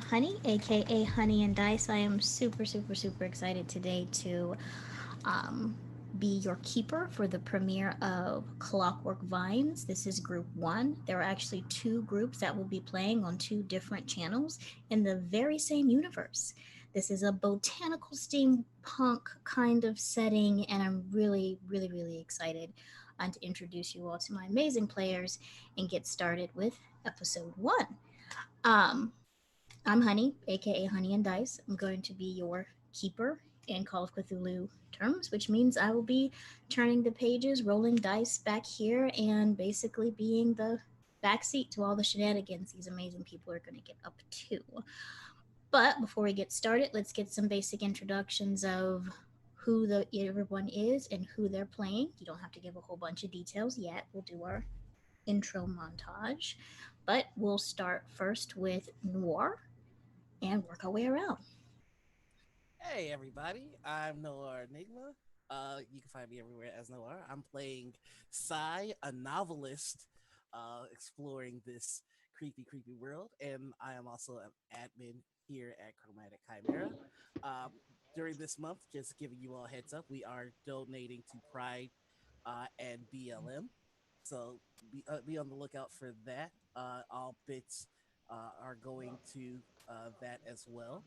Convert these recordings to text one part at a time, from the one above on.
Honey, aka Honey and Dice. I am super, super, super excited today to um, be your keeper for the premiere of Clockwork Vines. This is group one. There are actually two groups that will be playing on two different channels in the very same universe. This is a botanical steampunk kind of setting, and I'm really, really, really excited to introduce you all to my amazing players and get started with episode one. Um, I'm Honey, aka Honey and Dice. I'm going to be your keeper in Call of Cthulhu terms, which means I will be turning the pages, rolling dice back here, and basically being the backseat to all the shenanigans these amazing people are going to get up to. But before we get started, let's get some basic introductions of who the everyone is and who they're playing. You don't have to give a whole bunch of details yet. We'll do our intro montage, but we'll start first with Noir and work our way around. Hey everybody, I'm Noir Enigma. You can find me everywhere as Noir. I'm playing Sai, a novelist, exploring this creepy world, and I am also an admin here at Chromatic Chimera. Uh, During this month, just giving you all a heads up, we are donating to Pride and BLM, so be on the lookout for that. All bits are going to that as well.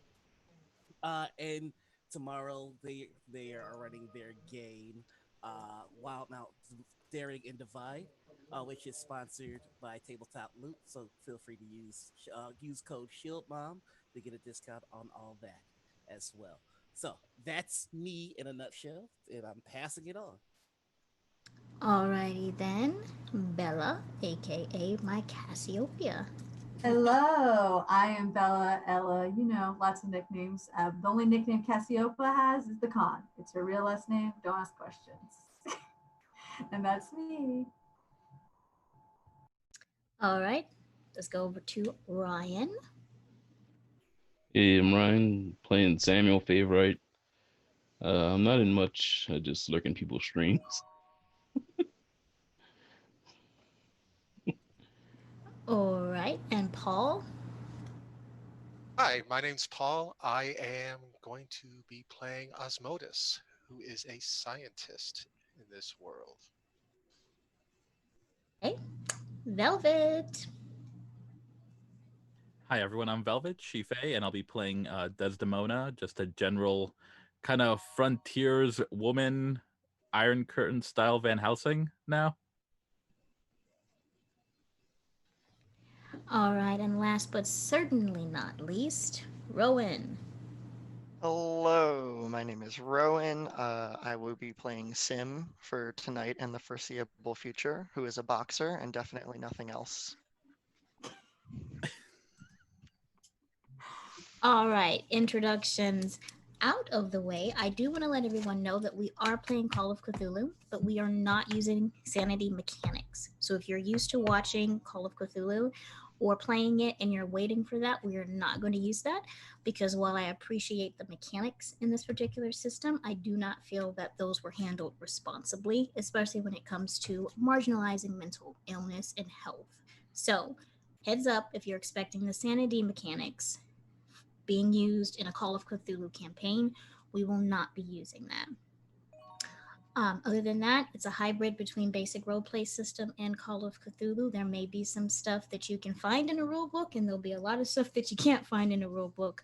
And tomorrow they are running their game, Wild Now Daring and Divide, which is sponsored by Tabletop Loot. So feel free to use code Shield Mom to get a discount on all that as well. So that's me in a nutshell, and I'm passing it on. Alrighty then, Bella, aka my Cassiopeia. Hello, I am Bella Ella. You know, lots of nicknames. The only nickname Cassiopeia has is the Con. It's her real last name. Don't ask questions. And that's me. Alright, let's go over to Ryan. Hey, I'm Ryan playing Samuel Favorite. I'm not in much. I just lurk in people's streams. Alright, and Paul. Hi, my name's Paul. I am going to be playing Osmotus, who is a scientist in this world. Okay, Velvet. Hi everyone, I'm Velvet Shife, and I'll be playing Desdemona, just a general kind of frontiers woman, Iron Curtain style Van Helsing now. Alright, and last but certainly not least, Rowan. Hello, my name is Rowan. I will be playing Sim for tonight and the foreseeable future, who is a boxer and definitely nothing else. Alright, introductions out of the way. I do want to let everyone know that we are playing Call of Cthulhu, but we are not using sanity mechanics. So if you're used to watching Call of Cthulhu or playing it and you're waiting for that, we are not going to use that because while I appreciate the mechanics in this particular system, I do not feel that those were handled responsibly, especially when it comes to marginalizing mental illness and health. So, heads up if you're expecting the sanity mechanics being used in a Call of Cthulhu campaign, we will not be using that. Other than that, it's a hybrid between basic roleplay system and Call of Cthulhu. There may be some stuff that you can find in a rule book, and there'll be a lot of stuff that you can't find in a rule book.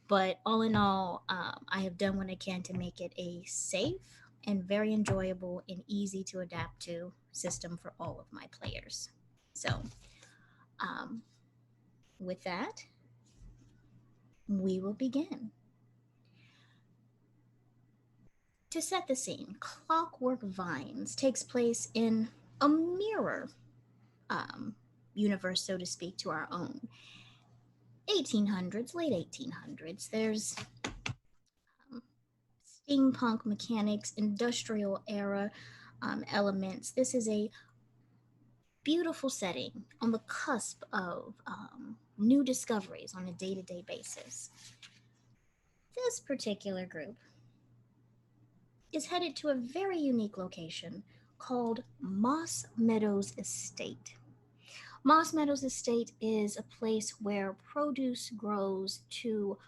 But all in all, I have done what I can to make it a safe and very enjoyable and easy to adapt to system for all of my players. So, um, with that, we will begin. To set the scene, Clockwork Vines takes place in a mirror um, universe, so to speak, to our own. 1800s, late 1800s. There's um, steampunk mechanics, industrial era elements. This is a beautiful setting on the cusp of new discoveries on a day to day basis. This particular group is headed to a very unique location called Moss Meadows Estate. Moss Meadows Estate is a place where produce grows to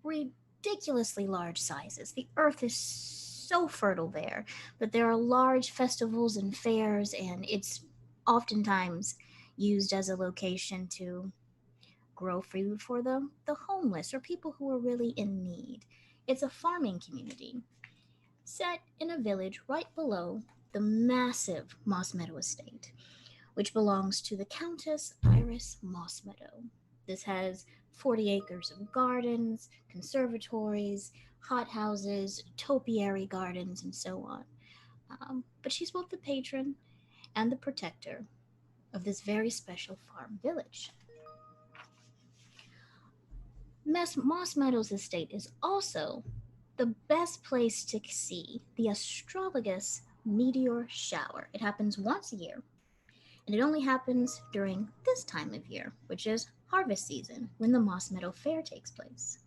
ridiculously large sizes. The earth is so fertile there that there are large festivals and fairs, and it's oftentimes used as a location to grow food for the homeless or people who are really in need. It's a farming community set in a village right below the massive Moss Meadow Estate, which belongs to the Countess Iris Mossmeadow. This has 40 acres of gardens, conservatories, hothouses, topiary gardens, and so on. But she's both the patron and the protector of this very special farm village. Moss Meadows Estate is also the best place to see the astrologus meteor shower. It happens once a year, and it only happens during this time of year, which is harvest season, when the Moss Meadow Fair takes place.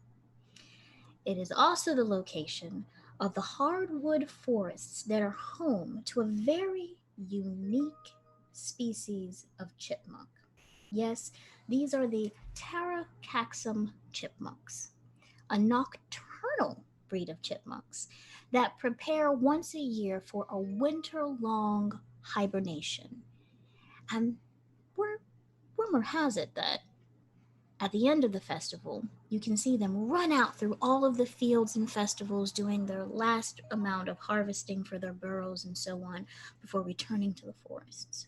It is also the location of the hardwood forests that are home to a very unique species of chipmunk. Yes, these are the Taracaxum chipmunks, a nocturnal breed of chipmunks that prepare once a year for a winter long hibernation. And rumor has it that at the end of the festival, you can see them run out through all of the fields and festivals doing their last amount of harvesting for their burrows and so on before returning to the forests.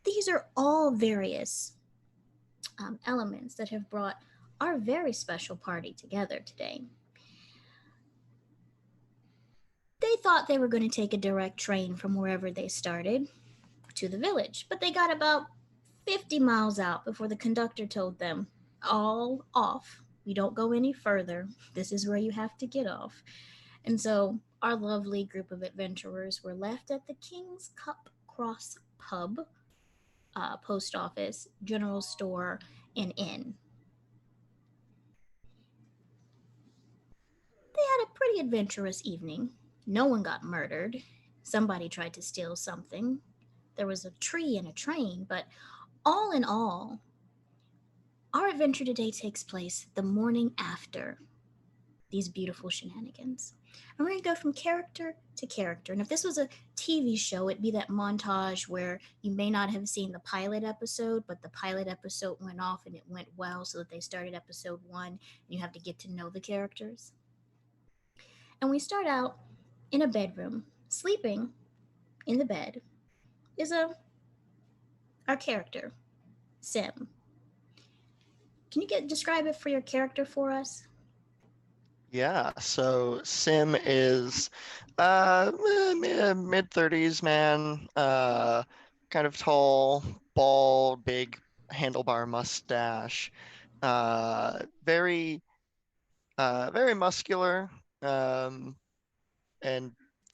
These are all various elements that have brought our very special party together today. They thought they were going to take a direct train from wherever they started to the village, but they got about 50 miles out before the conductor told them, all off. We don't go any further. This is where you have to get off. And so our lovely group of adventurers were left at the King's Cup Cross Pub, post office, general store, and inn. They had a pretty adventurous evening. No one got murdered. Somebody tried to steal something. There was a tree and a train, but all in all, our adventure today takes place the morning after these beautiful shenanigans. And we're going to go from character to character. And if this was a TV show, it'd be that montage where you may not have seen the pilot episode, but the pilot episode went off and it went well, so that they started episode 1 and you have to get to know the characters. And we start out in a bedroom. Sleeping in the bed is our character, Sim. Can you describe it for your character for us? Yeah, so Sim is mid 30s man, kind of tall, bald, big handlebar mustache, very very muscular, and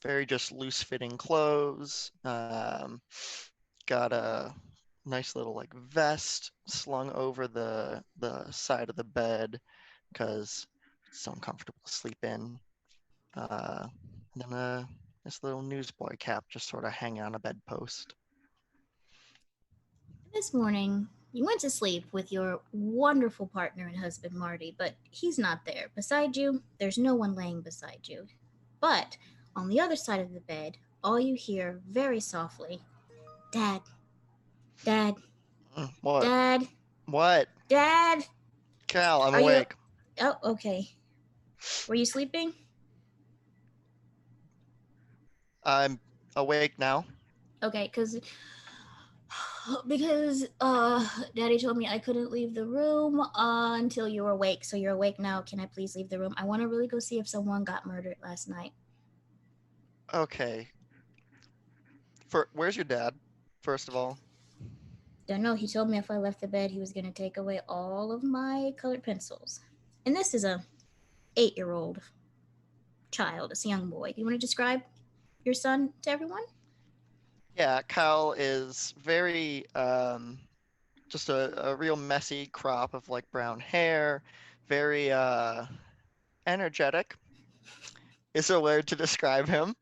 very just loose fitting clothes. Got a nice little like vest slung over the side of the bed because it's so uncomfortable to sleep in. And then this little newsboy cap just sort of hanging on a bedpost. This morning, you went to sleep with your wonderful partner and husband, Marty, but he's not there. Beside you, there's no one laying beside you. But on the other side of the bed, all you hear very softly, Dad, Dad, What? Dad, What? Dad. Cal, I'm Are you? awake. Oh, okay. Were you sleeping? I'm awake now. Okay, because Daddy told me I couldn't leave the room until you were awake. So you're awake now. Can I please leave the room? I want to really go see if someone got murdered last night. Okay. Where's your dad, first of all? Don't know. He told me if I left the bed, he was going to take away all of my colored pencils. And this is a 8-year-old child, it's a young boy. Do you want to describe your son to everyone? Yeah, Cal is very just a real messy crop of like brown hair, very energetic is a word to describe him.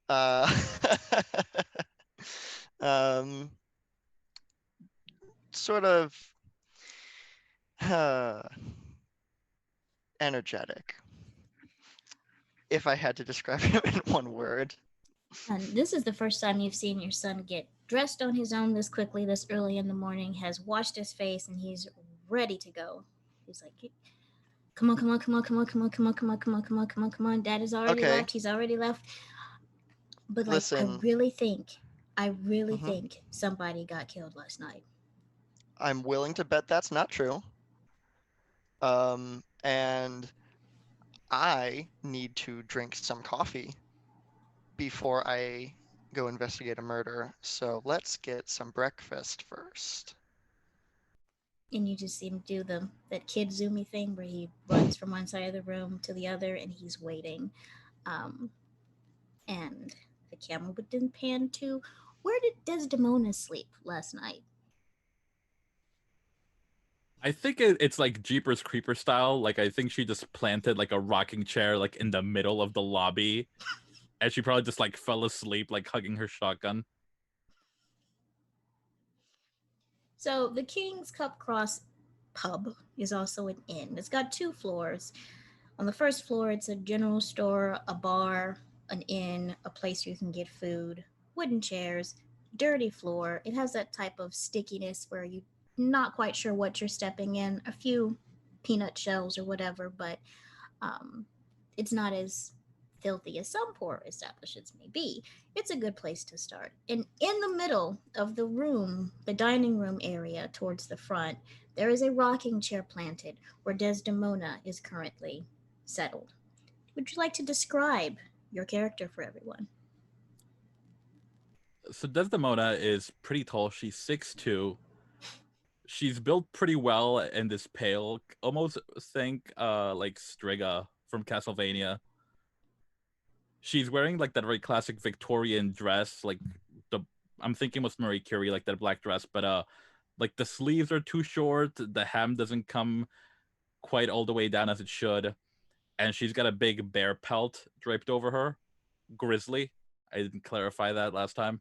Uh, um, sort of energetic, if I had to describe him in one word. And this is the first time you've seen your son get dressed on his own this quickly, this early in the morning, has washed his face, and he's ready to go. He's like, come on, come on, come on, come on, come on, come on, come on, come on, come on, come on, come on. Dad has already Okay, left. He's already left. But like, listen, I really mhm, think somebody got killed last night. I'm willing to bet that's not true. And I need to drink some coffee before I go investigate a murder. So let's get some breakfast first. And you just see him do that kid zoomy thing where he runs from one side of the room to the other, and he's waiting. Um, and the camera would then pan to, where did Desdemona sleep last night? I think it's like Jeepers Creeper style. Like I think she just planted like a rocking chair like in the middle of the lobby, and she probably just like fell asleep, like hugging her shotgun. So the King's Cup Cross pub is also an inn. It's got 2 floors. On the first floor, it's a general store, a bar, an inn, a place where you can get food, wooden chairs, dirty floor. It has that type of stickiness where you're not quite sure what you're stepping in, a few peanut shells or whatever, but um, it's not as filthy as some poor establishments may be. It's a good place to start. And in the middle of the room, the dining room area towards the front, there is a rocking chair planted where Desdemona is currently settled. Would you like to describe your character for everyone? So Desdemona is pretty tall. She's 6'2". She's built pretty well in this pale, almost think like Striga from Castlevania. She's wearing like that very classic Victorian dress, like the I'm thinking was Marie Curie, like that black dress, but like the sleeves are too short, the hem doesn't come quite all the way down as it should, and she's got a big bear pelt draped over her, grizzly. I didn't clarify that last time.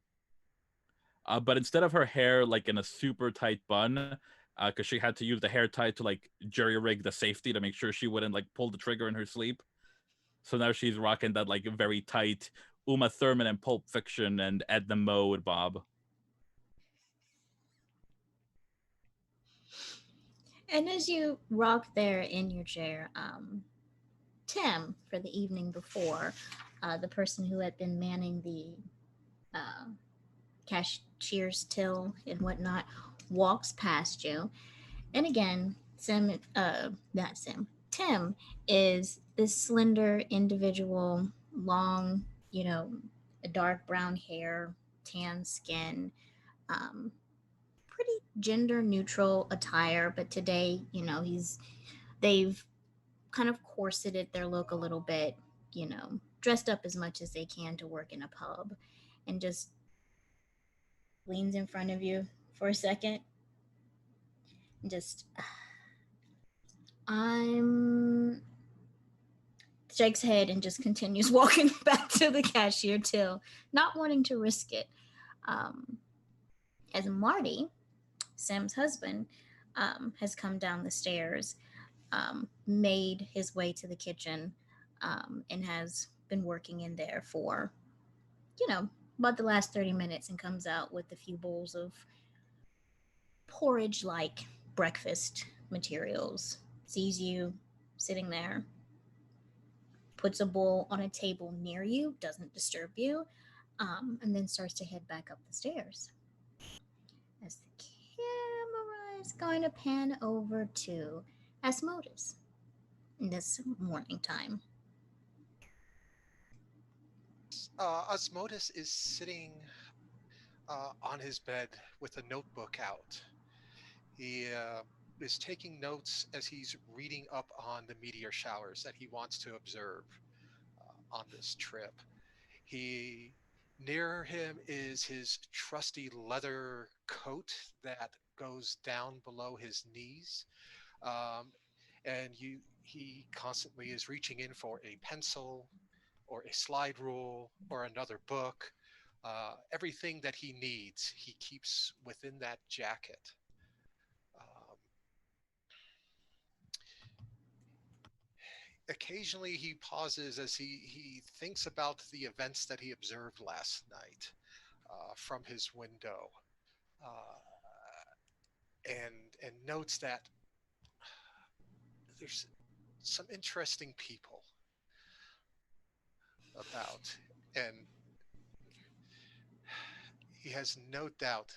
But instead of her hair like in a super tight bun, because she had to use the hair tie to like jury rig the safety to make sure she wouldn't like pull the trigger in her sleep. So now she's rocking that like very tight Uma Thurman and Pulp Fiction and Edna Mode bob. And as you rock there in your chair, Tim, for the evening before, the person who had been manning the uh, cashier's till and whatnot, walks past you. And again, not Sim, Tim is this slender individual, long, dark brown hair, tan skin, um, pretty gender neutral attire. But today, they've kind of corseted their look a little bit, dressed up as much as they can to work in a pub, and just leans in front of you for a second and just, I'm shakes head and just continues walking back to the cashier till, not wanting to risk it. Um, as Marty, Sam's husband, has come down the stairs, made his way to the kitchen, and has been working in there for, about the last 30 minutes, and comes out with a few bowls of porridge like breakfast materials. Sees you sitting there, puts a bowl on a table near you, doesn't disturb you, and then starts to head back up the stairs. As the camera is going to pan over to Asmodeus in this morning time. Osmotus is sitting on his bed with a notebook out. He is taking notes as he's reading up on the meteor showers that he wants to observe on this trip. He Near him is his trusty leather coat that goes down below his knees, um, and he constantly is reaching in for a pencil or a slide rule or another book. Everything that he needs, he keeps within that jacket. occasionally he pauses as he thinks about the events that he observed last night from his window, uh, and notes that there's some interesting people about, and he has no doubt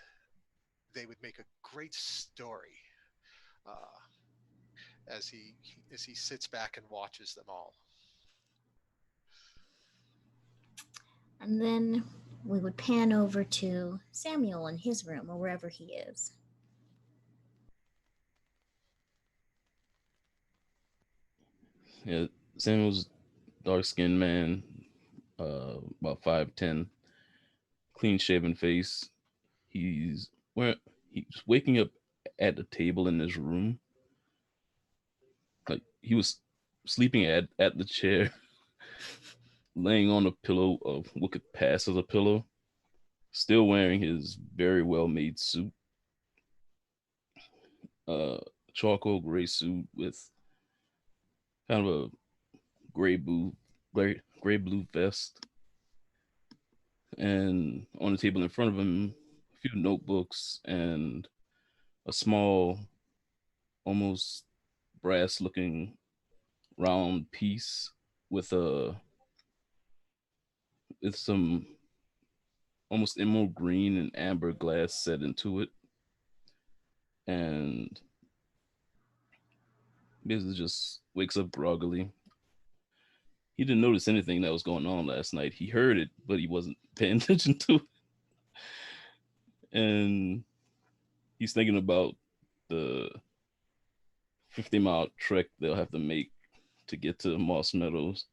they would make a great story uh, as he sits back and watches them all. And then we would pan over to Samuel in his room or wherever he is. Yeah, Samuel's dark skinned man, about 5'10", clean shaven face. He's where he's waking up at the table in his room. Like he was sleeping at the chair, laying on a pillow of what could pass as a pillow, still wearing his very well made suit, uh, charcoal gray suit with kind of a gray blue vest, and on the table in front of him, a few notebooks and a small, almost brass looking round piece with some almost emerald green and amber glass set into it, and basically just wakes up groggily. He didn't notice anything that was going on last night. He heard it, but he wasn't paying attention to it. And he's thinking about the 50-mile trek they'll have to make to get to Moss Meadows.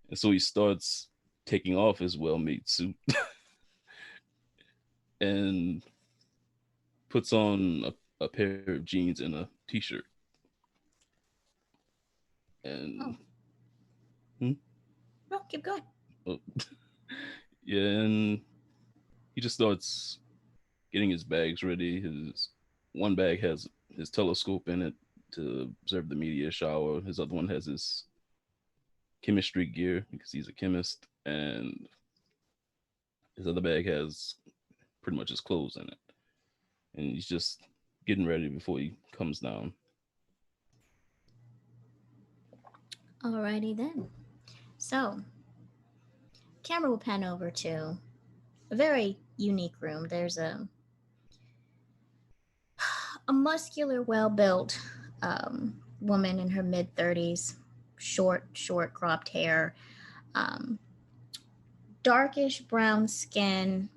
And so he starts taking off his well-made suit and puts on a pair of jeans and a t-shirt. And No, keep going. oh, yeah, and he just starts getting his bags ready. His one bag has his telescope in it to observe the meteor shower. His other one has his chemistry gear because he's a chemist, and his other bag has pretty much his clothes in it. And he's just getting ready before he comes down. Alrighty then. So, camera will pan over to a very unique room. There's a muscular, well-built woman in her mid-30s, short cropped hair, darkish brown skin,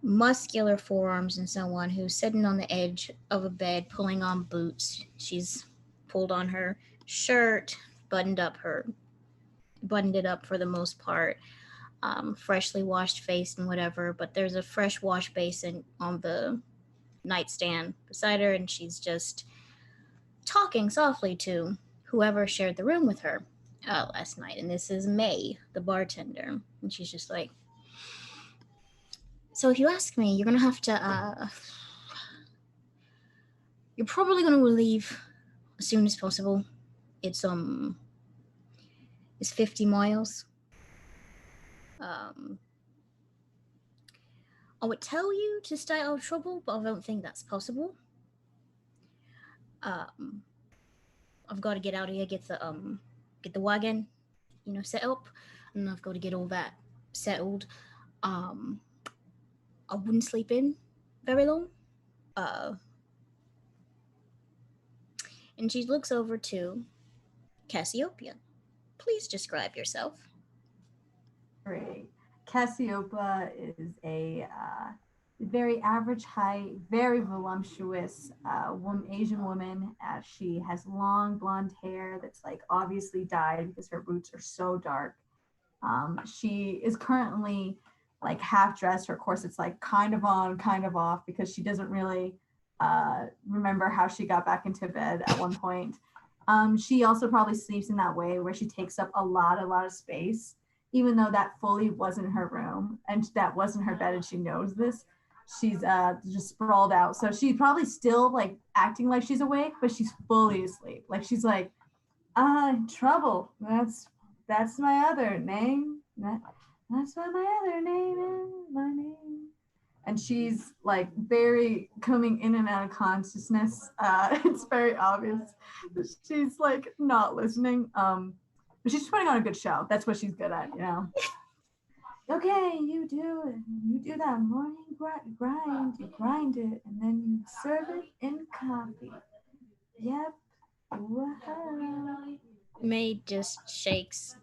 muscular forearms, and so on, who's sitting on the edge of a bed pulling on boots. She's pulled on her shirt, buttoned it up for the most part, freshly washed face and whatever, but there's a fresh wash basin on the nightstand beside her, and she's just talking softly to whoever shared the room with her last night. And this is May, the bartender, and she's just like, so if you ask me, you're gonna have to you're probably gonna leave as soon as possible. It's 50 miles. I would tell you to stay out of trouble, but I don't think that's possible. I've got to get out of here, get the wagon, set up, and I've got to get all that settled. I wouldn't sleep in very long. And she looks over to Cassiopeia. Please describe yourself. Great. Cassiopeia is a very average height, very voluptuous Asian woman. She has long blonde hair that's like obviously dyed because her roots are so dark. She is currently like half dressed. Her corset's like kind of on, kind of off because she doesn't really remember how she got back into bed at one point. She also probably sleeps in that way where she takes up a lot of space, even though that fully wasn't her room and that wasn't her bed, and she knows this. She's just sprawled out. So she's probably still like acting like she's awake, but she's fully asleep. Like she's like Trouble. That's my other name. That's what my other name is. My name. And she's like very coming in and out of consciousness. It's very obvious that she's like not listening. But she's putting on a good show. That's what she's good at, you know. Okay, you do it. You do that morning grind. You grind it, and then you serve it in coffee. Yep. Wow. May just shakes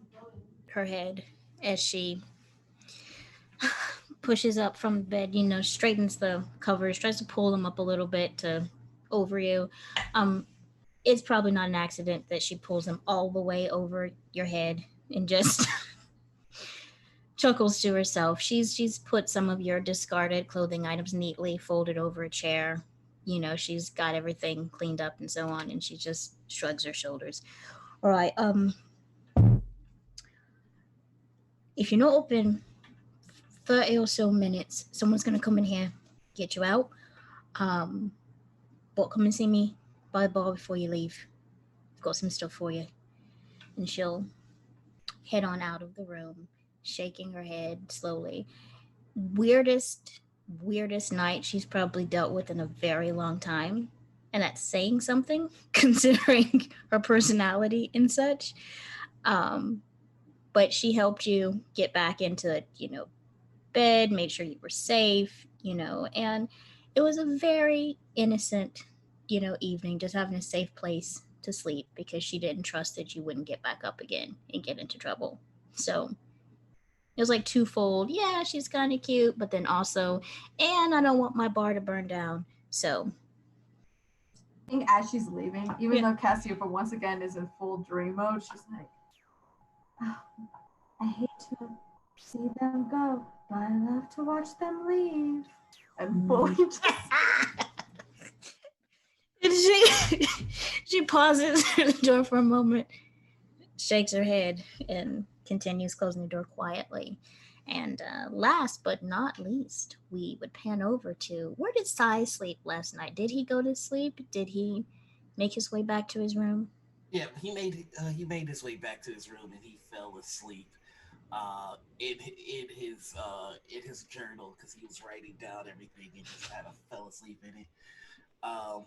her head as she pushes up from the bed, straightens the covers, tries to pull them up a little bit to over you. It's probably not an accident that she pulls them all the way over your head and just chuckles to herself. She's put some of your discarded clothing items neatly folded over a chair. She's got everything cleaned up and so on, and she just shrugs her shoulders. All right, if you're not open 30 or so minutes, someone's gonna come in here, get you out. Um, but come and see me by the bar before you leave. I've got some stuff for you. And she'll head on out of the room, shaking her head slowly. Weirdest night she's probably dealt with in a very long time. And that's saying something, considering her personality and such. Um, but she helped you get back into, bed, made sure you were safe, and it was a very innocent, evening, just having a safe place to sleep because she didn't trust that you wouldn't get back up again and get into trouble. So it was like twofold. Yeah, she's kind of cute, but then also, and I don't want my bar to burn down. So I think as she's leaving, even Yeah. though Cassiopeia once again is in full dream mode, she's like, oh, I hate to see them go, but I love to watch them leave. And fully just she she pauses at the door for a moment, shakes her head, and continues closing the door quietly. And last but not least, we would pan over to where did Sai sleep last night? Did he go to sleep? Did he make his way back to his room? Yeah, he made his way back to his room and he fell asleep. In his journal because he was writing down everything and just kind of fell asleep in it. Um,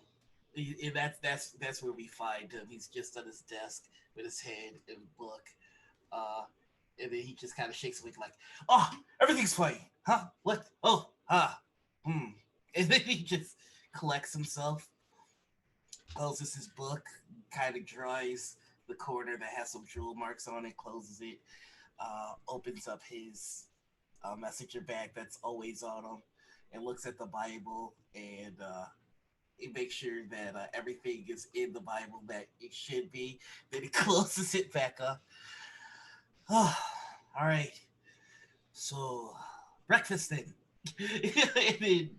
and that's where we find him. He's just on his desk with his head in a book. Uh, and then he just kind of shakes awake like, "Oh, everything's fine, huh? What? Oh, hmm." And then he just collects himself, closes his book, kind of dries the corner that has some jewel marks on it, closes it, opens up his messenger bag that's always on him, and looks at the Bible and he makes sure that everything is in the Bible that it should be. Then he closes it back up. Oh, all right. So breakfast then. And then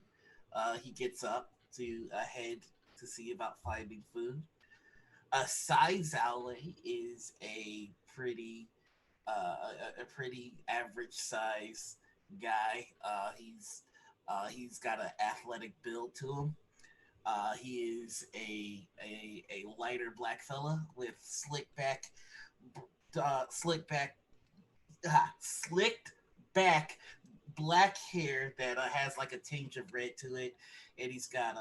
he gets up to head to see about finding food. Size Alley is a pretty a pretty average size guy. He's got an athletic build to him. He is a lighter black fella with slick back, slicked back black hair that has like a tinge of red to it, and he's got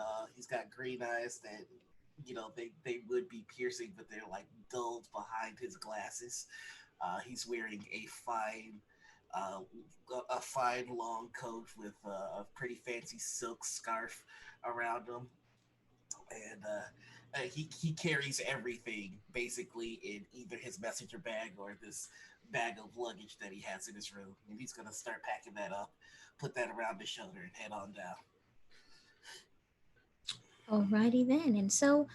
green eyes that they would be piercing, but they're like dulled behind his glasses. He's wearing uh, a fine long coat with a pretty fancy silk scarf around him, and he carries everything basically in either his messenger bag or this bag of luggage that he has in his room, and he's gonna start packing that up, put that around his shoulder, and head on down. Alrighty then. And so,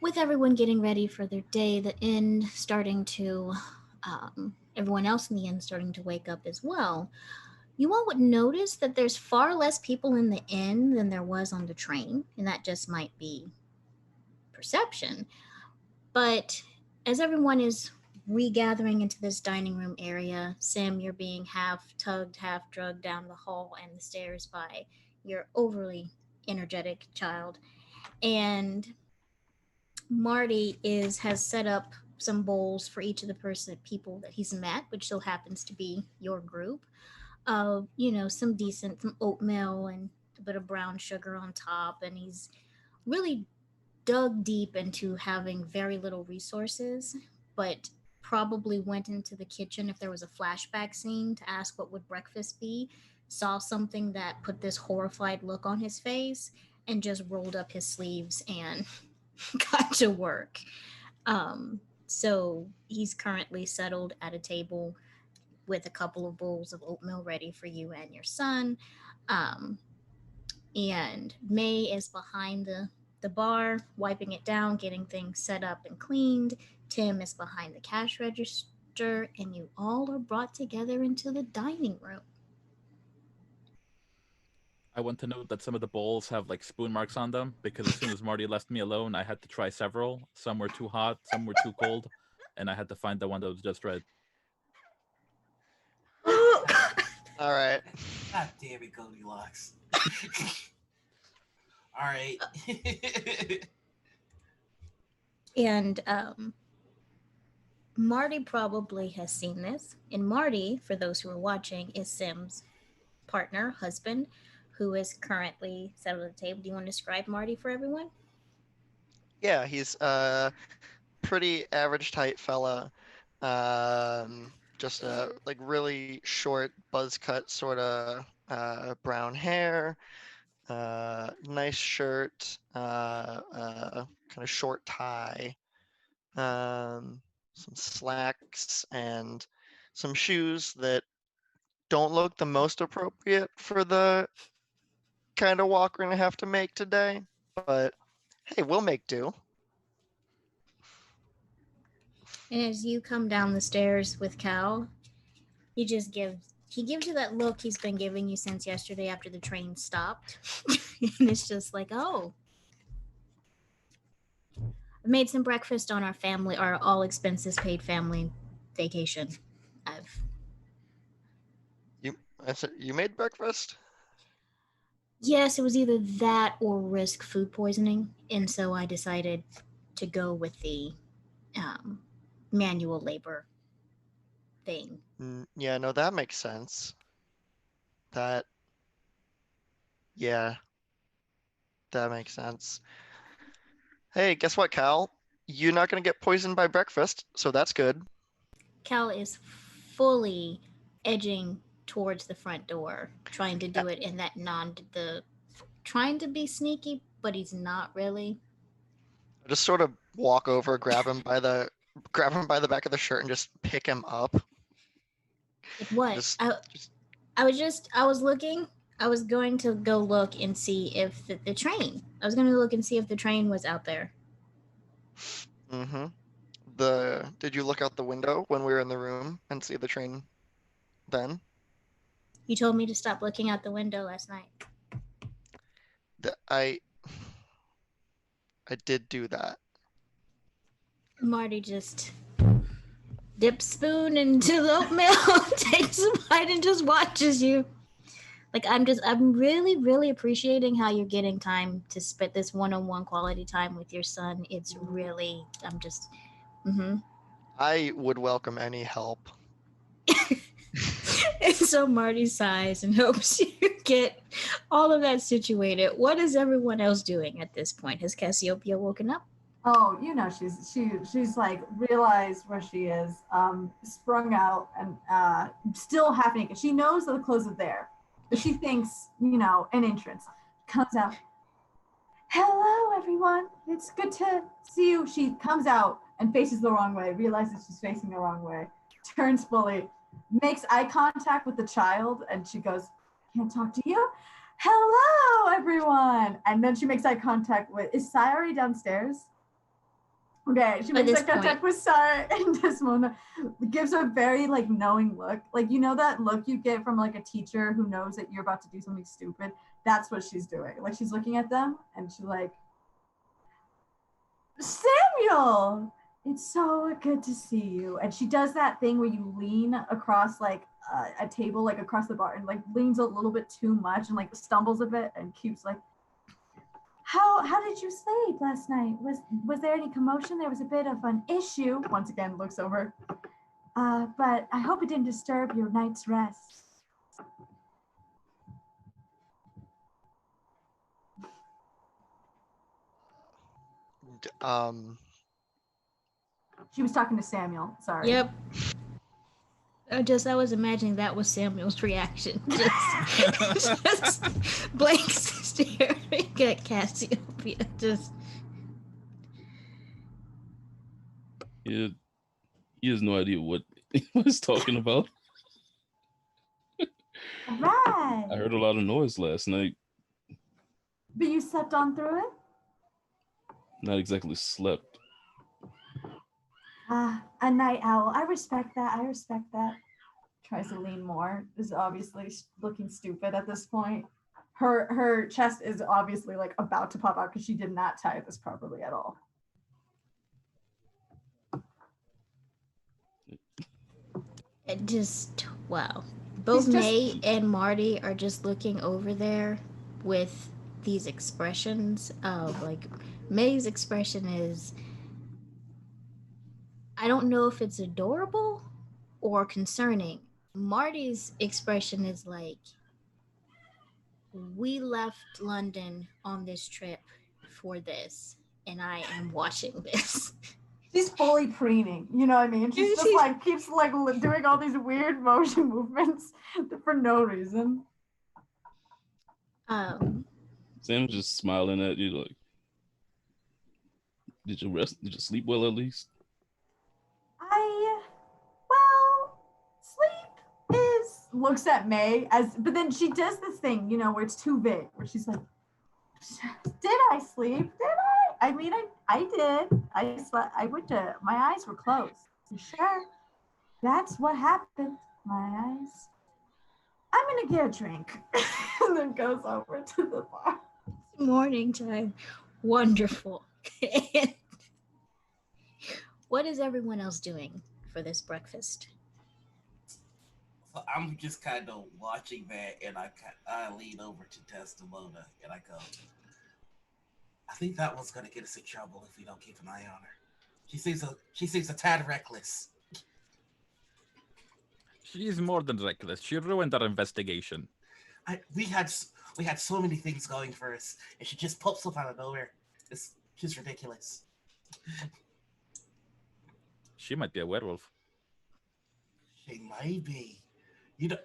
with everyone getting ready for their day, the inn starting to, everyone else in the inn starting to wake up as well, you all would notice that there's far less people in the inn than there was on the train, and that just might be perception. But as everyone is regathering into this dining room area, Sim, you're being half tugged, half drugged down the hall and the stairs by your overly energetic child. And Marty is has set up some bowls for each of the people that he's met, which still happens to be your group, of some oatmeal and a bit of brown sugar on top, and he's really dug deep into having very little resources, but probably went into the kitchen if there was a flashback scene to ask what would breakfast be, saw something that put this horrified look on his face, and just rolled up his sleeves and got to work. So he's currently settled at a table with a couple of bowls of oatmeal ready for you and your son. Um, and May is behind the bar, wiping it down, getting things set up and cleaned. Tim is behind the cash register, and you all are brought together into the dining room. I want to note that some of the bowls have like spoon marks on them because as soon as Marty left me alone, I had to try several. Some were too hot, some were too cold, and I had to find the one that was just right. All right. God damn it, Goldilocks. All right. And Marty probably has seen this. And Marty, for those who are watching, is Sim's partner, husband, who is currently settled at the table. Do you want to describe Marty for everyone? Yeah, he's a pretty average height fella. Just a like really short buzz cut sort of brown hair, nice shirt, kind of short tie, some slacks, and some shoes that don't look the most appropriate for the kind of walk we're gonna have to make today. But hey, we'll make do. And as you come down the stairs with Cal, he gives you that look he's been giving you since yesterday after the train stopped. And it's just like, oh, I made some breakfast on our all expenses paid family vacation. I've You made breakfast? Yes, it was either that or risk food poisoning, and so I decided to go with the um, manual labor thing. Yeah, no, that makes sense. That, yeah, that makes sense. Hey, guess what, Cal? You're not gonna get poisoned by breakfast, so that's good. Cal is fully edging towards the front door, trying to do it in that trying to be sneaky, but he's not really. I just sort of walk over, grab him by the back of the shirt, and just pick him up. Like what? Just, I was looking. I was going to go look and see if the train. I was going to look and see if the train was out there. mm-hmm. Did you look out the window when we were in the room and see the train then? You told me to stop looking out the window last night. I did do that. Marty just dips spoon into the oatmeal, takes a bite, and just watches you. Like I'm really, really appreciating how you're getting time to spend this one-on-one quality time with your son. It's really, I would welcome any help. And so Marty sighs and hopes you get all of that situated. What is everyone else doing at this point? Has Cassiopeia woken up? Oh, she's like realized where she is, sprung out and still half naked. She knows that the clothes are there, but she thinks, an entrance. Comes out. Hello, everyone. It's good to see you. She comes out and faces the wrong way, realizes she's facing the wrong way, turns fully, makes eye contact with the child, and she goes, "Can't talk to you. Hello, everyone." And then she makes eye contact with, is Sayari downstairs? Okay, she makes eye contact with Sarah in this moment, gives a very knowing look. That look you get from a teacher who knows that you're about to do something stupid? That's what she's doing. She's looking at them and she's like, "Samuel, it's so good to see you." And she does that thing where you lean across a table, across the bar, and leans a little bit too much and stumbles a bit and keeps How did you sleep last night? Was there any commotion? There was a bit of an issue. Once again, looks over. But I hope it didn't disturb your night's rest. Um, She was talking to Samuel. Sorry. Yep. I was imagining that was Samuel's reaction. Just blank staring at Cassiopeia. Just He has no idea what he was talking about. All right. I heard a lot of noise last night. But you slept on through it? Not exactly slept. A night owl. I respect that. Tries to lean more. Is obviously looking stupid at this point. Her chest is obviously like about to pop out because she did not tie this properly at all. it just wow. Both He's just- May and Marty are just looking over there with these expressions of like May's expression is I don't know if it's adorable or concerning. Marty's expression is like we left London on this trip for this and I am watching this. She's fully preening, you know what I mean? She's just like keeps like doing all these weird motion movements for no reason. Sam's just smiling at you like, did you rest? Did you sleep well at least? Sleep is looks at May but then she does this thing, you know, where it's too big, where she's like, did I sleep? Did I? I mean, I did. I slept. I went to, my eyes were closed. You sure? That's what happened. My eyes. I'm gonna get a drink. And then goes over to the bar. Morning time. Wonderful. And what is everyone else doing for this breakfast? So I'm just kind of watching that, and I lean over to Desdemona, and I go, I think that one's gonna get us in trouble if we don't keep an eye on her. She seems a tad reckless. She's more than reckless. She ruined our investigation. We had so many things going for us, and she just pops up out of nowhere. It's just ridiculous. She might be a werewolf. She might be. You know.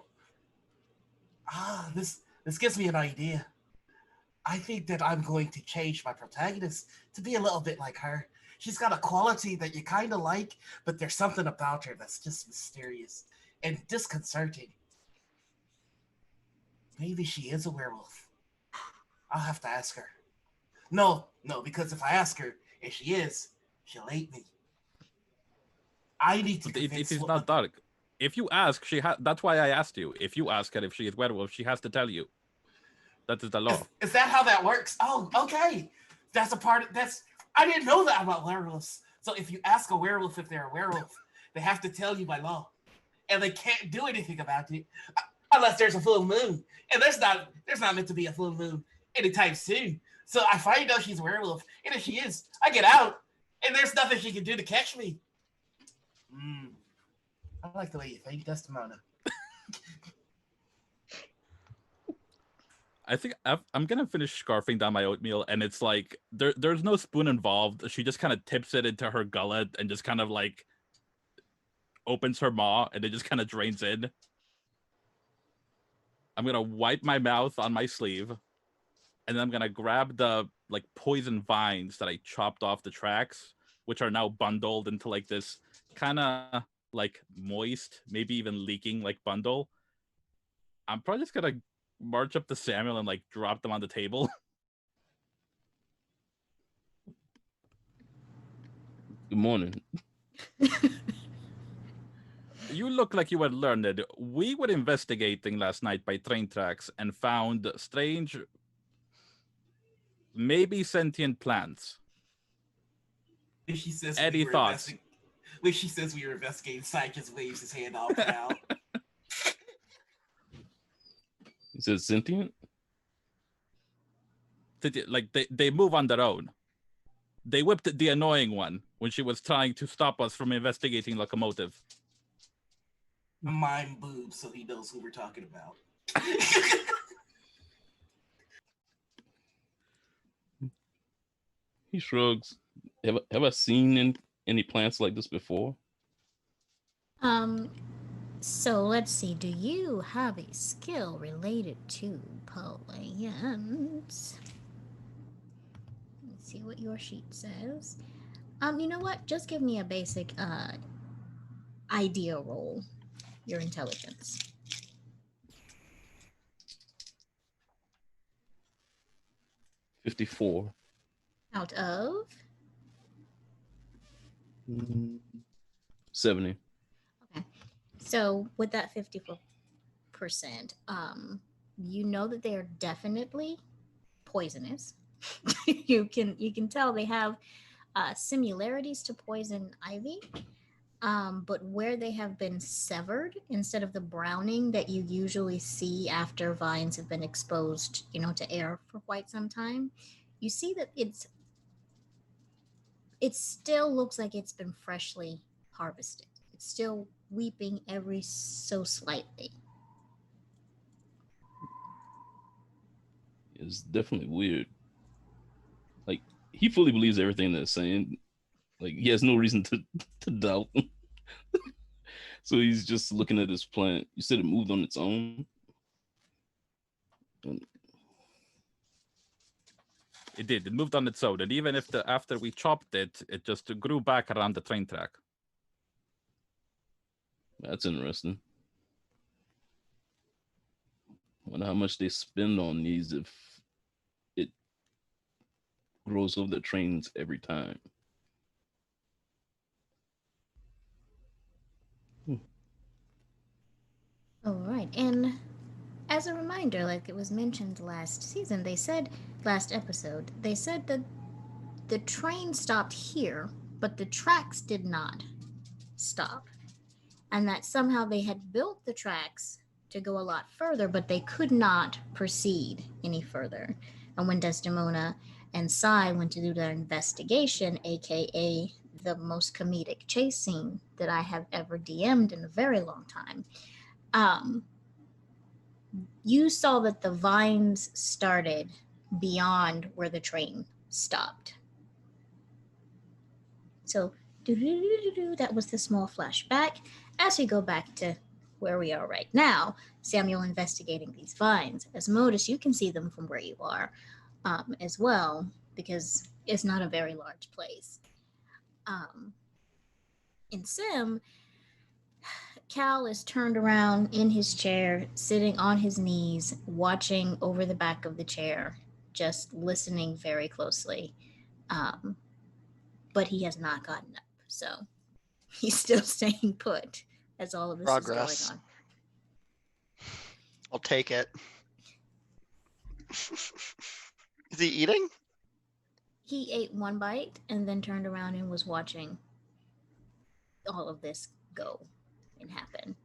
This gives me an idea. I think that I'm going to change my protagonist to be a little bit like her. She's got a quality that you kind of like, but there's something about her that's just mysterious and disconcerting. Maybe she is a werewolf. I'll have to ask her. No, because if I ask her, if she is, she'll hate me. I need to It is not dark. If you ask, that's why I asked you. If you ask her if she is werewolf, she has to tell you. That is the law. Is that how that works? Oh, okay. I didn't know that about werewolves. So if you ask a werewolf if they're a werewolf, they have to tell you by law. And they can't do anything about it unless there's a full moon. And there's not meant to be a full moon anytime soon. So I find out she's a werewolf. And if she is, I get out. And there's nothing she can do to catch me. I like the way you think, Desdemona. I think I'm gonna finish scarfing down my oatmeal, and it's like there's no spoon involved. She just kind of tips it into her gullet and just kind of like opens her maw, and it just kind of drains in. I'm gonna wipe my mouth on my sleeve, and then I'm gonna grab the like poison vines that I chopped off the tracks, which are now bundled into like this kind of like moist, maybe even leaking like bundle. I'm probably just gonna march up to Samuel and like drop them on the table. Good morning. You look like you were learned. We were investigating last night by train tracks and found strange, maybe sentient plants. She says Any thoughts? When she says we were investigating, Sai just waves his hand off now. He said sentient? They move on their own. They whipped the annoying one when she was trying to stop us from investigating locomotive. Mime boobs, so he knows who we're talking about. He shrugs. Have I seen any plants like this before? So let's see. Do you have a skill related to plants? Let's see what your sheet says. You know what? Just give me a basic idea roll. Your intelligence. 54. Out of 70. okay. So with that 54%, you know that they are definitely poisonous. you can tell they have similarities to poison ivy. But where they have been severed, instead of the browning that you usually see after vines have been exposed, to air for quite some time, you see that it still looks like it's been freshly harvested. It's still weeping every so slightly. It's definitely weird. Like, he fully believes everything they're saying. Like, he has no reason to doubt. So he's just looking at his plant. You said it moved on its own? It did. It moved on its own, and even if after we chopped it, it just grew back around the train track. That's interesting. Wonder how much they spend on these if it grows over the trains every time. All right, and as a reminder, like it was mentioned last season, last episode, they said that the train stopped here, but the tracks did not stop. And that somehow they had built the tracks to go a lot further, but they could not proceed any further. And when Desdemona and Sai went to do their investigation, aka the most comedic chase scene that I have ever DM'd in a very long time, you saw that the vines started beyond where the train stopped. So that was the small flashback. As we go back to where we are right now, Samuel investigating these vines. As Modus, you can see them from where you are as well, because it's not a very large place. In Sim, Cal is turned around in his chair, sitting on his knees, watching over the back of the chair, just listening very closely. But he has not gotten up, so he's still staying put as all of this Progress. is going on. I'll take it. Is he eating? He ate one bite and then turned around and was watching all of this go and happen.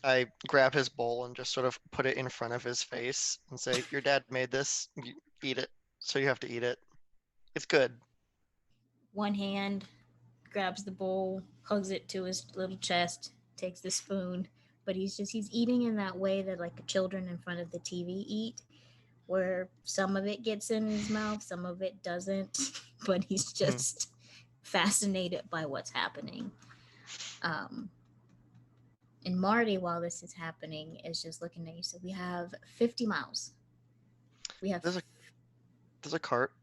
I grab his bowl and just sort of put it in front of his face and say, "Your dad made this. You eat it, so you have to eat it. It's good." One hand grabs the bowl, hugs it to his little chest, takes the spoon, but he's eating in that way that like children in front of the TV eat, where some of it gets in his mouth, some of it doesn't, but he's just fascinated by what's happening. And Marty, while this is happening, is just looking at you. So we have 50 miles. We have. There's a cart.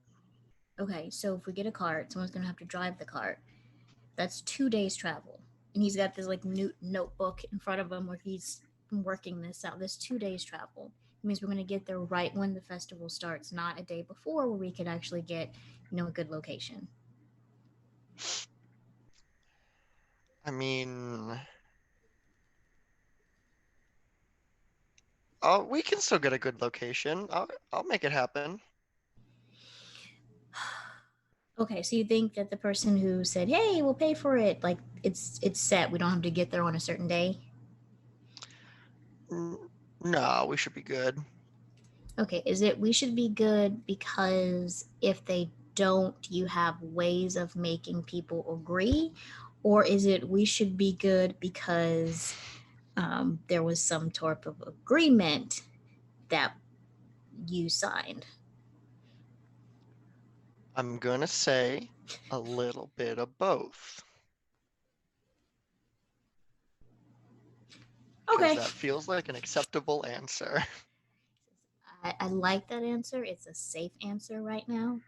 Okay, so if we get a cart, someone's gonna have to drive the cart. That's 2 days travel, and he's got this like new notebook in front of him where he's been working this out. This 2 days travel. It means we're gonna get there right when the festival starts, not a day before, where we could actually get, a good location. I mean, we can still get a good location. I'll make it happen. Okay, so you think that the person who said, "Hey, we'll pay for it," like it's set. We don't have to get there on a certain day. No, we should be good. Okay, is it we should be good because if they don't, you have ways of making people agree? Or is it we should be good because there was some type of agreement that you signed? I'm gonna say a little bit of both. Because Okay. that feels like an acceptable answer. I like that answer. It's a safe answer right now.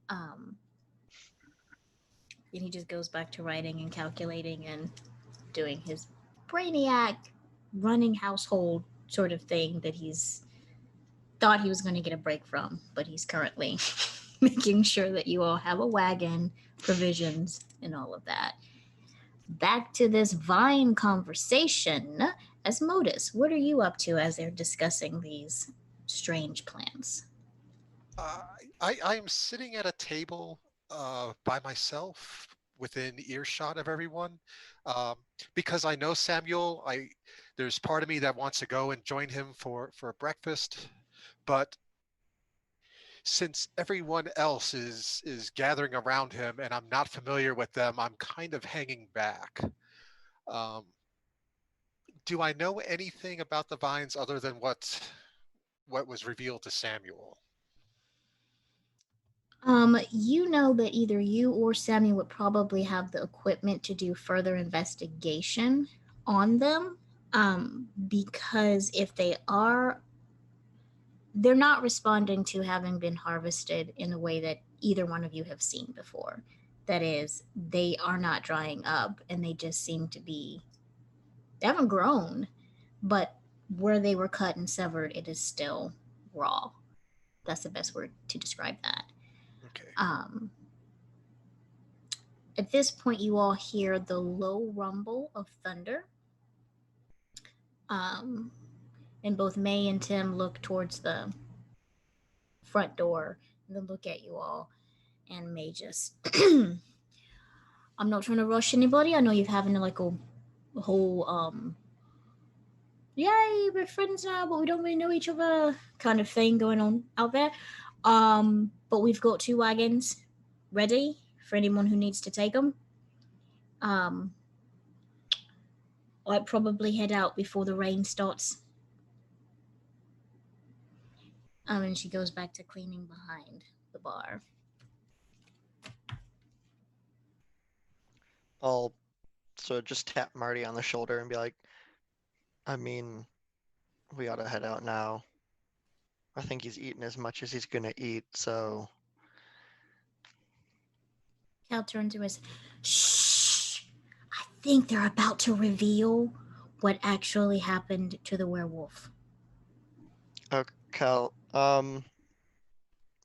Um, and he just goes back to writing and calculating and doing his brainiac running household sort of thing that he's thought he was going to get a break from, but he's currently making sure that you all have a wagon, provisions, and all of that. Back to this Vine conversation. Asmodus, what are you up to as they're discussing these strange plans? Uh, I am sitting at a table by myself within earshot of everyone um, because I know Samuel. There's part of me that wants to go and join him for breakfast, but since everyone else is gathering around him and I'm not familiar with them, I'm kind of hanging back. Um, do I know anything about the vines other than what was revealed to Samuel? You know that either you or Samuel would probably have the equipment to do further investigation on them. Because if they are, they're not responding to having been harvested in a way that either one of you have seen before. That is, they are not drying up and they just seem to be, they haven't grown, but where they were cut and severed, it is still raw. That's the best word to describe that. Okay. At this point, you all hear the low rumble of thunder. Um, and both May and Tim look towards the front door and then look at you all. And May just, I'm not trying to rush anybody. I know you're having like a whole, yay, we're friends now, but we don't really know each other kind of thing going on out there. But we've got 2 wagons ready for anyone who needs to take them. Um, I'd probably head out before the rain starts. And she goes back to cleaning behind the bar. I'll so just tap Marty on the shoulder and be like, I mean, we ought to head out now. I think he's eaten as much as he's gonna eat, so Cal turns to us. Shh! I think they're about to reveal what actually happened to the werewolf. Cal,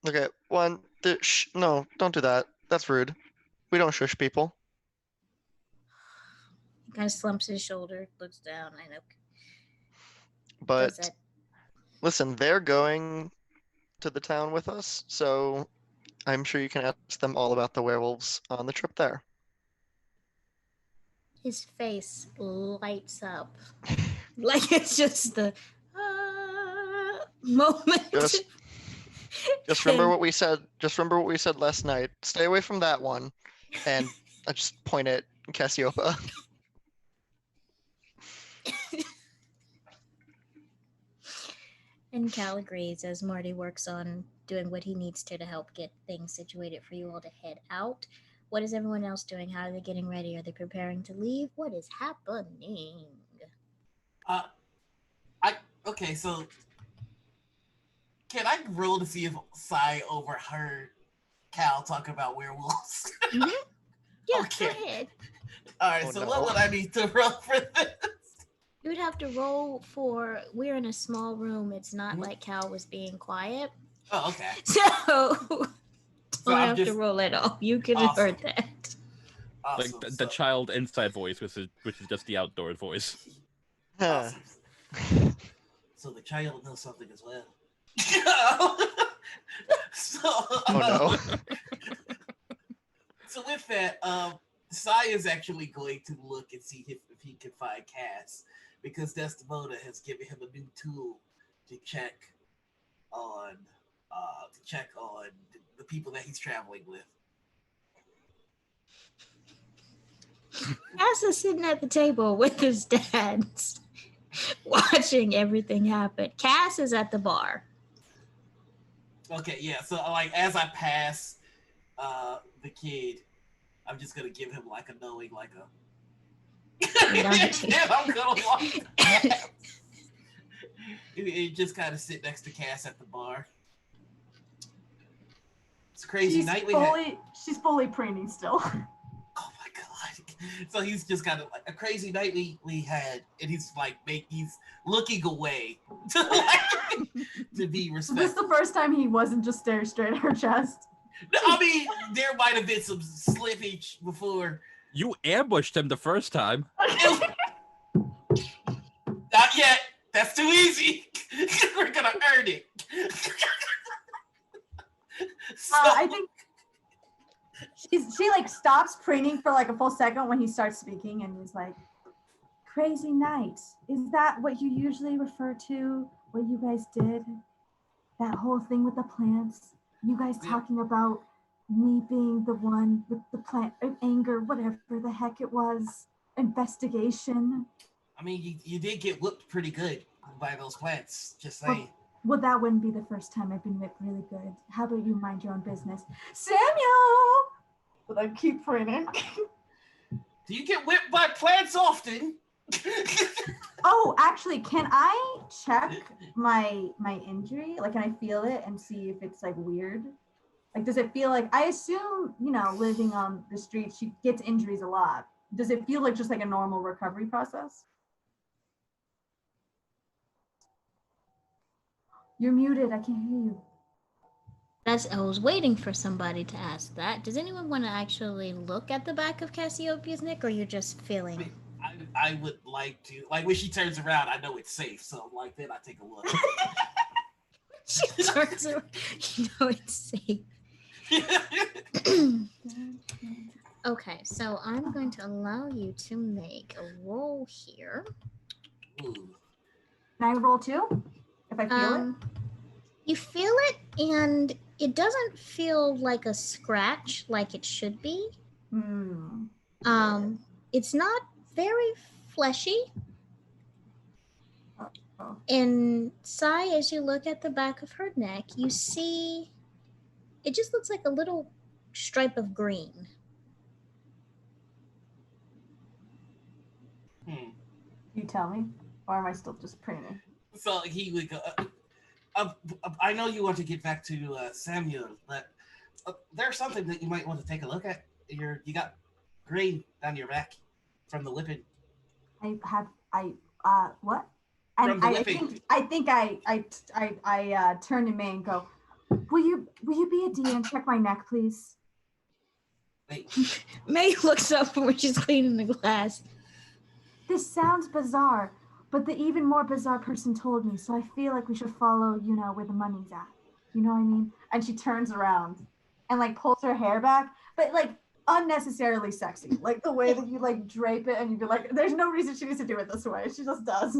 okay, one, no, don't do that. That's rude. We don't shush people. He kind of slumps his shoulder, looks down, and does But that. listen, they're going to the town with us, so I'm sure you can ask them all about the werewolves on the trip there. His face lights up. Like it's just the moment. Just remember what we said. Just remember what we said last night. Stay away from that one. And I just point at Cassiopeia. And Cal agrees as Marty works on doing what he needs to help get things situated for you all to head out. What is everyone else doing? How are they getting ready? Are they preparing to leave? What is happening? Uh, okay. So, can I roll to see if Sai overheard Cal talk about werewolves? Mm-hmm. Yeah, Okay. go ahead. All right. Oh, so no. what would I need to roll for this? You would have to roll for. We're in a small room. It's not like Cal was being quiet. Oh, okay. So don't I'm have just to roll at all. You could have awesome. heard that. Like Awesome. the child inside voice, which is just the outdoors voice. Awesome. So the child knows something as well. So, Oh no. So with that, Sai is actually going to look and see if he can find Cass, because Desdemona has given him a new tool to check on to check on the people that he's traveling with. Cass is sitting at the table with his dad, watching everything happen. Cass is at the bar. Okay, yeah. So like as I pass the kid, I'm just gonna give him like a knowing, like a. And I'm gonna walk past. It just kind of sit next to Cass at the bar. It's crazy night we had. She's fully preening still. Oh my god! So he's just kind of like a crazy night we had, and he's like he's looking away to be respectful. This is the first time he wasn't just staring straight at her chest. I mean, there might have been some slippage before. You ambushed him the first time. Not yet. That's too easy. We're gonna earn it. So, I think she like stops preening for like a full second when he starts speaking, and he's like, "Crazy night. Is that what you usually refer to? What you guys did? That whole thing with the plants? You guys talking about me being the one with the plant anger, whatever the heck it was, investigation." I mean, you did get whipped pretty good by those plants. Just saying. Well, that wouldn't be the first time I've been whipped really good. How about you mind your own business, Samuel? But I keep preening. Do you get whipped by plants often? Oh, actually, can I check my injury? Like, can I feel it and see if it's like weird? Like, does it feel like, I assume, living on the street, she gets injuries a lot. Does it feel like just like a normal recovery process? You're muted. I can't hear you. I was waiting for somebody to ask that. Does anyone want to actually look at the back of Cassiopeia's neck, or you're just feeling? I would like to. Like when she turns around, I know it's safe. So like then I take a look. She turns around. You know it's safe. Okay, so I'm going to allow you to make a roll here. Ooh. Can I roll too? If I feel it? You feel it, and it doesn't feel like a scratch like it should be. It's not very fleshy. And Sai, as you look at the back of her neck, you see it just looks like a little stripe of green. You tell me, or am I still just preening? So he would go. I know you want to get back to Samuel, but there's something that you might want to take a look at. You got green down your back from the whipping. What? And From the whipping. I think I turn to May and go, will you be a D and check my neck, please? Wait. May looks up when she's cleaning the glass. This sounds bizarre, but the even more bizarre person told me, so I feel like we should follow, where the money's at. You know what I mean? And she turns around and like pulls her hair back, but like unnecessarily sexy. Like the way that you like drape it and you'd be like, there's no reason she needs to do it this way. She just does.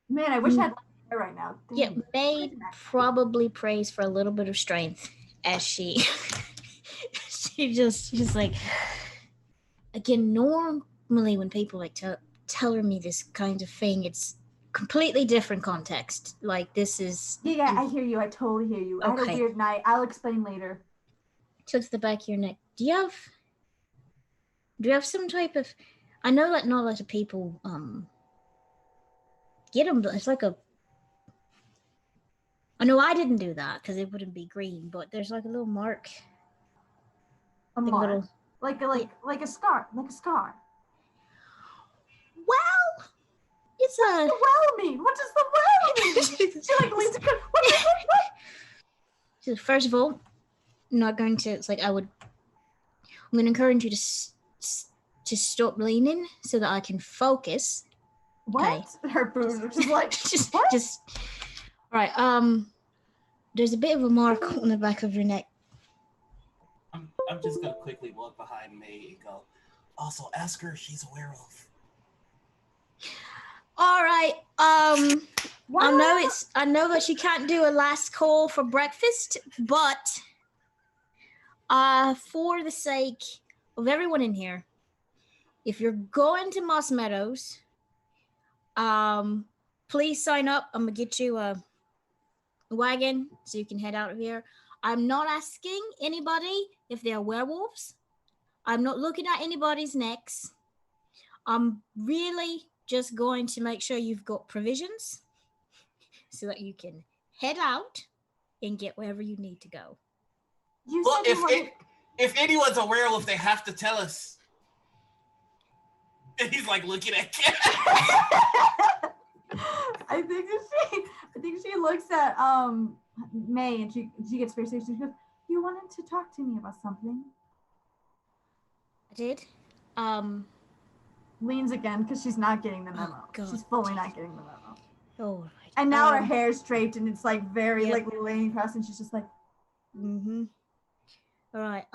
Man, I wish I had hair right now. Dang. Yeah, May probably prays for a little bit of strength as she's like, again, normally when people like tell me this kind of thing, it's completely different context. Like this is... Yeah, I hear you. I totally hear you. Okay. I had a weird night. I'll explain later. To the back of your neck. Do you have some type of... I know that not a lot of people get them, but it's like a... I know I didn't do that because it wouldn't be green, but there's like a little mark. A mark? Like a scar. Like a scar. Well, it's what does the well mean? What does the well mean? She like leaves what? So first of all, I'm not going to. It's like I'm going to encourage you to stop leaning so that I can focus. What? Okay. Her boobs are just like just. All right. There's a bit of a mark on the back of your neck. I'm just gonna quickly walk behind May and go. Also, ask her if she's aware of. All right. What? I know that you can't do a last call for breakfast, but for the sake of everyone in here, if you're going to Moss Meadows, please sign up. I'm gonna get you a wagon so you can head out of here. I'm not asking anybody if they're werewolves. I'm not looking at anybody's necks. I'm really just going to make sure you've got provisions so that you can head out and get wherever you need to go. You Well, said you wanted... if anyone's a werewolf, they have to tell us. And he's like looking at Cat. I think she looks at May and she gets very serious. She goes, "You wanted to talk to me about something?" I did. Leans again because she's not getting the memo. God. She's fully not getting the memo. All right. And now her hair's straight and it's like very Yep. like laying across, and she's just like, Mm-hmm. All right.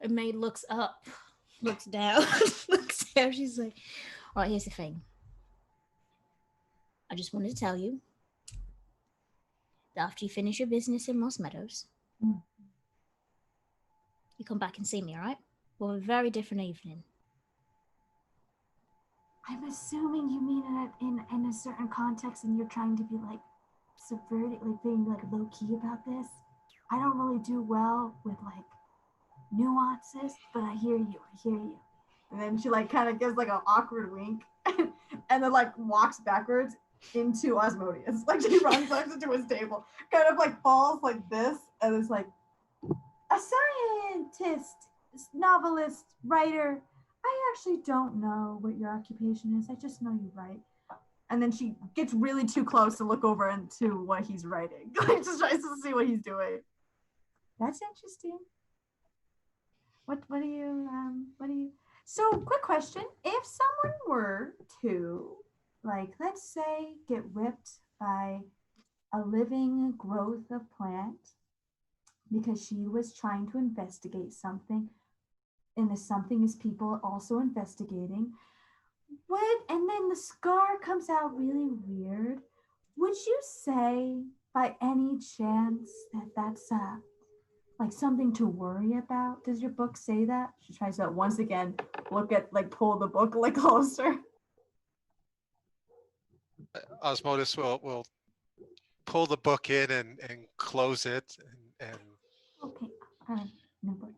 May looks up, looks down, looks down. She's like, all right, here's the thing. I just wanted to tell you that after you finish your business in Moss Meadows, you come back and see me, all right? We'll have a very different evening. I'm assuming you mean it in a certain context, and you're trying to be like subverting, like being like low key about this. I don't really do well with like nuances, but I hear you. And then she like kind of gives like an awkward wink, and then like walks backwards into Osmodius. Like she runs up into his table, kind of like falls like this, and it's like, a scientist, novelist, writer. I actually don't know what your occupation is. I just know you write. And then she gets really too close to look over into what he's writing. Like just tries to see what he's doing. That's interesting. What do you So quick question. If someone were to, like, let's say, get whipped by a living growth of plant because she was trying to investigate something, and the something is people also investigating, and then the scar comes out really weird, would you say by any chance that that's like something to worry about? Does your book say that? She tries to once again pull the book like closer. Osmotus will pull the book in and close it, and Okay. No book.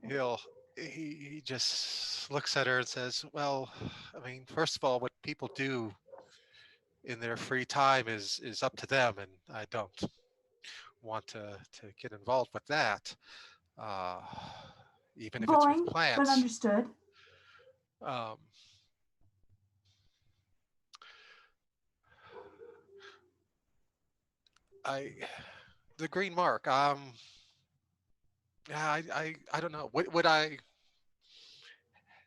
he just looks at her and says, "Well, I mean, first of all, what people do in their free time is up to them, and I don't want to get involved with that, even if Boring, it's with plants." but understood. The green mark. Yeah, I don't know. Would I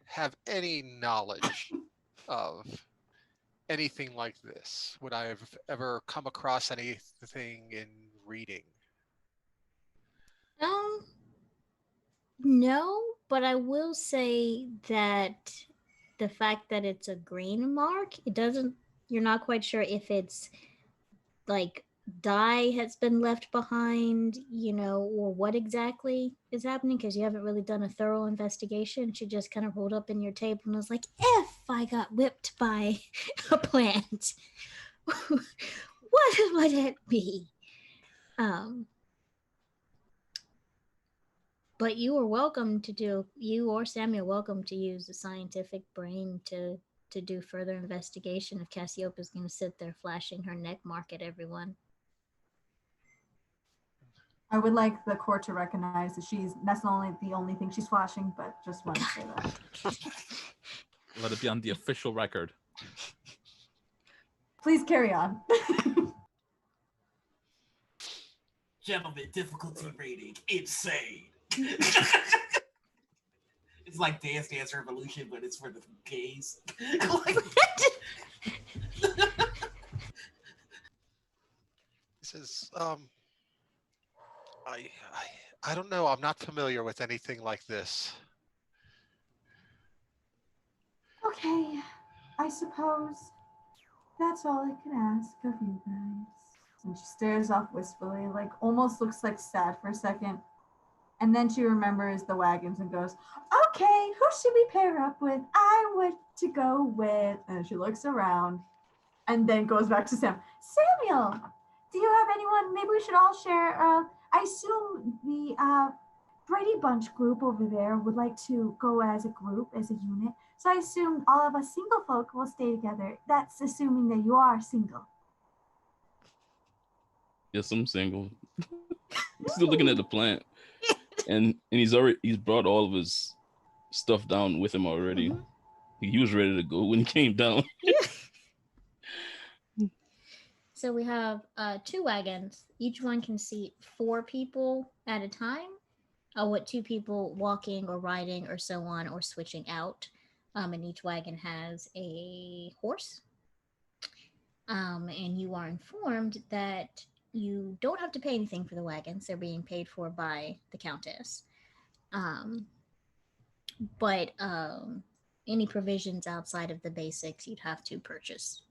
have any knowledge of anything like this? Would I have ever come across anything in reading? No, but I will say that the fact that it's a green mark, you're not quite sure if it's like dye has been left behind, or what exactly is happening, because you haven't really done a thorough investigation. She just kind of rolled up in your table and was like, if I got whipped by a plant, what would it be? But you or Sammy are welcome to use the scientific brain to do further investigation if Cassiopea's going to sit there flashing her neck mark at everyone. I would like the court to recognize that that's not only the only thing she's flashing, but just want to say that. Let it be on the official record. Please carry on. Gentlemen, difficulty rating insane. It's like Dance Dance Revolution, but it's for the gays. He says, I don't know. I'm not familiar with anything like this. Okay, I suppose that's all I can ask of you guys. And she stares off wistfully, like almost looks like sad for a second. And then she remembers the wagons and goes, okay, who should we pair up with? I would to go with, and she looks around and then goes back to Sam. Samuel, do you have anyone? Maybe we should all share. I assume the Brady Bunch group over there would like to go as a group, as a unit. So I assume all of us single folk will stay together. That's assuming that you are single. Yes, I'm single. Still looking at the plant, and he's brought all of his stuff down with him already. Mhm. He was ready to go when he came down. So we have 2 wagons. Each one can seat 4 people at a time, with 2 people walking or riding or so on or switching out. And each wagon has a horse. And you are informed that you don't have to pay anything for the wagons. They're being paid for by the Countess. Um, but any provisions outside of the basics you'd have to purchase.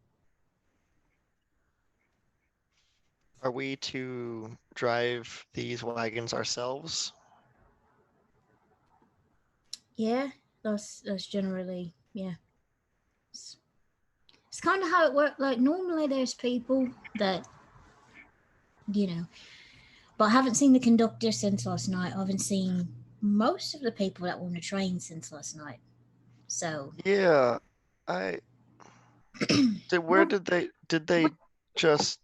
Are we to drive these wagons ourselves? Yeah, that's generally, yeah. It's kind of how it works. Like normally there's people that, but I haven't seen the conductor since last night. I haven't seen most of the people that were on the train since last night. So Yeah, I where did they just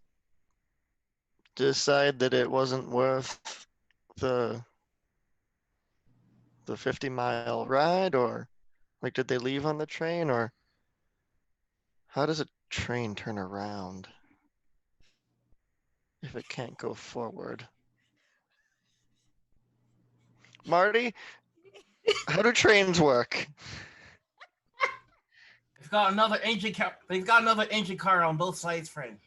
decide that it wasn't worth the 50-mile ride, or like did they leave on the train, or how does a train turn around if it can't go forward? Marty, how do trains work? They've got another engine car. They've got another engine car on both sides, friend.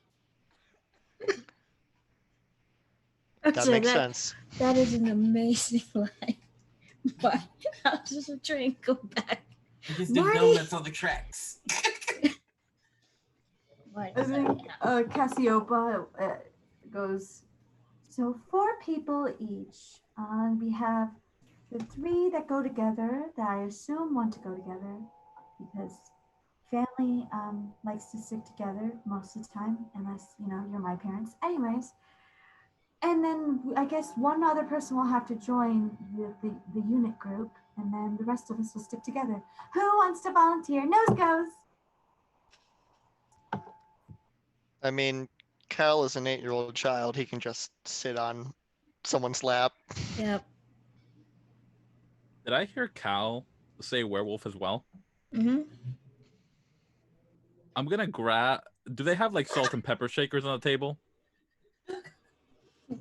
That makes sense. That is an amazing line. But how does the train go back? They just do donuts on the tracks. I think Cassiopeia goes, so 4 people each. We have the 3 that go together that I assume want to go together because family likes to stick together most of the time, unless, you're my parents. Anyways, and then I guess one other person will have to join the unit group, and then the rest of us will stick together. Who wants to volunteer? Nose goes. I mean, Cal is an 8-year-old child. He can just sit on someone's lap. Yep. Did I hear Cal say werewolf as well? Mm-hmm. I'm gonna grab. Do they have like salt and pepper shakers on the table?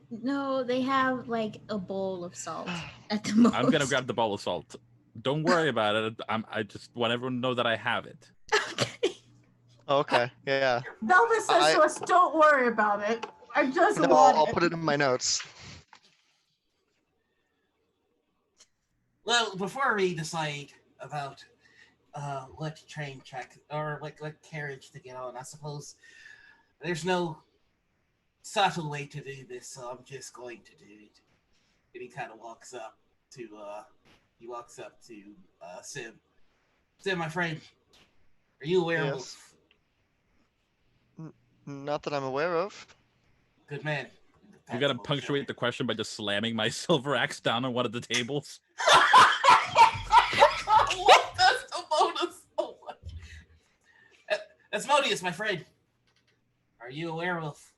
No, they have like a bowl of salt at the most. I'm gonna grab the bowl of salt. Don't worry about it. I just want everyone to know that I have it. Okay. Okay, yeah. Velva says to us, don't worry about it. I just No, want I'll it. put it in my notes. Well, before we decide about what train track or what carriage to get on, I suppose there's no subtle way to do this, so I'm just going to do it. And he kind of walks up to Sim. Sim, my friend, are you a werewolf? Not that I'm aware of. Good man. You gotta punctuate the question by just slamming my silver axe down on one of the tables. What does Asmodeus so much? Asmodeus, my friend, are you a werewolf?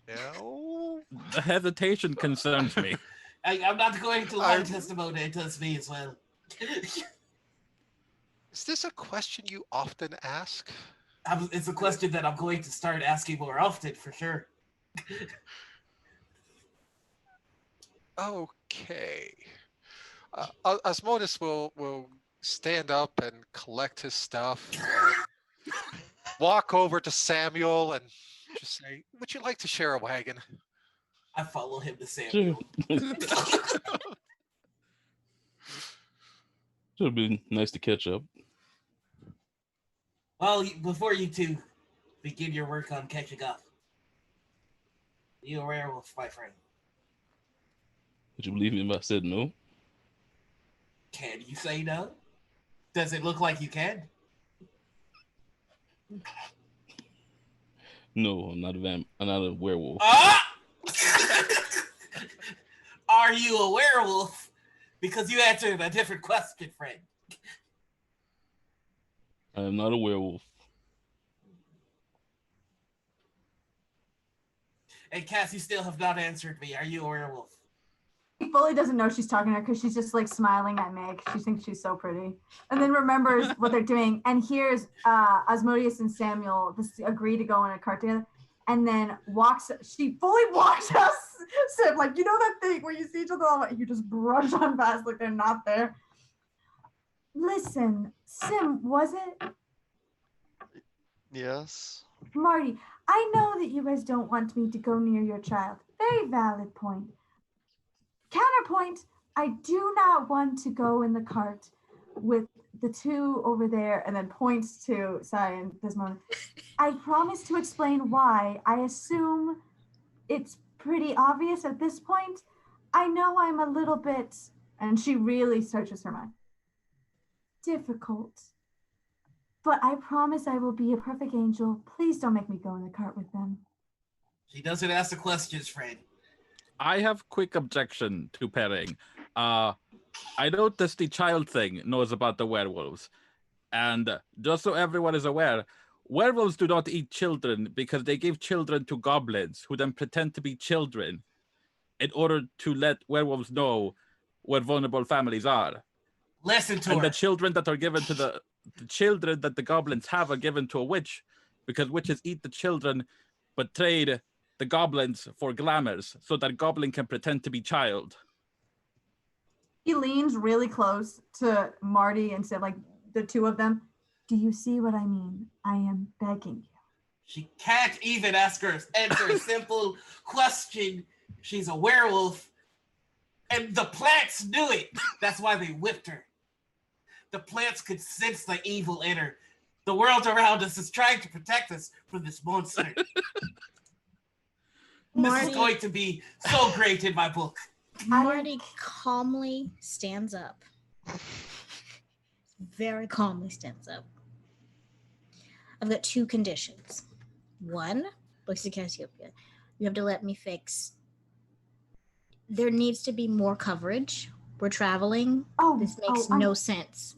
No. The hesitation concerns me. I'm not going to lie testimony. It does me as well. Is this a question you often ask? It's a question that I'm going to start asking more often, for sure. Okay. Asmodeus will stand up and collect his stuff, and walk over to Samuel and just say, "Would you like to share a wagon?" I follow him to Samuel. Should be nice to catch up. Well, before you two begin your work on catching up, you a werewolf, my friend. Would you believe me if I said no? Can you say no? Does it look like you can? No, I'm not I'm not a werewolf. Ah! Are you a werewolf? Because you answered a different question, friend. I am not a werewolf. And Cass, you still have not answered me. Are you a werewolf? He fully doesn't know she's talking to her because she's just like smiling at Meg. She thinks she's so pretty. And then remembers what they're doing. And here's Asmodeus and Samuel agree to go in a cart together. And then she fully walks us, Sim, like, you know that thing where you see each other, you just brush on past like they're not there. Listen, Sim, was it? Yes. Marty, I know that you guys don't want me to go near your child. Very valid point. Counterpoint, I do not want to go in the cart with the two over there, and then points to Sai and Desmond. I promise to explain why. I assume it's pretty obvious at this point. I know I'm a little bit, and she really searches her mind, difficult. But I promise I will be a perfect angel. Please don't make me go in the cart with them. She doesn't ask the questions, friend. I have quick objection to pairing. I noticed the child thing knows about the werewolves. And just so everyone is aware, werewolves do not eat children because they give children to goblins who then pretend to be children in order to let werewolves know where vulnerable families are. Listen to and her. The children that are given to the children that the goblins have are given to a witch because witches eat the children but trade the goblins for glamours so that goblin can pretend to be child. He leans really close to Marty and said, like, the two of them, do you see what I mean? I am begging you. She can't even answer a simple question. She's a werewolf. And the plants knew it. That's why they whipped her. The plants could sense the evil in her. The world around us is trying to protect us from this monster. This is going to be so great in my book. Marty calmly stands up. Very calmly stands up. I've got two conditions. One, looks to Cassiopeia. You have to let me fix. There needs to be more coverage. We're traveling. This makes no sense.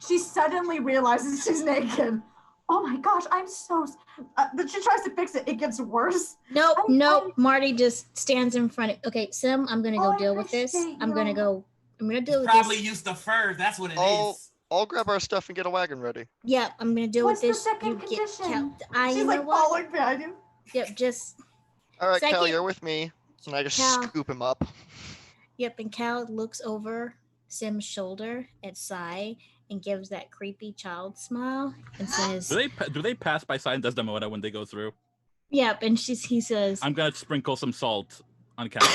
She suddenly realizes she's naked. Oh my gosh, I'm so. She tries to fix it. It gets worse. Nope. Marty just stands in front of. Okay, Sim, I'm gonna go deal with this. I'm gonna deal with this. Probably use the fur. That's what it is. I'll grab our stuff and get a wagon ready. Yeah, I'm gonna deal with this. What's the second condition? She's like falling behind you. Yep, just. All right, Cal, you're with me. And I just scoop him up. Yep, and Cal looks over Sim's shoulder at Sai and gives that creepy child smile and says, Do they pass by Sai and Desdemona when they go through? Yep, and he says, I'm gonna sprinkle some salt on Cal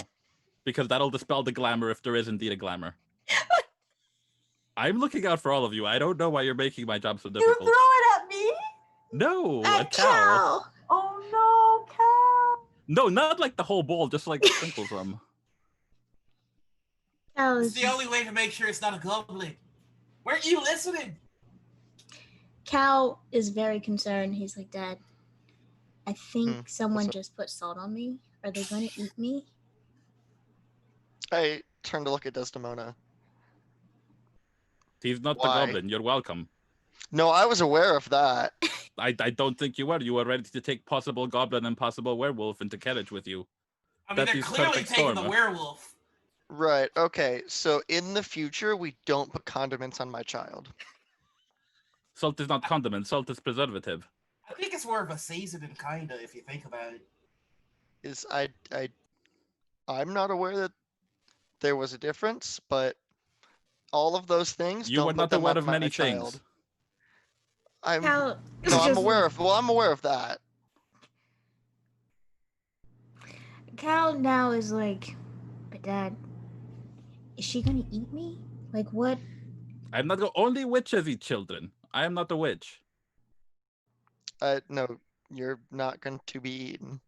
because that'll dispel the glamour if there is indeed a glamour. I'm looking out for all of you. I don't know why you're making my job so difficult. You throw it at me? No, at Cal. Oh no, Cal. No, not like the whole bowl, just like sprinkles them. It's the only way to make sure it's not a goblin. Weren't you listening? Cal is very concerned. He's like, Dad, I think someone just put salt on me. Are they going to eat me? I turn to look at Desdemona. He's not the goblin. You're welcome. No, I was aware of that. I don't think you were. You were ready to take possible goblin and possible werewolf into carriage with you. I mean, they're clearly taking the werewolf. Right. Okay. So in the future, we don't put condiments on my child. Salt is not condiment. Salt is preservative. I think it's more of a seasoning, kinda, if you think about it. I'm not aware that there was a difference, but all of those things. You were not aware of many things. I'm aware of. Well, I'm aware of that. Cal now is like, but Dad, is she gonna eat me? Like what? I'm not the only witches eat children. I am not a witch. No, you're not going to be eaten.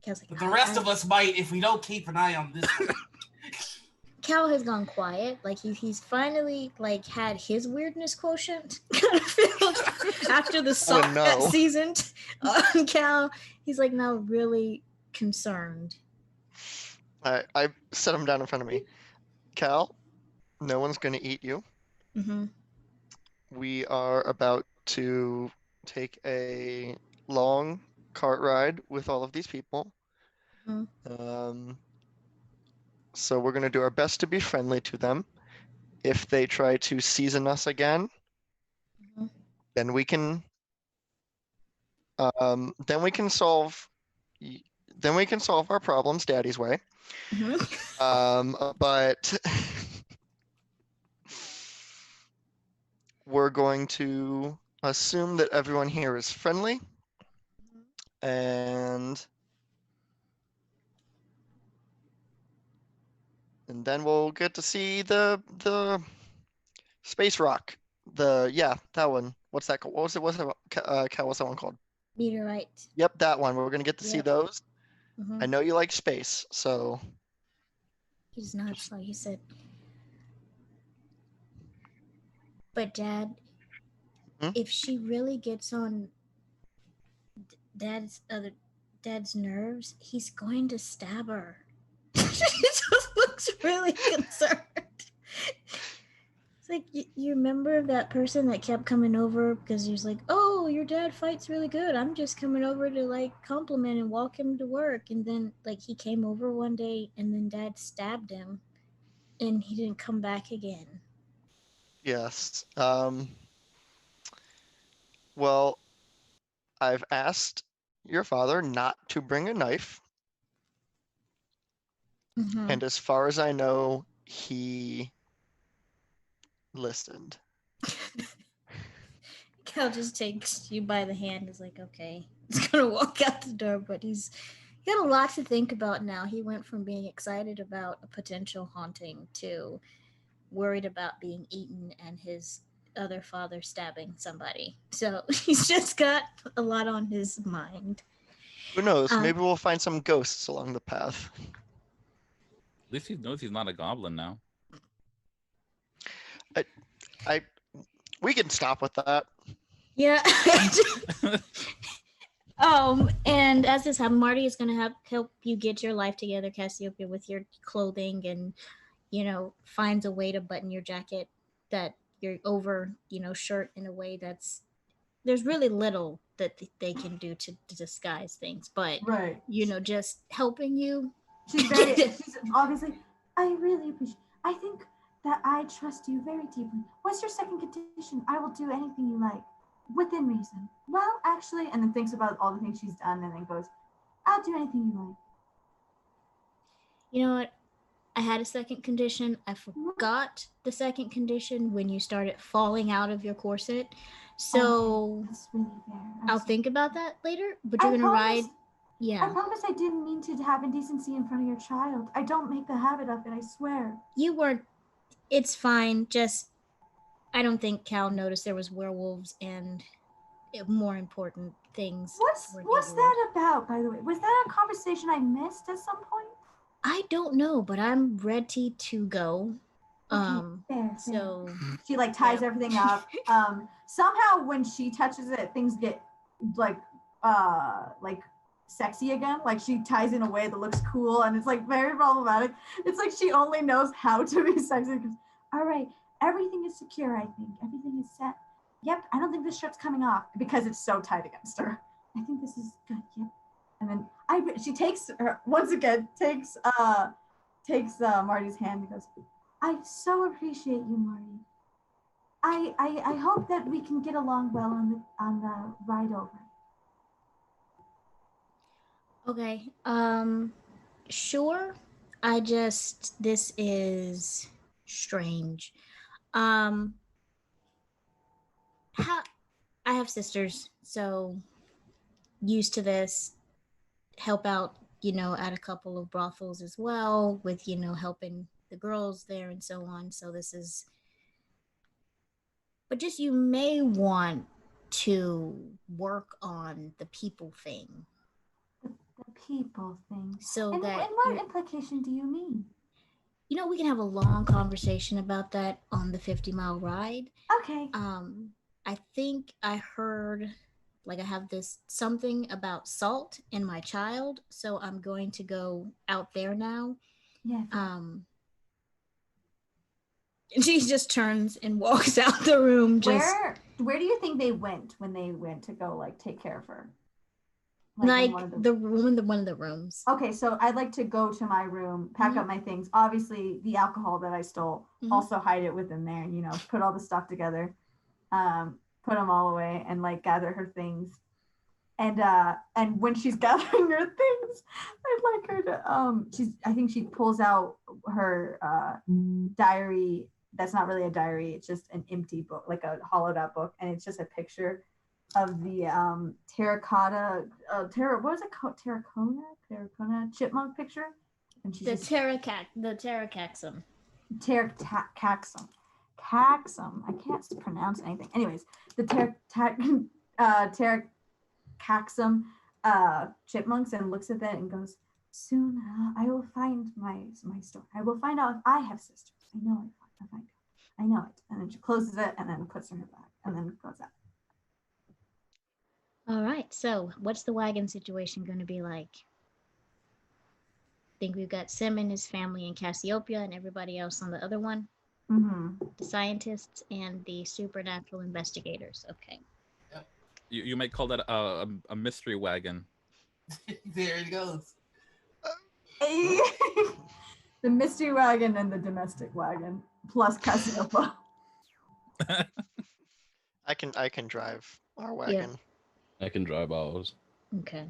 Cal's like, But the rest of us might if we don't keep an eye on this one. Cal has gone quiet. Like he's finally like had his weirdness quotient kind of filled after the salt no. got seasoned on Cal. He's like now really concerned. I set him down in front of me. Cal, no one's going to eat you. Mm-hmm. We are about to take a long cart ride with all of these people. So we're going to do our best to be friendly to them. If they try to season us again, then we can solve our problems Daddy's way. But we're going to assume that everyone here is friendly, and then we'll get to see the space rock. That one. What's that called? What's that one called? Meteorite. Yep, that one. We're gonna get to see those. Mm-hmm. I know you like space, so. He's not slow. He said, "But Dad, if she really gets on Dad's nerves, he's going to stab her." She just looks really concerned. It's like you remember that person that kept coming over because he was like, "Oh, your dad fights really good. I'm just coming over to like compliment and walk him to work." And then like he came over one day and then Dad stabbed him, and he didn't come back again. Yes. Well, I've asked your father not to bring a knife. Mm-hmm. And as far as I know, he listened. Cal just takes you by the hand. Is like, okay, he's gonna walk out the door, but he's got a lot to think about now. He went from being excited about a potential haunting to worried about being eaten and his other father stabbing somebody. So he's just got a lot on his mind. Who knows? Maybe we'll find some ghosts along the path. At least he knows he's not a goblin now. We can stop with that. Yeah. And as this happens, Marty is going to help you get your life together, Cassiopeia, with your clothing, and finds a way to button your jacket that you're over shirt in a way that's there's really little that they can do to disguise things, but Right. Just helping you. She's obviously, I really appreciate, I think that I trust you very deeply. What's your second condition? I will do anything you like, within reason. Well, actually, and then thinks about all the things she's done and then goes, I'll do anything you like. You know what? I had a second condition. I forgot the second condition when you started falling out of your corset. So that's really fair. I'll think about that later. But you're going to ride. Yeah. I promise I didn't mean to have indecency in front of your child. I don't make the habit of it, I swear. You weren't. It's fine. Just, I don't think Cal noticed there was werewolves and more important things. What's that about, by the way? Was that a conversation I missed at some point? I don't know, but I'm ready to go. Okay, fair. So she like ties everything up. Somehow when she touches it, things get like sexy again. Like she ties in a way that looks cool, and it's like very problematic. It's like she only knows how to be sexy. All right, everything is secure. I think everything is set. Yep, I don't think this shirt's coming off because it's so tight against her. I think this is good. Yep. And then she takes her once again, takes Marty's hand and goes, I so appreciate you, Marty. I hope that we can get along well on the ride over. Okay. Sure. This is strange. I have sisters, so used to this. Help out, at a couple of brothels as well with, helping the girls there and so on. So this is, but just you may want to work on the people thing. The people thing. So And that what implication do you mean? we can have a long conversation about that on the 50-mile ride. Okay. I think I heard, like, I have this something about salt in my child, so I'm going to go out there now. Yeah. And she just turns and walks out the room. Just where do you think they went when they went to go like take care of her? Like the room, one of the rooms. Okay, so I'd like to go to my room, pack up my things. Obviously, the alcohol that I stole, also hide it within there. You know, put all the stuff together, put them all away, and like gather her things. And when she's gathering her things, I'd like her to I think she pulls out her diary. That's not really a diary. It's just an empty book, like a hollowed out book, and it's just a picture of the terracotta what is it called, terracotta chipmunk picture, and she's the terracaxum. Caxum. I can't pronounce anything. Anyways, the terracaxum chipmunks, and looks at that and goes, soon I will find my story. I will find out if I have sisters. I know it. And then she closes it and then puts her back and then goes out. All right, so what's the wagon situation going to be like? I think we've got Sim and his family in Cassiopeia and everybody else on the other one. The scientists and the supernatural investigators. Okay. Yep. You might call that a mystery wagon. There it goes. The mystery wagon and the domestic wagon plus Cassiopeia. I can drive our wagon. Yeah. I can drive ours. Okay.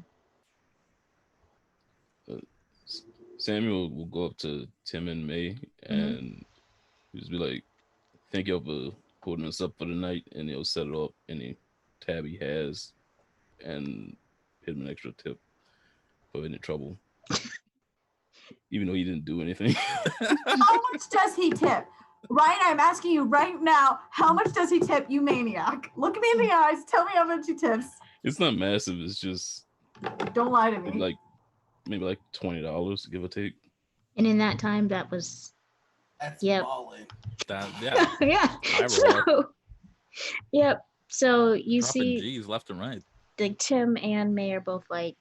Samuel will go up to Tim and May and just be like, thank y'all for holding us up for the night, and he'll set it up any tab he has and hit him an extra tip for any trouble. Even though he didn't do anything. How much does he tip? Ryan, I'm asking you right now, how much does he tip, you maniac? Look me in the eyes, tell me how much he tips. It's not massive, it's just... Don't lie to me. Maybe like $20, give or take. And in that time, that was... That's balling. Yeah. Yeah. Yep. So you Dropping see... G's left and right. Like Tim and May are both like...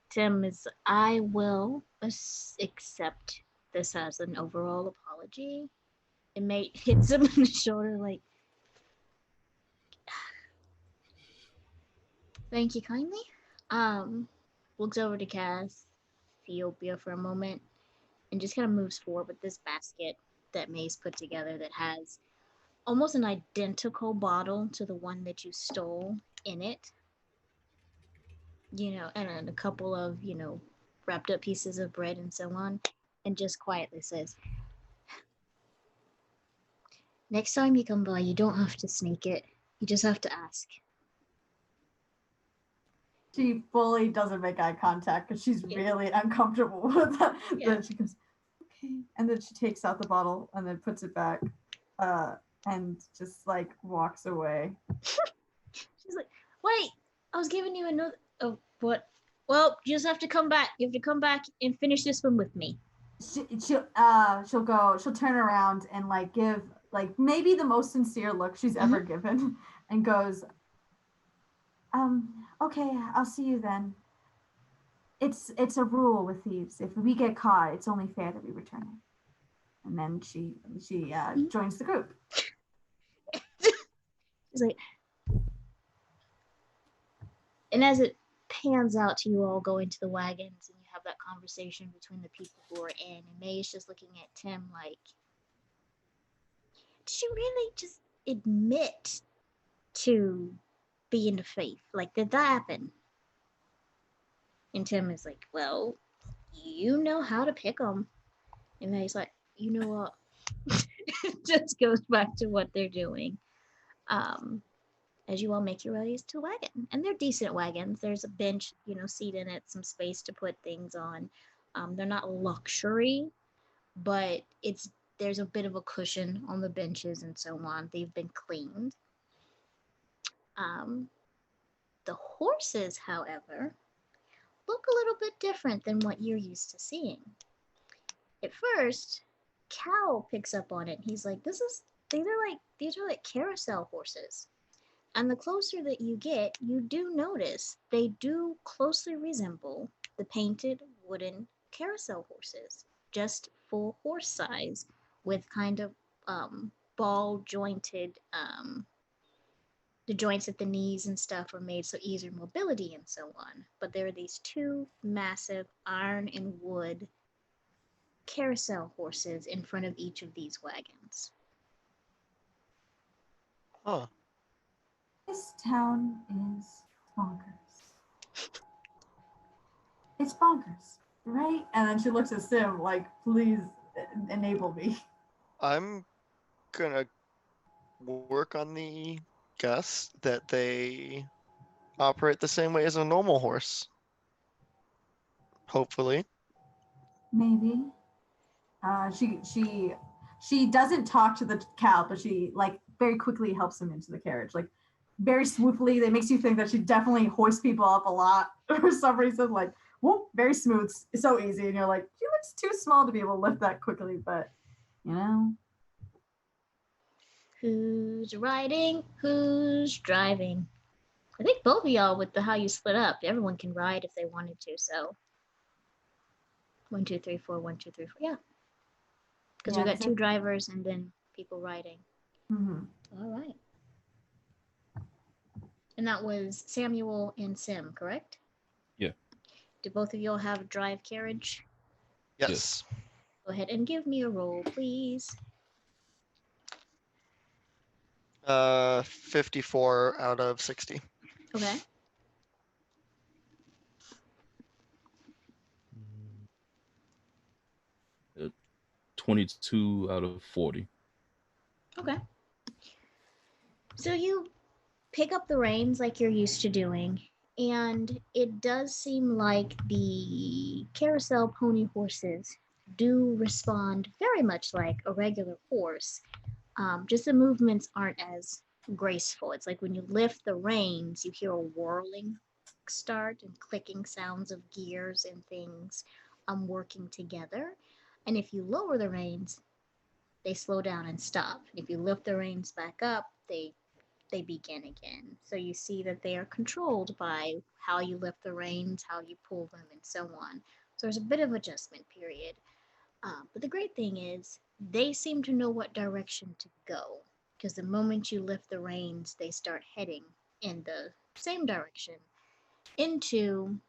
Tim is, I will accept this as an overall apology. And May hits him in the shoulder like... Thank you kindly. Looks over to Cassiopeia for a moment and just kind of moves forward with this basket that May's put together that has almost an identical bottle to the one that you stole in it. And a couple of, wrapped up pieces of bread and so on, and just quietly says, next time you come by, you don't have to sneak it. You just have to ask. She fully doesn't make eye contact because she's really uncomfortable with that. Yeah. Then she goes, okay. And then she takes out the bottle and then puts it back and just like walks away. She's like, wait, I was giving you another. Oh, what? Well, you just have to come back. You have to come back and finish this one with me. She'll turn around and like give like maybe the most sincere look she's ever given and goes, okay, I'll see you then. It's a rule with thieves. If we get caught, it's only fair that we return it. And then she joins the group. She's like, and as it pans out to you all going to the wagons and you have that conversation between the people who are in, and May is just looking at Tim like, did you really just admit to being the faith? Like, did that happen? And Tim is like, well, you know how to pick them. And May's like, you know what? It just goes back to what they're doing. As you all make your ways to the wagon. And they're decent wagons. There's a bench, seat in it, some space to put things on. They're not luxury, but there's a bit of a cushion on the benches and so on. They've been cleaned. Um, the horses, however, look a little bit different than what you're used to seeing. At first, Cal picks up on it. He's like, these are like carousel horses. And the closer that you get, you do notice they do closely resemble the painted wooden carousel horses, just full horse size with kind of ball jointed, the joints at the knees and stuff are made so easier mobility and so on. But there are these two massive iron and wood carousel horses in front of each of these wagons. Huh. This town is bonkers. It's bonkers, right? And then she looks at Sim like, please enable me. I'm gonna work on the guess that they operate the same way as a normal horse. Hopefully. Maybe. She doesn't talk to the cow, but she like very quickly helps him into the carriage, like very smoothly. That makes you think that she definitely hoists people up a lot for some reason. Like, whoop, very smooth. It's so easy, and you're like, she looks too small to be able to lift that quickly, but you know. Who's riding? Who's driving? I think both of y'all, with the how you split up, everyone can ride if they wanted to. So 1, 2, 3, 4, 1, 2, 3, 4. Yeah, because we got 2 drivers and then people riding. Mm-hmm. All right. And that was Samuel and Sim, correct? Yeah. Do both of y'all have drive carriage? Yes. Go ahead and give me a roll, please. 54 out of 60. Okay. 22 out of 40. Okay. So you pick up the reins like you're used to doing, and it does seem like the carousel pony horses do respond very much like a regular horse. Just the movements aren't as graceful. It's like when you lift the reins, you hear a whirling start and clicking sounds of gears and things working together. And if you lower the reins, they slow down and stop. And if you lift the reins back up, they begin again. So you see that they are controlled by how you lift the reins, how you pull them, and so on. So there's a bit of adjustment period. But the great thing is they seem to know what direction to go, because the moment you lift the reins, they start heading in the same direction into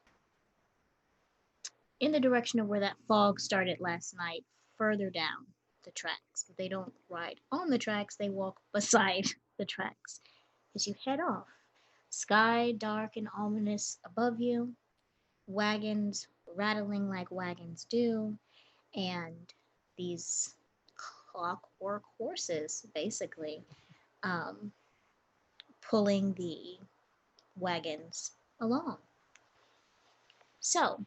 in the direction of where that fog started last night, further down the tracks. But they don't ride on the tracks, they walk beside the tracks as you head off. Sky dark and ominous above you, wagons rattling like wagons do, and these clockwork horses basically um, pulling the wagons along. So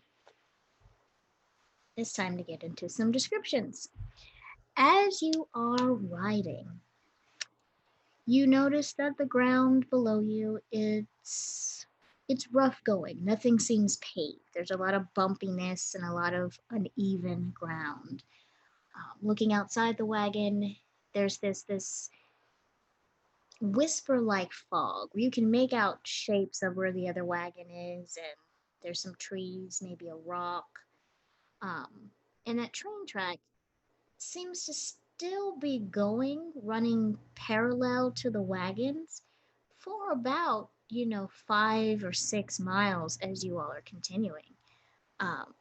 it's time to get into some descriptions. As you are riding, you notice that the ground below you it's rough going. Nothing seems paved. There's a lot of bumpiness and a lot of uneven ground. Looking outside the wagon, there's this whisper-like fog where you can make out shapes of where the other wagon is, and there's some trees, maybe a rock. And that train track seems to still be going, running parallel to the wagons for about, 5 or 6 miles as you all are continuing. Um,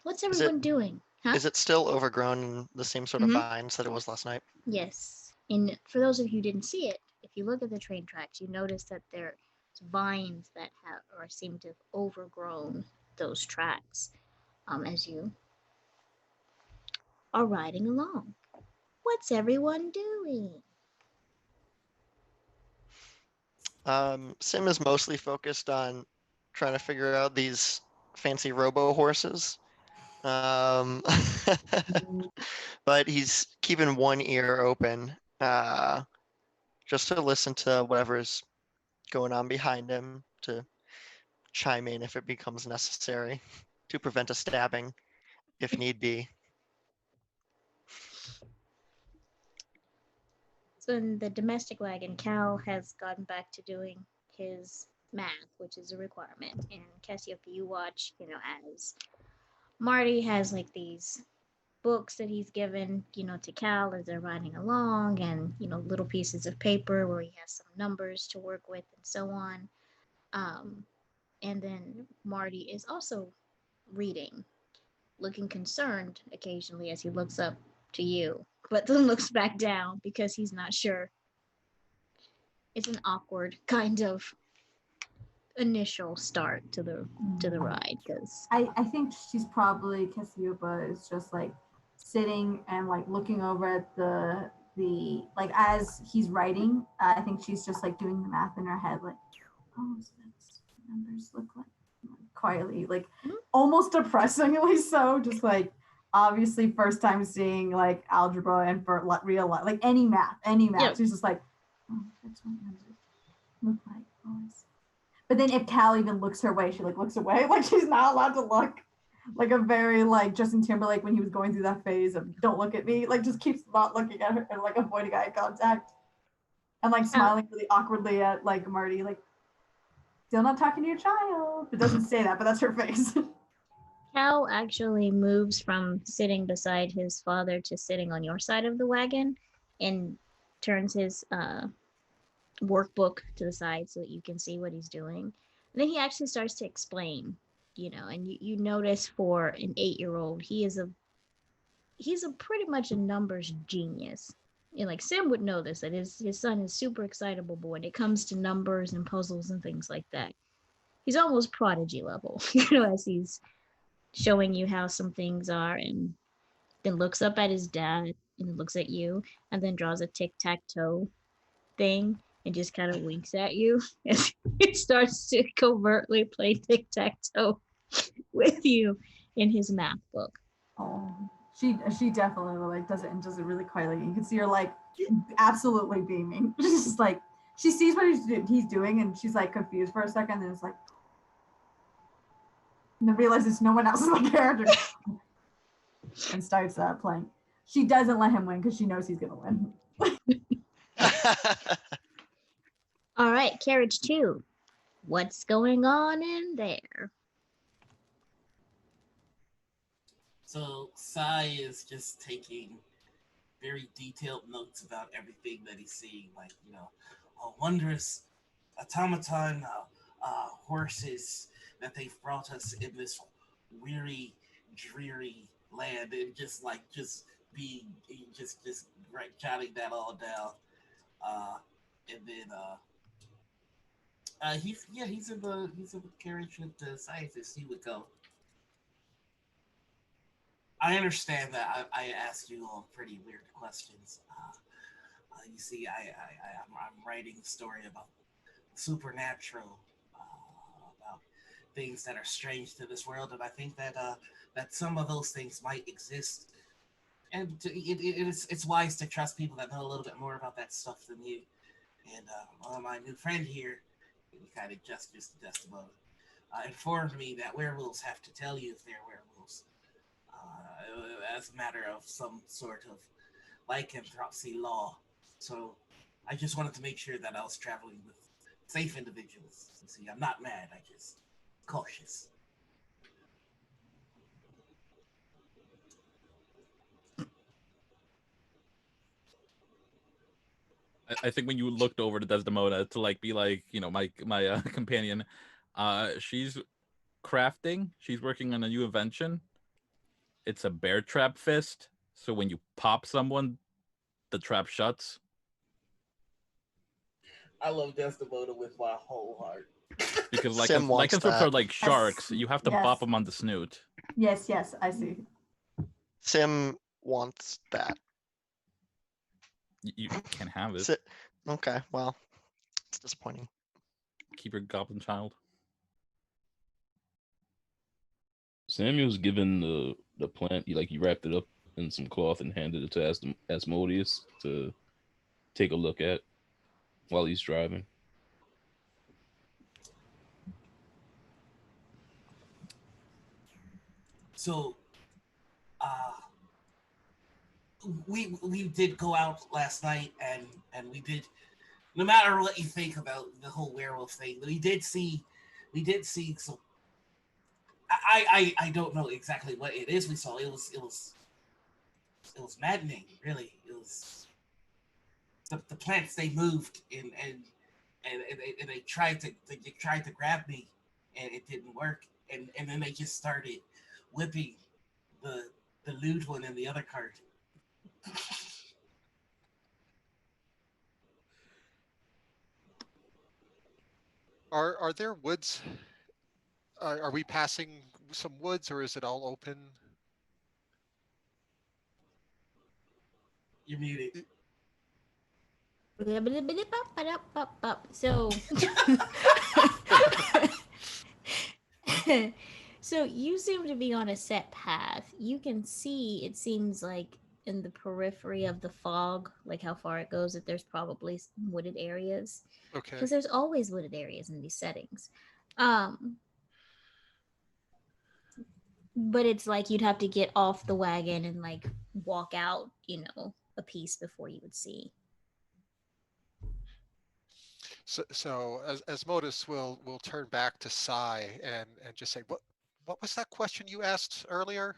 what's Is it everyone doing? Huh? is it still overgrown in the same sort of Mhm. vines that it was last night? Yes. And for those of you who didn't see it, if you look at the train tracks, you notice that there's vines that have or seem to have overgrown those tracks as you are riding along. What's everyone doing? Sim is mostly focused on trying to figure out these fancy robo horses But he's keeping one ear open, just to listen to whatever's going on behind him, to chime in if it becomes necessary, to prevent a stabbing, if need be. So in the domestic wagon, Cal has gotten back to doing his math, which is a requirement. And Cassiope, you watch, as Marty has like these books that he's given, to Cal as they're riding along, and little pieces of paper where he has some numbers to work with and so on. Um, and then Marty is also reading, looking concerned occasionally as he looks up to you, but then looks back down because he's not sure. It's an awkward kind of initial start to the ride because I think she's probably Cassiopeia is just like sitting and like looking over at the like as he's writing. I think she's just like doing the math in her head, like, oh, so that's what numbers look like quietly, like almost depressingly so. Just like obviously first time seeing like algebra and for real life, like any math. Yeah. She's just like, oh, that's what numbers look like always. But then if Cal even looks her way, she like looks away, like she's not allowed to look. Like a very like Justin Timberlake when he was going through that phase of don't look at me, like just keeps not looking at her and like avoiding eye contact. And like smiling really awkwardly at like Marty, like still not talking to your child. It doesn't say that, but that's her face. Cal actually moves from sitting beside his father to sitting on your side of the wagon and turns his workbook to the side so that you can see what he's doing. And then he actually starts to explain, and you notice for an 8-year-old, he's a pretty much a numbers genius. And like Sam would know this, that his son is super excitable boy when it comes to numbers and puzzles and things like that. He's almost prodigy level, as he's showing you how some things are, and then looks up at his dad and then looks at you and then draws a tic-tac-toe thing and just kind of winks at you as he starts to covertly play tic-tac-toe with you in his math book. Oh, she definitely like does it really quietly. You can see her like absolutely beaming. She's just like she sees what he's doing and she's like confused for a second, and then it's like, and then realizes no one else is the character and starts playing. She doesn't let him win because she knows he's gonna win. All right, carriage 2. What's going on in there? So Sai is just taking very detailed notes about everything that he's seeing, like wondrous automaton horses that they've brought us in this weary, dreary land, and just being just right jotting that all down, and then he's in the carriage with the scientist. He would go, I understand that I asked you all pretty weird questions. You see, I'm writing a story about supernatural, about things that are strange to this world, and I think that that some of those things might exist. And it's wise to trust people that know a little bit more about that stuff than you. And my new friend here, he kind of gestures to Destimona, informed me that werewolves have to tell you if they're werewolves. As a matter of some sort of lycanthropy law. So I just wanted to make sure that I was traveling with safe individuals. See, I'm not mad, I just cautious. I think when you looked over to Desdemona to like be like, my companion, she's crafting. She's working on a new invention. It's a bear trap fist. So when you pop someone, the trap shuts. I love Desdemona with my whole heart. Because Sim wants lycanthropes that. are like sharks. You have to Yes. bop them on the snoot. Yes, I see. Sim wants that. You can't have it. Okay, well, it's disappointing. Keep your goblin child. Samuel's given the the plant. You wrapped it up in some cloth and handed it to Asmodeus to take a look at while he's driving. So, uh, we did go out last night, and we did. No matter what you think about the whole werewolf thing, we did see some. I don't know exactly what it is we saw. It was maddening, really. It was the plants they moved and they tried to grab me, and it didn't work. And then they just started whipping the the lewd one in the other cart. Are there woods? Are we passing some woods, or is it all open? You're muted. So, so you seem to be on a set path. You can see, it seems like in the periphery of the fog, like how far it goes, that there's probably some wooded areas. Okay. Because there's always wooded areas in these settings. Um, but it's like you'd have to get off the wagon and like walk out, a piece before you would see. So as Modus will turn back to Sai and just say, what was that question you asked earlier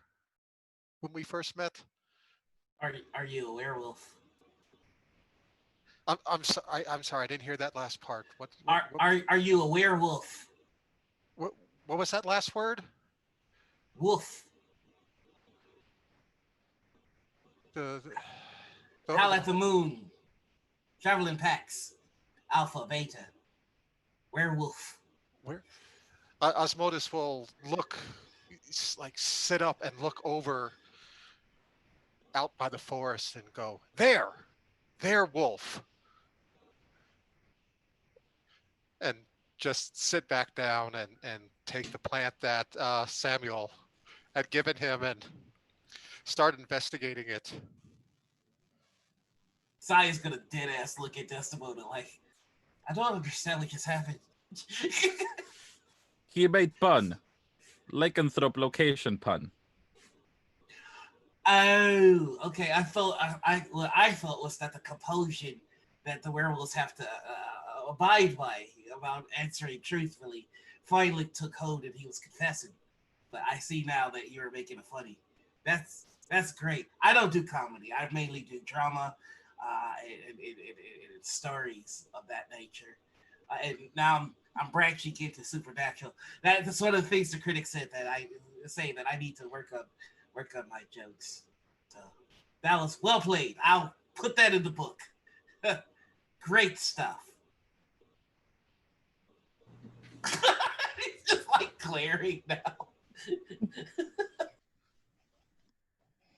when we first met? Are you a werewolf? I'm sorry, I didn't hear that last part. Are you a werewolf? What was that last word? Wolf. The Howl at the moon. Traveling packs. Alpha, beta. Werewolf. where Osmotus will look, like sit up and look over out by the forest and go, there, wolf, and just sit back down and take the plant that Samuel had given him and start investigating it. Sai is gonna dead ass look at Desdemona like, I don't understand what just happened. He made pun. Lycanthrope location pun. Oh, okay. What I felt was that the compulsion that the werewolves have to abide by about answering truthfully finally took hold, and he was confessing. But I see now that you're making it funny. That's great. I don't do comedy. I mainly do drama, and stories of that nature. And now I'm branching into supernatural. That's one of the things the critics said that I say that I need to work on my jokes. So that was well played. I'll put that in the book. Great stuff. He's just like glaring now.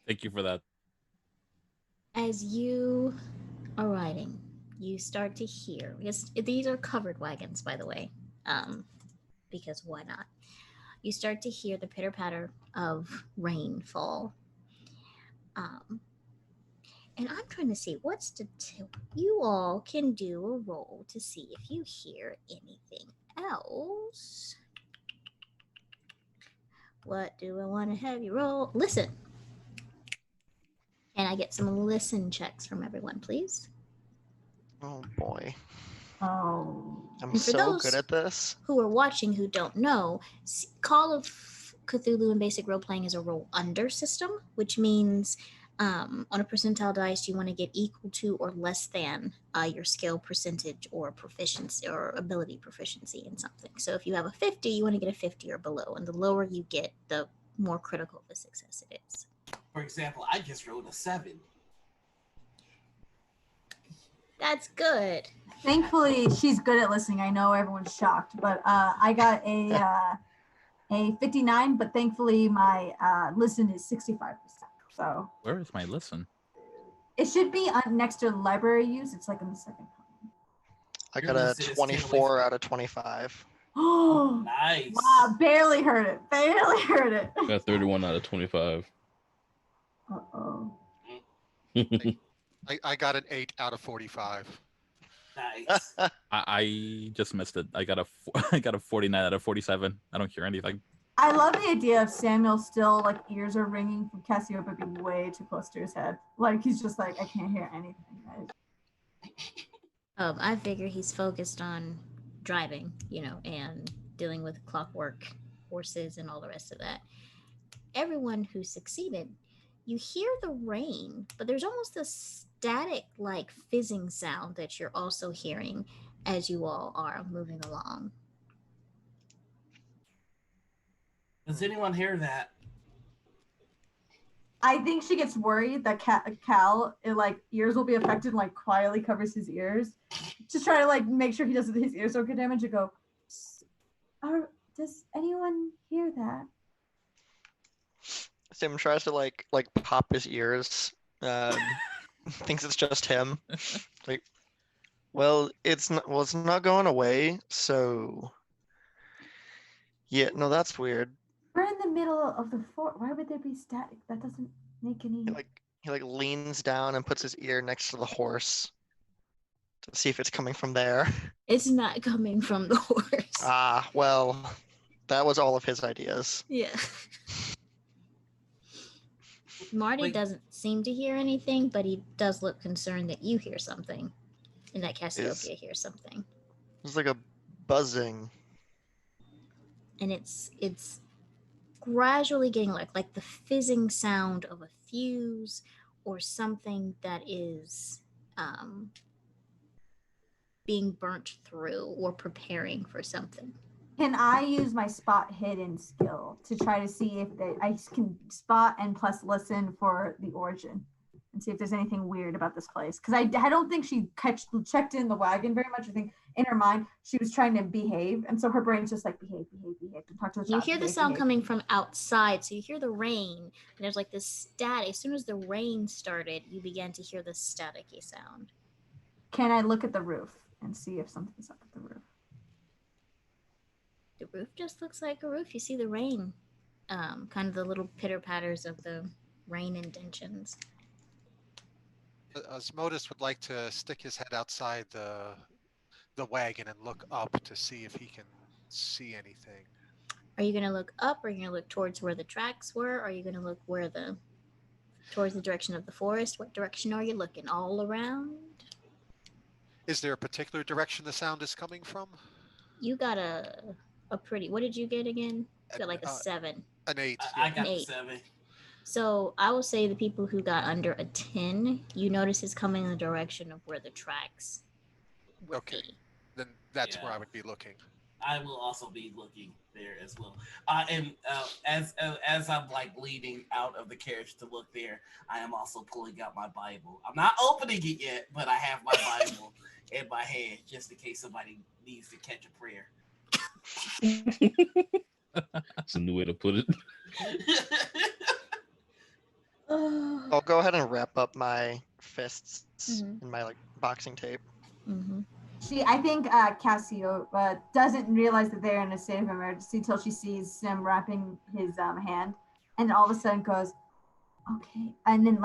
Thank you for that. As you are riding, you start to hear, because these are covered wagons, by the way, because why not? You start to hear the pitter patter of rainfall. And I'm trying to see what's the you all can do a roll to see if you hear anything else. What do I want to have you roll? Listen. Can I get some listen checks from everyone, please? Oh boy. Oh. I'm And for so those good at this. who are watching who don't know, Call of Cthulhu in basic role playing is a roll under system, which means on a percentile dice you want to get equal to or less than your skill percentage or proficiency or ability proficiency in something. So if you have a 50, you want to get a 50 or below, and the lower you get, the more critical of a success it is. For example, I just rolled a 7. That's good. Thankfully, she's good at listening. I know everyone's shocked, but I got a 59, but thankfully my listen is 65%. So Where is my listen? it should be next to library use. It's like in the second column. I Your got a listen is 10 away 24 from- out of 25. Oh, Nice. wow, barely heard it. Barely heard it. Got 31 out of 25. Uh-oh. I got an 8 out of 45. Nice. I just missed it. I got I got a 49 out of 47. I don't hear anything. I love the idea of Samuel still, like, ears are ringing from Cassiopeia being way too close to his head. Like, he's just like, I can't hear anything, guys. I figure he's focused on driving, and dealing with clockwork horses and all the rest of that. Everyone who succeeded, you hear the rain, but there's almost a static like fizzing sound that you're also hearing as you all are moving along. Does anyone hear that? I think she gets worried that Cal, ears will be affected and, like, quietly covers his ears to try to, like, make sure his ears don't get damaged and go, does anyone hear that? Sim tries to like pop his ears. Thinks it's just him. Like, well, it's not going away. So, yeah, no, that's weird. We're in the middle of the fort. Why would there be static? That doesn't make any. He leans down and puts his ear next to the horse to see if it's coming from there. It's not coming from the horse. Ah, well, that was all of his ideas. Yeah. Marty doesn't seem to hear anything, but he does look concerned that you hear something and that Cassiopeia hears something. It's like a buzzing. And it's gradually getting like the fizzing sound of a fuse or something that is being burnt through or preparing for something. Can I use my spot hidden skill to try to see if I can spot and plus listen for the origin and see if there's anything weird about this place? Because I don't think she checked in the wagon very much. I think in her mind she was trying to behave, and so her brain's just like behave, and talk to the You hear the sound coming from outside, so you hear the rain, and there's like this static. As soon as the rain started, you began to hear the staticky sound. Can I look at the roof and see if something's up at the roof? The roof just looks like a roof. You see the rain, kind of the little pitter patters of the rain indentions. Asmodus would like to stick his head outside the wagon and look up to see if he can see anything. Are you going to look up, or are you going to look towards where the tracks were, or are you going to look towards the direction of the forest? What direction are you looking? All around? Is there a particular direction the sound is coming from? You got a pretty, what did you get again? You got like a 7. An 8. I got an 8. 7. So I will say the people who got under a 10, you notice is coming in the direction of where the tracks would be. Then that's where I would be looking. I will also be looking there as well. And as I'm like leaning out of the carriage to look there, I am also pulling out my Bible. I'm not opening it yet, but I have my Bible in my hand just in case somebody needs to catch a prayer. That's a new way to put it. I'll go ahead and wrap up my fists in my boxing tape. Mm-hmm. I think Cassiopeia doesn't realize that they're in a state of emergency till she sees Sim wrapping his hand, and all of a sudden goes, okay, and then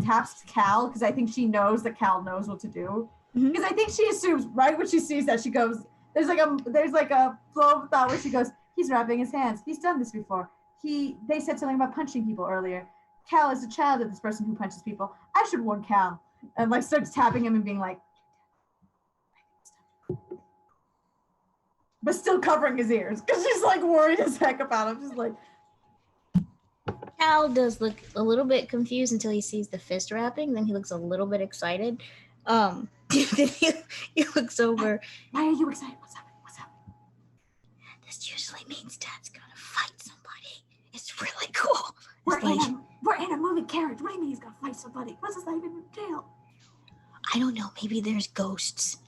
taps Cal, because I think she knows that Cal knows what to do. Because I think she assumes right when she sees that, she goes, there's like a flow of thought where she goes, he's wrapping his hands. He's done this before. They said something about punching people earlier. Cal is a child of this person who punches people. I should warn Cal. And starts tapping him and being like, but still covering his ears because she's worried as heck about him. Just Cal does look a little bit confused until he sees the fist wrapping. Then he looks a little bit excited. He looks over. Why are you excited? What's up? This usually means Dad's gonna fight somebody. It's really cool. We're in a moving carriage. What do you mean he's gonna fight somebody? What's this even entail? I don't know. Maybe there's ghosts.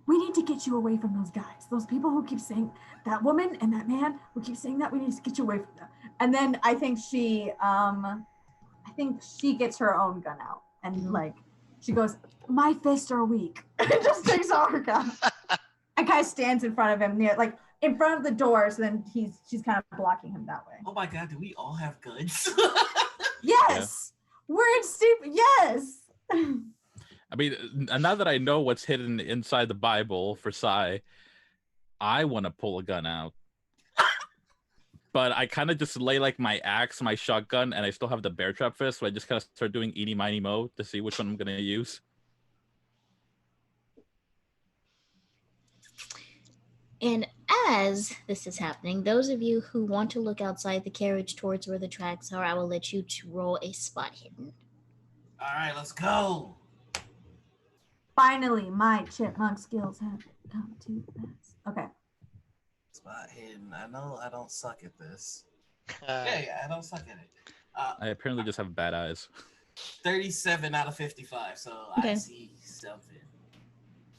We need to get you away from those guys. Those people who keep saying, that woman and that man who keep saying that, we need to get you away from them. And then I think she gets her own gun out and she goes, my fists are weak. And just takes all her gun. and kind of stands in front of him, near like in front of the door. So then she's kind of blocking him that way. Oh my god, do we all have guns? Yes, we're stupid. Yes. I mean, now that I know what's hidden inside the Bible for Sai, I want to pull a gun out. But I kind of just lay like my axe, my shotgun, and I still have the bear trap fist, so I just kind of start doing eeny, miny, mo to see which one I'm going to use. And as this is happening, those of you who want to look outside the carriage towards where the tracks are, I will let you to roll a spot hidden. All right, let's go. Finally, my chipmunk skills have come to pass. Okay. Spot hidden. I know I don't suck at this. Uh, Yeah, I don't suck at it. I apparently just have bad eyes. 37 out of 55, so Okay. I see something.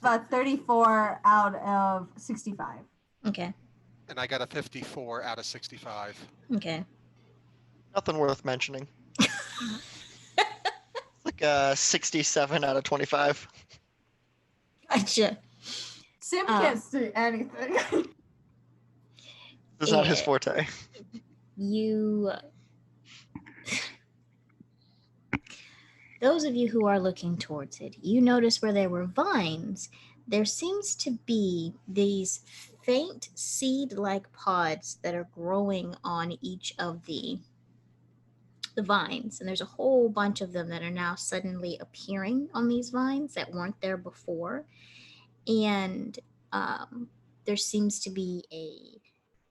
34 out of 65. Okay. And I got a 54 out of 65. Okay. Nothing worth mentioning. Like a 67 out of 25. Gotcha. Sim can't see anything. This is not his Yeah. forte. You those of you who are looking towards it, you notice where there were vines, there seems to be these faint seed-like pods that are growing on each of the vines, and there's a whole bunch of them that are now suddenly appearing on these vines that weren't there before. And there seems to be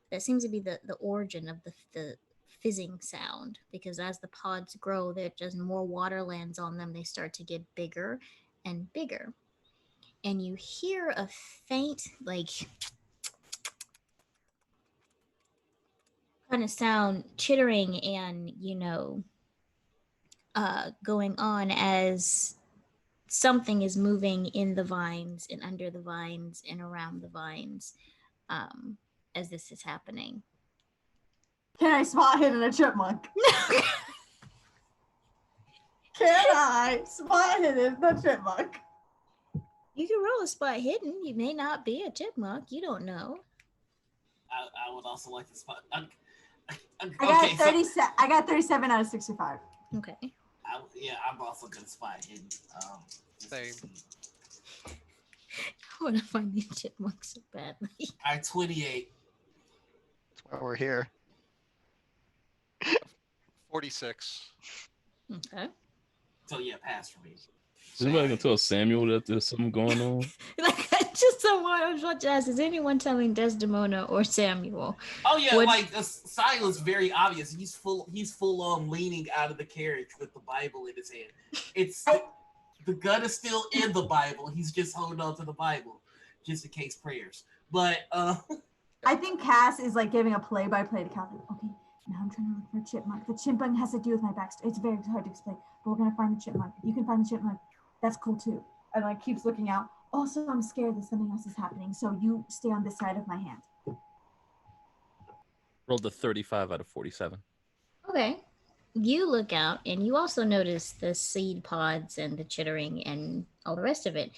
the origin of the fizzing sound, because as the pods grow, there just more water lands on them, they start to get bigger and bigger, and you hear a faint like kind of sound, chittering, and going on as something is moving in the vines and under the vines and around the vines, as this is happening. Can I spot hidden a chipmunk? Can I spot hidden the chipmunk? You can roll a spot hidden. You may not be a chipmunk. You don't know. I would also like to spot. I got Okay, I got 37 out of 65. Okay. I'm also gonna spot hidden. Same. I want to find these chipmunks so badly. I 28. That's why we're here. 46. Okay. So yeah, pass for me. Is anybody gonna tell Samuel that there's something going on? I was about to ask, is anyone telling Desdemona or Samuel? Oh yeah, What's- like the sign was very obvious. He's full on leaning out of the carriage with the Bible in his hand. It's the gun is still in the Bible. He's just holding on to the Bible, just in case prayers. But I think Cass is like giving a play-by-play to Kathy. Okay, now I'm trying to look for a chipmunk. The chipmunk has to do with my backstory. It's very hard to explain, but we're gonna find the chipmunk. If you can find the chipmunk, that's cool too. And like keeps looking out. Also, I'm scared that something else is happening, so you stay on this side of my hand. Rolled a 35 out of 47. Okay. You look out and you also notice the seed pods and the chittering and all the rest of it.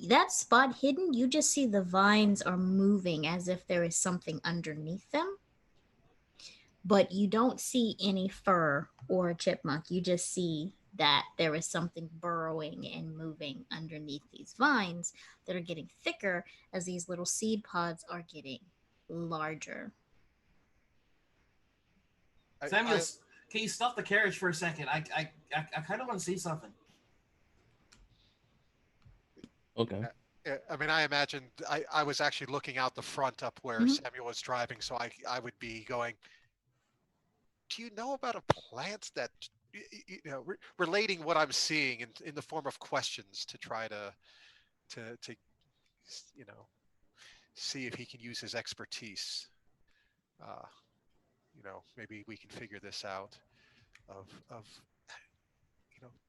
That spot hidden, you just see the vines are moving as if there is something underneath them. But you don't see any fur or a chipmunk. You just see that there is something burrowing and moving underneath these vines that are getting thicker as these little seed pods are getting larger. Samuel, can you stop the carriage for a second? I kind of want to see something. Okay. I mean, I imagined I was actually looking out the front up where Mhm. Samuel was driving, so I would be going, do you know about a plant that, relating what I'm seeing in the form of questions to try to see if he can use his expertise. Maybe we can figure this out of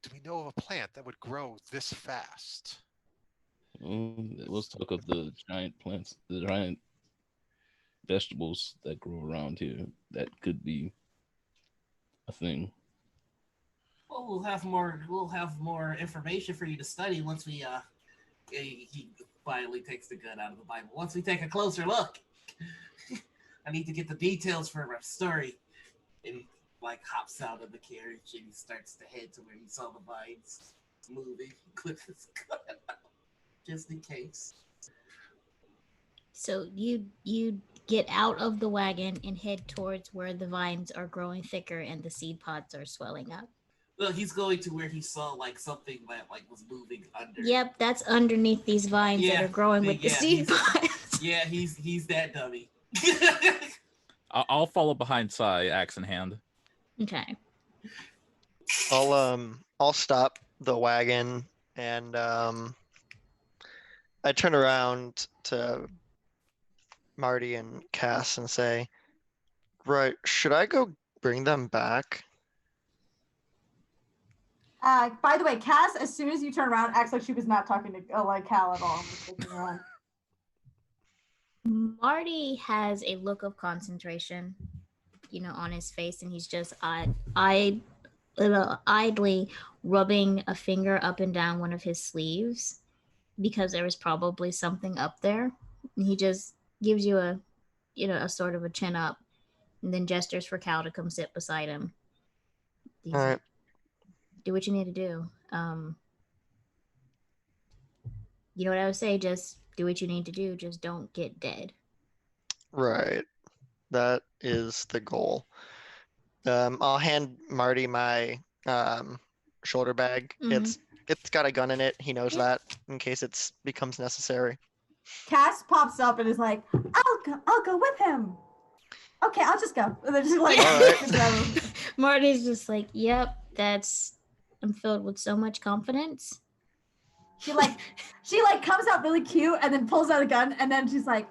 do we know of a plant that would grow this fast? Let's talk of the giant plants, the giant vegetables that grow around here. That could be a thing. Well, we'll have more information for you to study once we he finally takes the gun out of the Bible. Once we take a closer look, I need to get the details for our story. And he like hops out of the carriage and he starts to head to where he saw the vines moving. Clips his gun out, just in case. So you get out of the wagon and head towards where the vines are growing thicker and the seed pods are swelling up. Well, he's going to where he saw like something that like was moving under. Yep, that's underneath these vines that are growing with the seed pods. Yeah, he's that dummy. I'll follow behind Sai, axe in hand. Okay. I'll stop the wagon and I turn around to Marty and Cass and say, "Right, should I go bring them back?" By the way, Cass, as soon as you turn around, acts like she was not talking to like Cal at all. Just looking around. Marty has a look of concentration, on his face, and he's just idly rubbing a finger up and down one of his sleeves because there was probably something up there. And he just gives you a sort of a chin up, and then gestures for Cal to come sit beside him. All right. Do what you need to do. You know what I would say? Just do what you need to do. Just don't get dead. Right. That is the goal. I'll hand Marty my shoulder bag. Mhm. It's got a gun in it. He knows that in case it becomes necessary. Cass pops up and is like, I'll go with him. Okay, I'll just go. And they're just like, All right. Marty's just like, yep, I'm filled with so much confidence. She comes out really cute and then pulls out a gun and then she's like,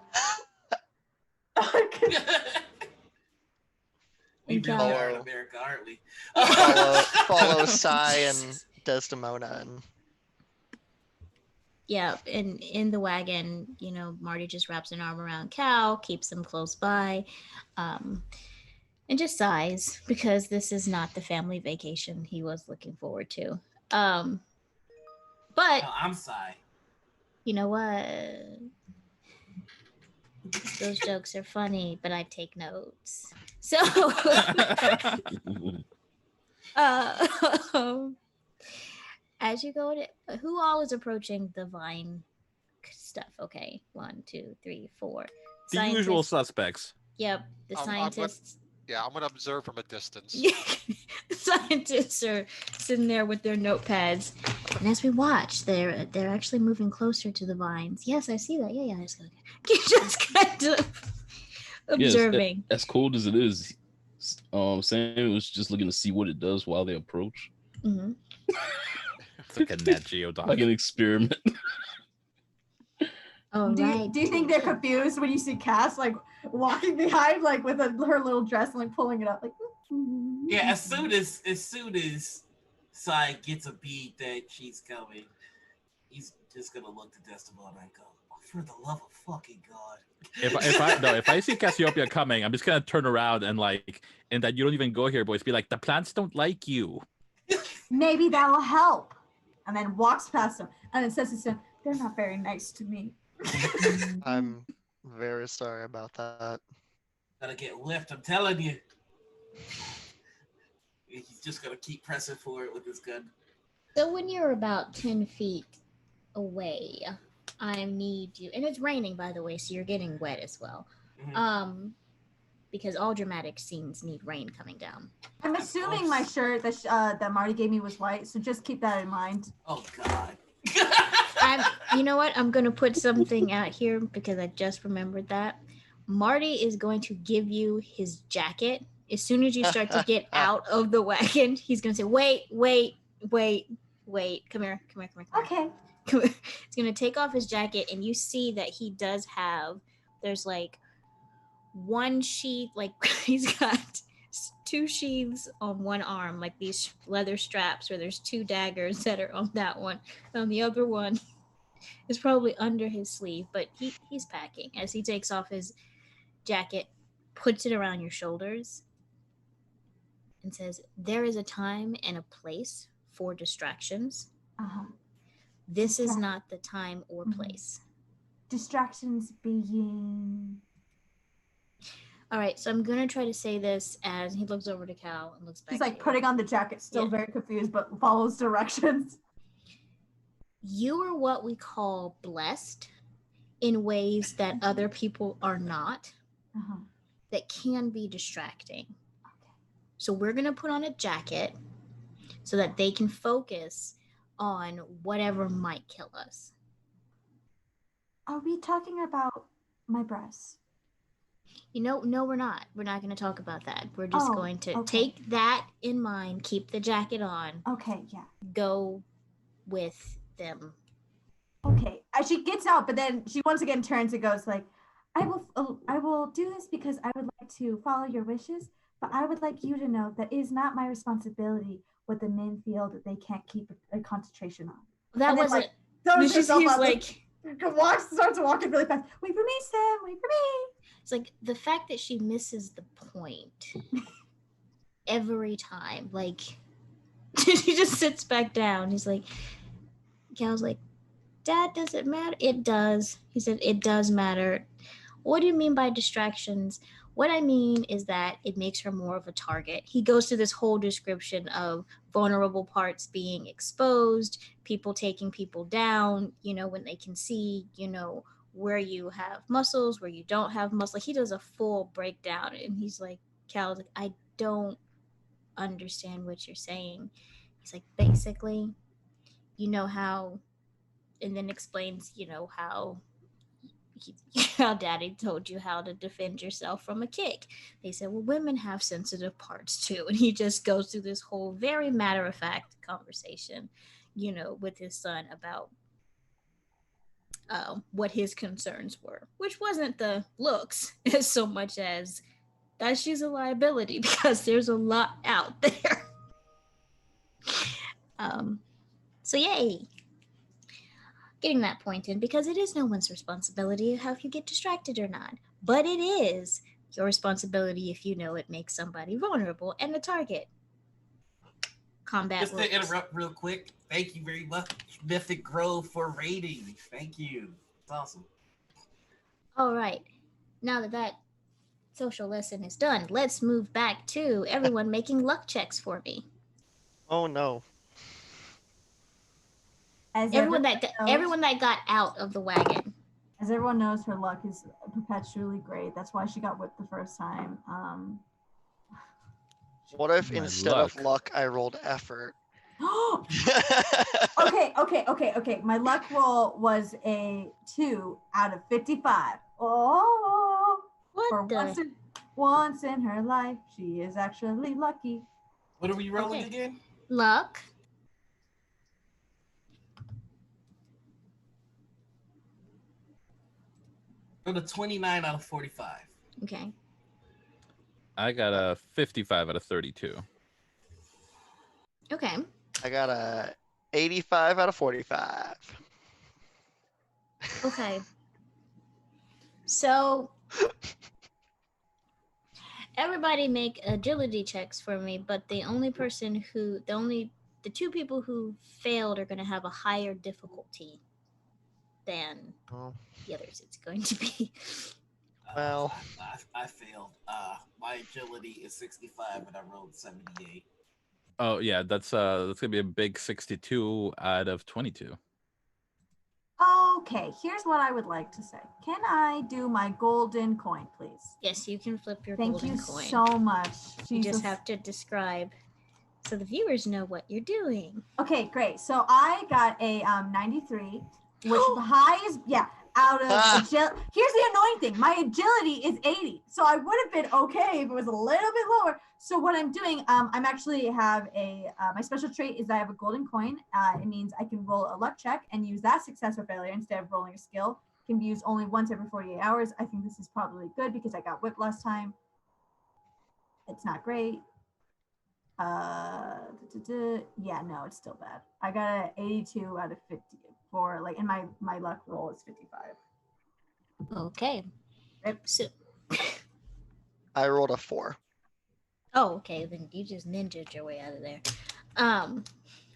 We And really Cal- are in America, aren't we? follow Sai and Desdemona and Yeah, and in the wagon, Marty just wraps an arm around Cal, keeps him close by, and just sighs because this is not the family vacation he was looking forward to. But No, I'm sorry. you know what? Those jokes are funny, but I take notes. So, as you go to, who all is approaching the vine stuff? Okay, 1, 2, 3, 4. The usual suspects. Yep, the scientists. I'm gonna observe from a distance. The scientists are sitting there with their notepads, and as we watch, they're actually moving closer to the vines. Yes, I see that. Yeah, just kind of observing. As cold as it is, Sam was just looking to see what it does while they approach. Mm-hmm. It's like a Nat Geo doc. Like an experiment. Oh, right. Do you think they're confused when you see Cass like walking behind, like with her little dress and like pulling it up, like? Yeah, as soon as Sai gets a beat that she's coming, he's just gonna look to Desdemona and go, oh, "For the love of fucking God!" If I see Cassiopeia coming, I'm just gonna turn around and that you don't even go here, boys. Be like, the plants don't like you. Maybe that'll help. And then walks past them and then says to him, "They're not very nice to me." I'm very sorry about that. Gotta get lift, I'm telling you. He's just gonna keep pressing for it with his gun. So when you're about 10 feet away, I need you, and it's raining, by the way, so you're getting wet as well. Mm-hmm. Because all dramatic scenes need rain coming down. I'm assuming my shirt that Marty gave me was white, so just keep that in mind. Oh God. You know what? I'm going to put something out here because I just remembered that. Marty is going to give you his jacket. As soon as you start to get out of the wagon, he's going to say, wait. Come here. Okay. He's going to take off his jacket, and you see that he does have, there's like one sheath, like he's got 2 sheaths on one arm, like these leather straps where there's 2 daggers that are on that one. And on the other one is probably under his sleeve, but he's packing as he takes off his jacket, puts it around your shoulders, and says, "There is a time and a place for distractions. Uh-huh. This is not the time or place." Distractions being. All right, so I'm gonna try to say this as he looks over to Cal and looks back. He's like to you. putting on the jacket, still Yeah. very confused, but follows directions. You are what we call blessed in ways that other people are not, Uh-huh. that can be distracting. Okay. So we're gonna put on a jacket so that they can focus on whatever might kill us. Are we talking about my breasts? No, we're not. We're not going to talk about that. We're just Oh, going to okay. take that in mind, keep the jacket on, Okay, yeah. go with them. Okay. As she gets out, but then she once again turns and goes like, I will do this because I would like to follow your wishes, but I would like you to know that it is not my responsibility what the men feel that they can't keep a concentration on. That And then, wasn't. like, throws He's herself out like, starts walking really fast. Wait for me, Sam. Wait for me. it's like the fact that she misses the point every time. Like, she just sits back down. He's like, Cal's like, Dad, does it matter? It does. He said, it does matter. What do you mean by distractions? What I mean is that it makes her more of a target. He goes through this whole description of vulnerable parts being exposed, people taking people down, when they can see, where you have muscles, where you don't have muscle. Like, he does a full breakdown, and he's like, Cal, I don't understand what you're saying. He's like, basically, how, and then explains, how Daddy told you how to defend yourself from a kick. They said, well, women have sensitive parts too. And he just goes through this whole very matter-of-fact conversation, with his son about what his concerns were, which wasn't the looks as so much as that she's a liability because there's a lot out there. So yay. Getting that point in, because it is no one's responsibility how you get distracted or not. But it is your responsibility if you know it makes somebody vulnerable and a target. Combat Just rules. to interrupt real quick, thank you very much, Mythic Grove, for rating. Thank you. It's awesome. All right. Now that social lesson is done, let's move back to everyone making luck checks for me. Oh no. Everyone that got out of the wagon. As everyone knows, her luck is perpetually great. That's why she got whipped the first time. What if My instead luck. of luck, I rolled effort? Okay. My luck roll was a 2 out of 55. Oh, What the? Once in her life, she is actually lucky. What are we rolling Okay. again? Luck. Go to 29 out of 45. Okay. I got a 55 out of 32. Okay. I got a 85 out of 45. Okay. So everybody make agility checks for me, but the two people who failed are going to have a higher difficulty than the others. It's going to be. Well, I failed. My agility is 65, and I rolled 78. Oh yeah, that's gonna be a big 62 out of 22. Okay, here's what I would like to say. Can I do my golden coin, please? Yes, you can flip your Thank golden you coin. so much. You Jesus. just have to describe so the viewers know what you're doing. Okay, great. So I got a 93, which the highest, out of agility. Here's the annoying thing. My agility is 80. So I would have been okay if it was a little bit lower. So what I'm doing, I'm actually have my special trait is I have a golden coin. It means I can roll a luck check and use that success or failure instead of rolling a skill. It can be used only once every 48 hours. I think this is probably good because I got whipped last time. It's not great. Yeah, no, it's still bad. I got an 82 out of 50 for and my luck roll is 55. Okay. So, I rolled a 4. oh, okay. Then you just ninja'd your way out of there.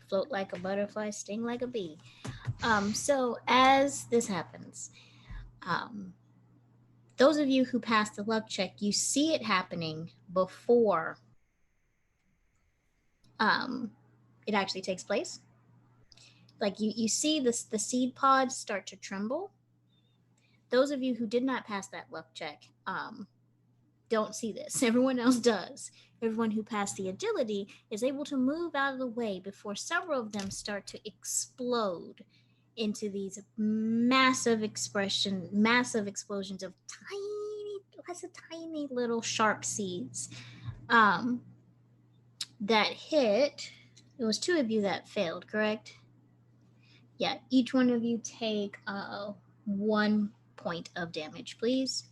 Float like a butterfly, sting like a bee. So as this happens, Those of you who passed the luck check, you see it happening before it actually takes place. Like you see the seed pods start to tremble. Those of you who did not pass that luck check don't see this. Everyone else does. Everyone who passed the agility is able to move out of the way before several of them start to explode into these massive explosions of tiny little sharp seeds that hit. It was two of you that failed, correct? Yeah, each one of you take 1 point of damage, please.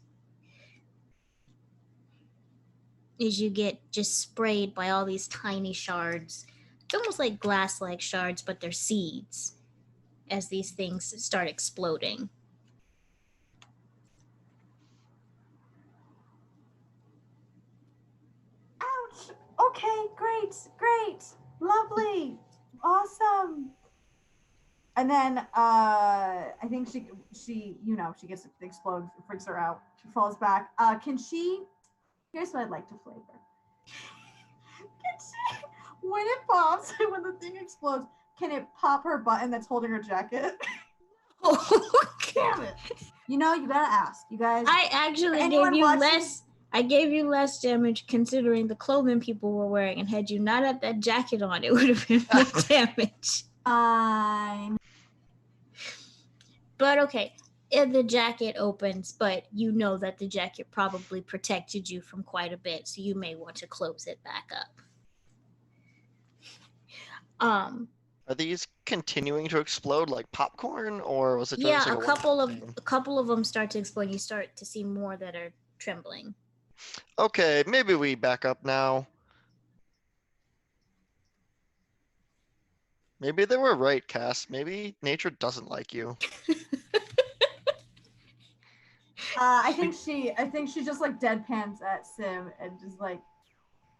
As you get just sprayed by all these tiny shards. It's almost like glass-like shards, but they're seeds as these things start exploding. Ouch. Okay, great. Lovely. Awesome. And then I think she gets to explode, it freaks her out. She falls back. Can she Here's what I'd like to flavor. Can she, when it pops, when the thing explodes, can it pop her button that's holding her jacket? Oh, damn it. You gotta ask. You guys. I actually gave you less. I gave you less damage considering the clothing people were wearing, and had you not had that jacket on, it would have been more damage. Fine. But okay, if the jacket opens, but you know that the jacket probably protected you from quite a bit, so you may want to close it back up. Are these continuing to explode like popcorn, or was it just Yeah, like a couple of them start to explode. You start to see more that are trembling. Okay, maybe we back up now. Maybe they were right, Cass. Maybe nature doesn't like you. I think she just like deadpans at Sim and just like,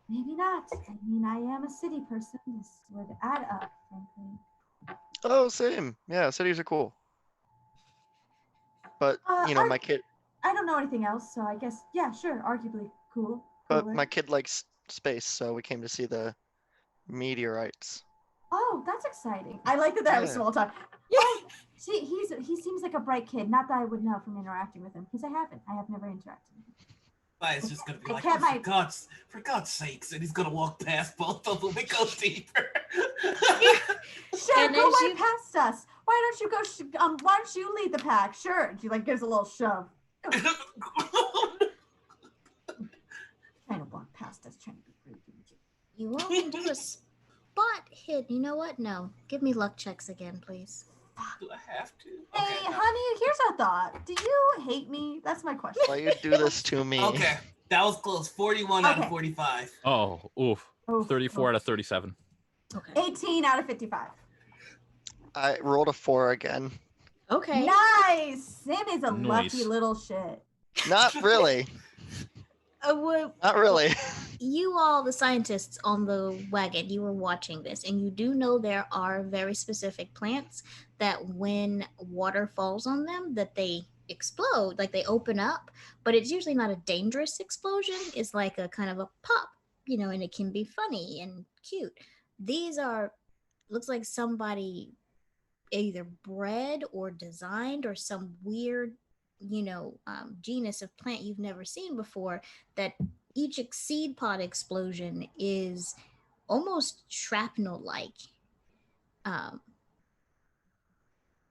maybe not. I mean, I am a city person. This would add up, frankly. Oh, same. Yeah, cities are cool. But my kid. I don't know anything else, so I guess yeah, sure, arguably cool. But my kid likes space, so we came to see the meteorites. Oh, that's exciting. I like that they have a small talk. Yeah. See, he seems like a bright kid. Not that I would know from interacting with him, because I have never interacted with him. It's just gonna be like, oh, for God's sakes, and he's gonna walk past both of them and go deeper. Sure, go right past us. Why don't you go? Why don't you lead the pack? Sure. And she like gives a little shove. Trying to walk past us, trying to be rude. You all can do a spot hit. You know what? No, give me luck checks again, please. Do I have to? Hey, honey, here's a thought. Do you hate me? That's my question. Why you do this to me? Okay, that was close. 41 out of 45. Oh, oof. 34 out of 37. Okay. 18 out of 55. I rolled a 4 again. Okay. Nice. Sim is a lucky little shit. Not really. Not really. You all, the scientists on the wagon, you were watching this, and you do know there are very specific plants that when water falls on them, that they explode, like they open up, but it's usually not a dangerous explosion. It's like a kind of a pop, and it can be funny and cute. These looks like somebody either bred or designed or some weird genus of plant you've never seen before, that each seed pod explosion is almost shrapnel-like.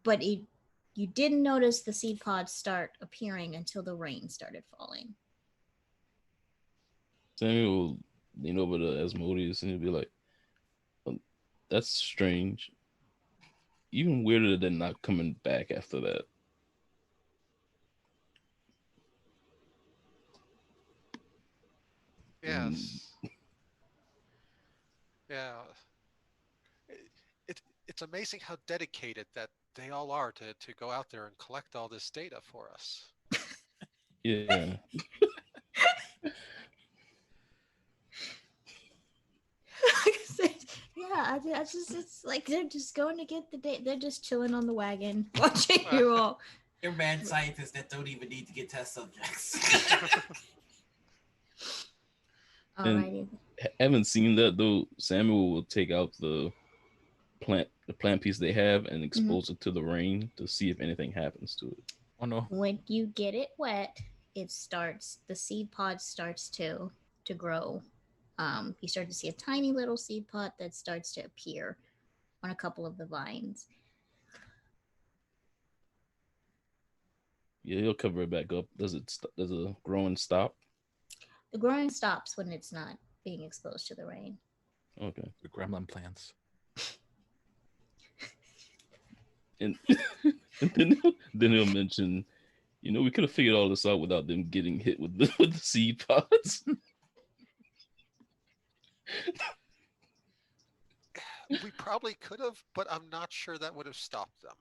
But you didn't notice the seed pods start appearing until the rain started falling. Samuel will lean over to Asmodeus and he'll be like, that's strange. Even weirder than not coming back after that. Yes. Yeah. It's amazing how dedicated that they all are to go out there and collect all this data for us. Yeah. Yeah, it's like they're just going to get the date. They're just chilling on the wagon, watching you all. They're mad scientists that don't even need to get test subjects. Alrighty. Haven't seen that though. Samuel will take out the plant piece they have and expose it to the rain to see if anything happens to it. Oh no. When you get it wet, the seed pod starts to grow. You start to see a tiny little seed pod that starts to appear on a couple of the vines. Yeah, he'll cover it back up. Does the growing stop? The growing stops when it's not being exposed to the rain. Okay. The gremlin plants. And, then he'll mention, we could have figured all this out without them getting hit with the seed pods. We probably could have, but I'm not sure that would have stopped them.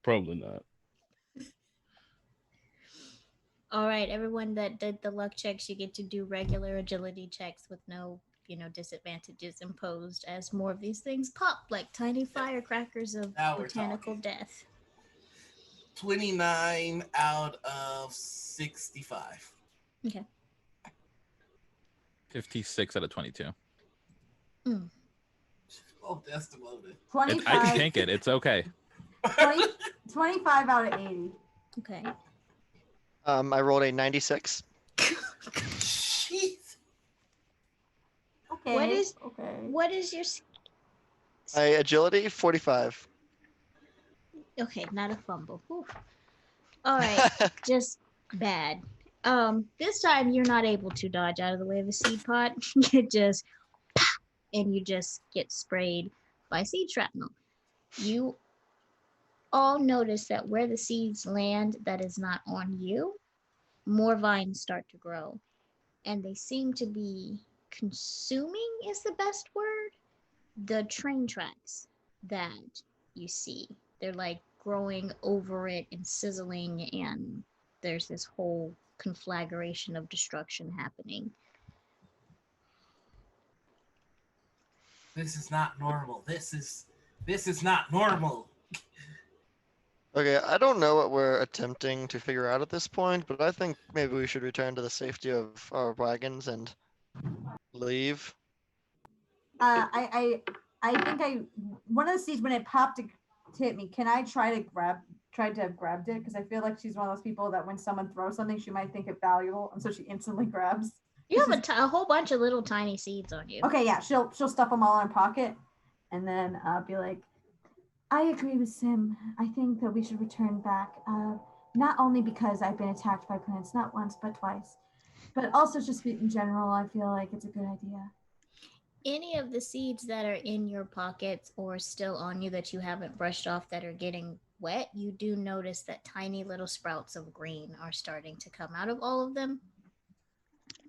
Probably not. All right, everyone that did the luck checks, you get to do regular agility checks with no, disadvantages imposed as more of these things pop like tiny firecrackers of botanical death. 29 out of 65. Okay. 56 out of 22. Oh, that's demoted. 25. I can tank it. It's okay. 25 out of 80. Okay. I rolled a 96. Jeez. Okay. What is your My agility 45. Okay, not a fumble. Whew. All right, just bad. This time you're not able to dodge out of the way of a seed pod. You just get sprayed by seed shrapnel. You all notice that where the seeds land that is not on you, more vines start to grow. And they seem to be consuming, is the best word, the train tracks that you see. They're like growing over it and sizzling, and there's this whole conflagration of destruction happening. This is not normal. This is not normal. Okay, I don't know what we're attempting to figure out at this point, but I think maybe we should return to the safety of our wagons and leave. I think one of the seeds when it popped to hit me. Can I try to have grabbed it? Because I feel like she's one of those people that when someone throws something, she might think it valuable, and so she instantly grabs. You have a whole bunch of little tiny seeds on you. Okay, yeah, she'll stuff them all in her pocket, and then be like, I agree with Sim. I think that we should return back, not only because I've been attacked by plants, not once, but twice, but also just in general, I feel like it's a good idea. Any of the seeds that are in your pockets or still on you that you haven't brushed off that are getting wet, you do notice that tiny little sprouts of green are starting to come out of all of them.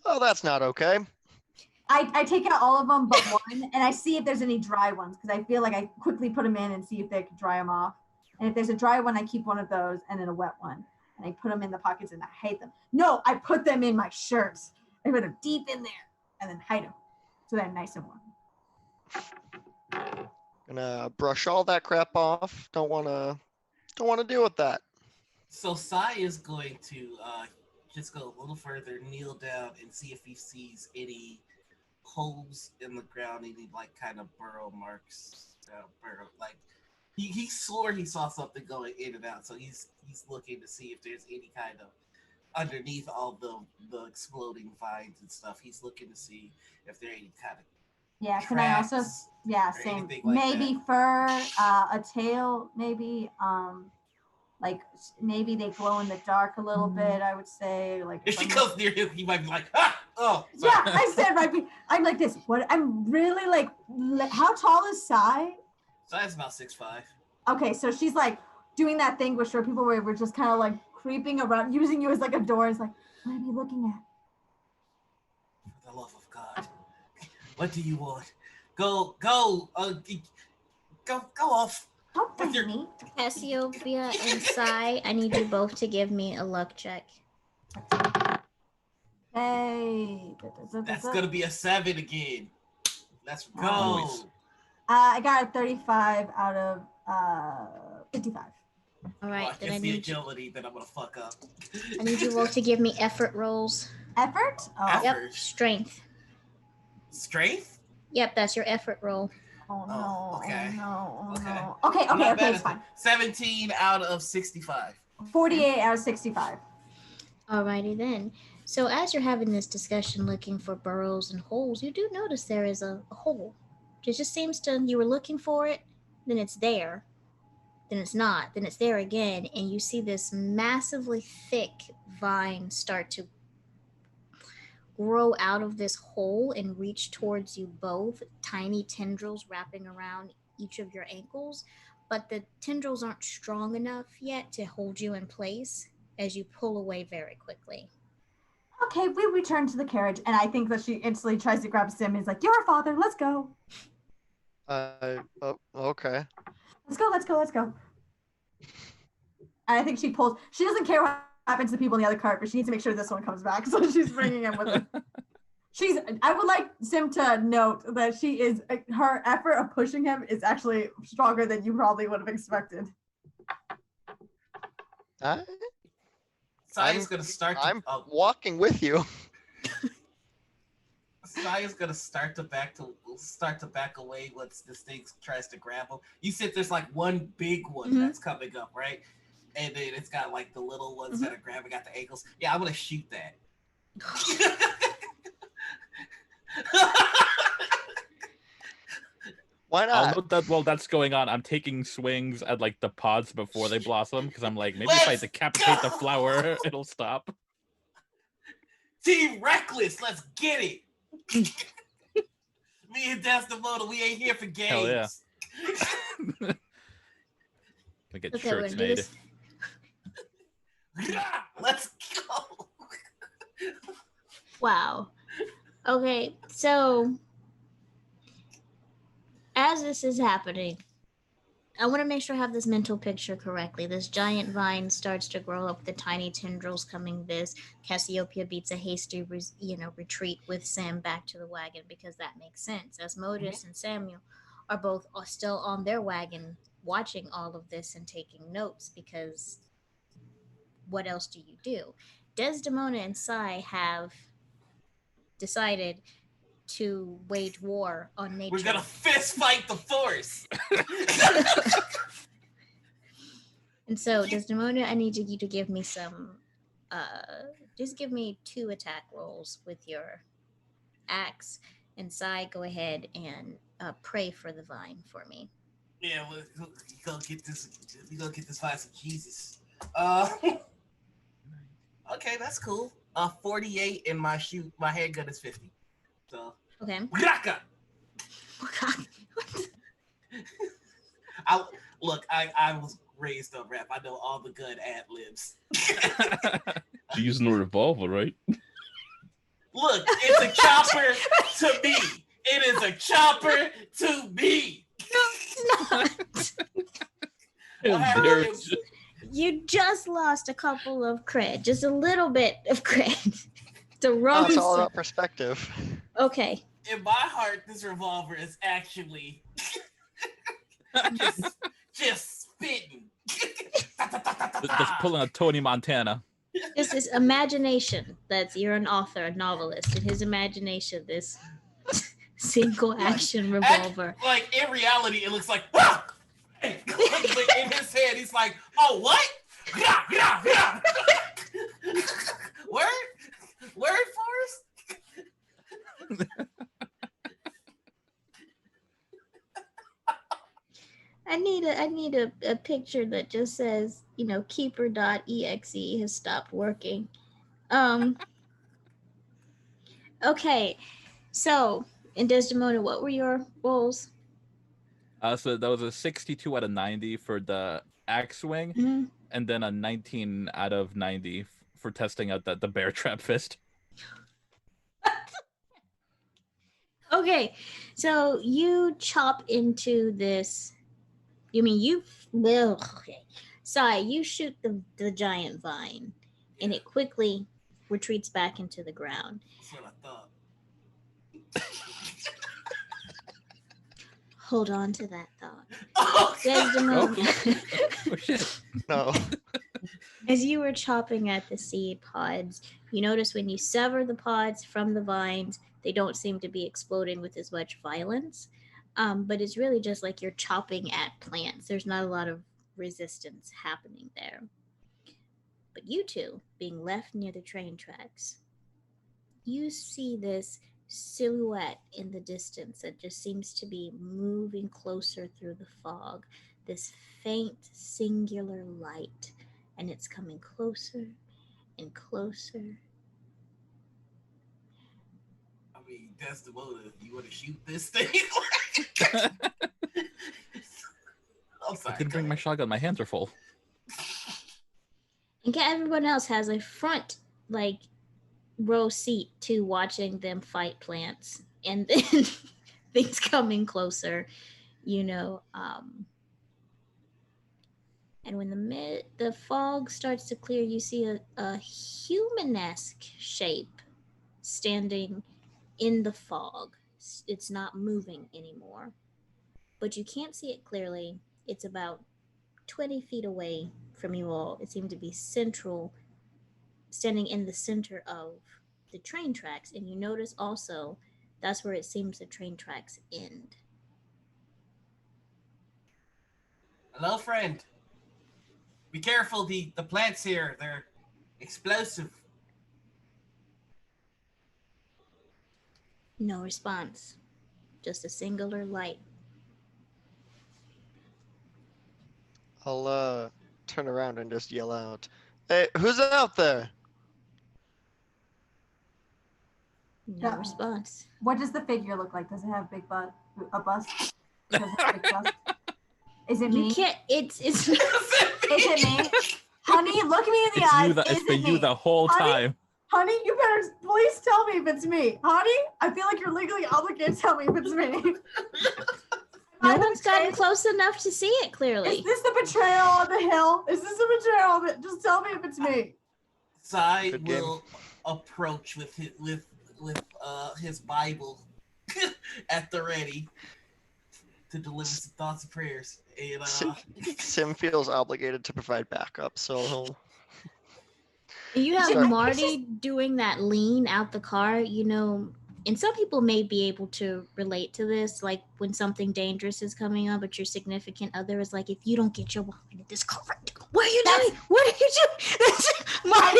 Oh, that's not okay. I take out all of them but one, and I see if there's any dry ones, because I feel like I quickly put them in and see if they can dry them off. And if there's a dry one, I keep one of those, and then a wet one. And I put them in the pockets, and I hide them. No, I put them in my shirts. I put them deep in there, and then hide them, so they're nice and warm. Gonna brush all that crap off. Don't wanna deal with that. So Sai is going to just go a little further, kneel down, and see if he sees any holes in the ground, any like kind of burrow marks. Like he swore he saw something going in and out, so he's looking to see if there's any kind of underneath all the exploding vines and stuff. He's looking to see if there are any kind of Can I also same like maybe that. fur, a tail, maybe like maybe they glow in the dark a little bit, I would say. Like if she goes near him, he might be like, ah, oh. Sorry. Yeah, I said right. I'm like this. What? I'm really like. How tall is Sai? Sai's about 6'5". Okay, so she's like doing that thing with short people where we're just kind of like creeping around, using you as like a door. It's like, what are you looking at? For the love of God, what do you want? Go off. Don't bite me. Cassiopeia and Sai, I need you both to give me a luck check. Hey. That's gonna be a 7 again. Let's go. Nice. I got a 35 out of 55. All right, Watch, then it's I the need you. agility that I'm gonna fuck up. I need you all to give me effort rolls. Effort? Oh. Effort. Yep, First. strength. Strength? Yep, that's your effort roll. Oh Oh, no. okay. Oh no. Oh Okay. no. Okay, I'm okay, not okay, bad it's at fine. 17 out of 65. 48 out of 65. Alrighty then. So as you're having this discussion looking for burrows and holes, you do notice there is a hole. It just seems to, you were looking for it, then it's there, then it's not, then it's there again, and you see this massively thick vine start to grow out of this hole and reach towards you both, tiny tendrils wrapping around each of your ankles, but the tendrils aren't strong enough yet to hold you in place as you pull away very quickly. Okay, we return to the carriage, and I think that she instantly tries to grab Sim and is like, "You're a father, let's go. Okay. Let's go. And I think she pulls, she doesn't care what happens to the people in the other cart, but she needs to make sure this one comes back, so she's bringing him with her. I would like Sim to note that her effort of pushing him is actually stronger than you probably would have expected. Saya's gonna start to, I'm walking with you. Saya's gonna start to back away once this thing tries to grab him. You said there's like one big one that's coming up, right? And then it's got like the little ones that are grabbing at the ankles. Yeah, I'm gonna shoot that. Why I'll not? note that while that's going on, I'm taking swings at like the pods before they blossom because I'm like, maybe if I decapitate the flower, it'll stop. Team Reckless, let's get it. Me and Desdemona, we ain't here for games. Hell yeah. I get Okay, shirts we're gonna do made. this. Let's go. Wow. Okay, so as this is happening, I want to make sure I have this mental picture correctly. This giant vine starts to grow up, the tiny tendrils coming this. Cassiopeia beats a hasty, retreat with Sam back to the wagon because that makes sense. As Modus and Samuel are both still on their wagon watching all of this and taking notes because what else do you do? Desdemona and Sai have decided to wage war on nature. We're gonna fist fight the force. And so, Desdemona, I need you to give me some, just give me 2 attack rolls with your axe. And Sai, go ahead and pray for the vine for me. Yeah, we're gonna get this. We're gonna get this fight some Jesus. Okay, that's cool. 48 and my handgun is 50. So. Okay. Graka! I was raised on rap. I know all the good ad libs. You're using a revolver, right? Look, it's a chopper to me. It is a chopper to me. No, it's not. You just lost a couple of cred, just a little bit of cred. The wrong. It's all about perspective. Okay. In my heart, this revolver is actually just spitting. Just pulling a Tony Montana. This is imagination. You're an author, a novelist. In his imagination, this single action revolver. Like in reality, it looks like. But in his head, he's like, "Oh, what? Word, Forrest." I need a picture that just says, keeper.exe has stopped working. Okay. So, in Desdemona, what were your rolls? So that was a 62 out of 90 for the axe swing, and then a 19 out of 90 for testing out the bear trap fist. Okay, so you chop into this. Sorry, you shoot the giant vine, and it quickly retreats back into the ground. That's what I thought. Hold on to that thought. Desdemona, Oh shit. No. as you were chopping at the seed pods, you notice when you sever the pods from the vines, they don't seem to be exploding with as much violence. But it's really just like you're chopping at plants. There's not a lot of resistance happening there. But you two, being left near the train tracks, you see this silhouette in the distance that just seems to be moving closer through the fog. This faint, singular light, and it's coming closer and closer. I mean, Desdemona, you want to shoot this thing? I'm I sorry. didn't bring my shotgun. My hands are full. And everyone else has a front, like, row seat to watching them fight plants. And then things coming closer, you know. And when the fog starts to clear, you see a human-esque shape standing in the fog. It's not moving anymore, but you can't see it clearly. It's about 20 feet away from you all. It seemed to be central, standing in the center of the train tracks. And you notice also that's where it seems the train tracks end. Hello, friend. Be careful, the plants here, they're explosive. No response, just a singular light. I'll turn around and just yell out, "Hey, who's out there?" No Yeah. response. What does the figure look like? Does it have big butt? A bust? Does it have a big bust? Is it me? You can't. It's. Is it me? Honey, look me in the It's eyes. you. Is It's been it you me? the whole Honey? time. Honey, you better please tell me if it's me. Honey, I feel like you're legally obligated to tell me if it's me. No one's gotten close enough to see it clearly. Is this the betrayal on the hill? Is this the betrayal of it? Just tell me if it's me. Sai Good game. will approach with his Bible at the ready to deliver some thoughts and prayers. And Sim feels obligated to provide backup, so he'll You have Sorry. Marty doing that lean out the car, you know, and some people may be able to relate to this, like when something dangerous is coming up, but your significant other is like, if you don't get your wallet in this car, what are you doing? What are you doing? Marty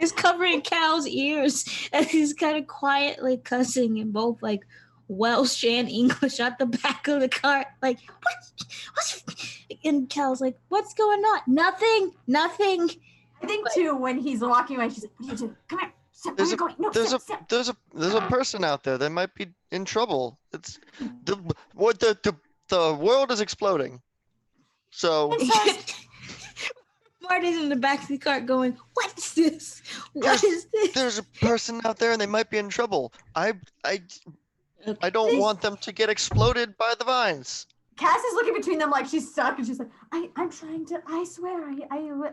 is covering Cal's ears and he's kind of quietly cussing in both like Welsh and English at the back of the car. Like, what's and Cal's like, what's going on? Nothing. I think too when he's walking away, she's like, "What are you doing? Come here. Step. Where are you going? No, there's step. a person out there that might be in trouble. It's the world is exploding. So Marty's in the back of the car going, what's this? What is this? there's a person out there and they might be in trouble. I don't want them to get exploded by the vines. Cass is looking between them like she's stuck, and she's like, I'm trying to. I swear,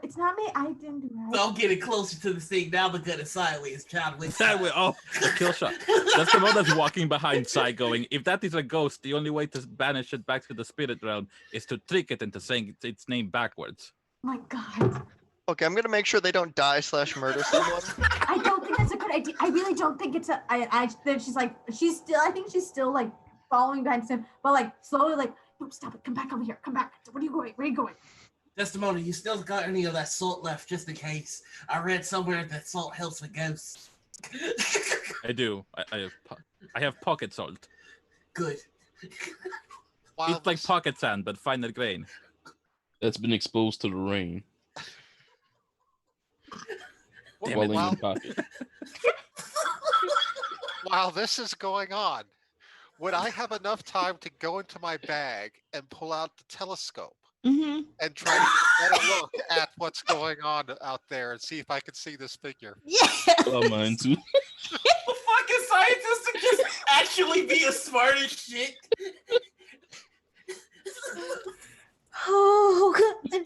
it's not me. I didn't do it. so I'm getting closer to the thing. Now the gun is sideways. Child with Sideways. Oh, the kill shot. That's the one that's walking behind Sai going, if that is a ghost, the only way to banish it back to the spirit realm is to trick it into saying its name backwards. My God. Okay, I'm gonna make sure they don't die / murder someone. I don't think that's a good idea. I really don't think it's a. Then she's like, I think she's still like following behind him, but like slowly, like, no, stop it. Come back over here. Come back. Where are you going? Where are you going? Desdemona, you still got any of that salt left, just in case? I read somewhere that salt helps with ghosts. I do. I have pocket salt. Good. While It's like this- pocket sand, but finer grain. That's been exposed to the rain Damn while it. in while, your pocket. while this is going on, would I have enough time to go into my bag and pull out the telescope Mm-hmm. and try to get a look at what's going on out there and see if I can see this figure? Yeah. Oh, mine too. The fucking scientist would just actually be as smart as shit. Oh God!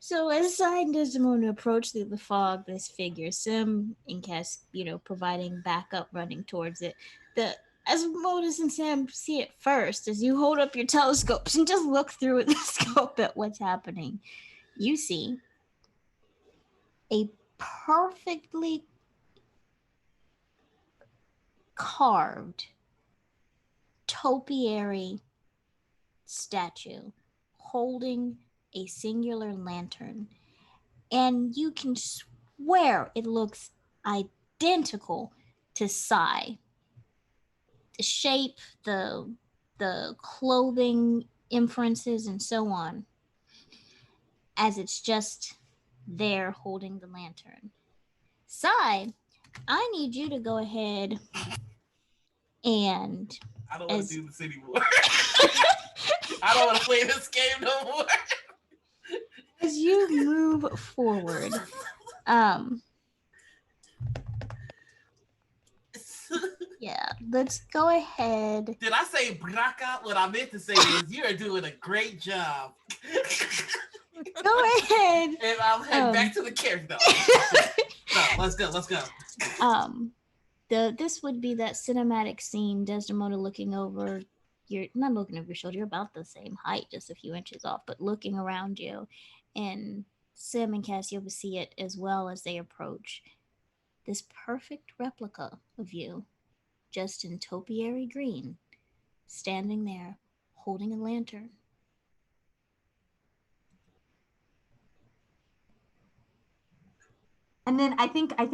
So as Sign Desdemona approach through the fog, this figure, Sim and Cass, you know, providing backup, running towards it. as Modus and Sam see it first, as you hold up your telescopes and just look through the scope at what's happening, you see a perfectly carved topiary statue holding a singular lantern, and you can swear it looks identical to Sai. The shape, the clothing inferences, and so on, as it's just there holding the lantern. Sai, I need you to go ahead and I don't want to do this anymore. I don't want to play this game no more. as you move forward, yeah, let's go ahead. Did I say braca? What I meant to say is you are doing a great job. Go ahead. And I'll head back to the character. No, let's go. This would be that cinematic scene, Desdemona looking over. You're not looking over your shoulder. You're about the same height, just a few inches off, but looking around you, and Sim and Cassiope see it as well as they approach. This perfect replica of you, just in topiary green, standing there, holding a lantern. And then I think I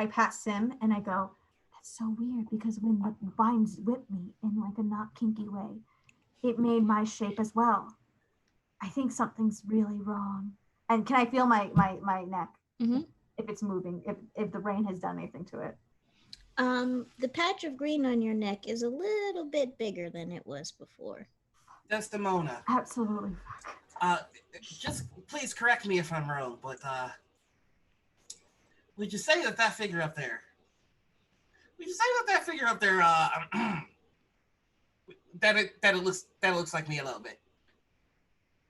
pass Sim and I go, that's so weird because when the vines whipped me in like a not kinky way, it made my shape as well. I think something's really wrong. And can I feel my neck if it's moving, if the rain has done anything to it? The patch of green on your neck is a little bit bigger than it was before. Desdemona. Absolutely. Just please correct me if I'm wrong, but would you say that figure up there? Would you say that figure up there? That it looks like me a little bit.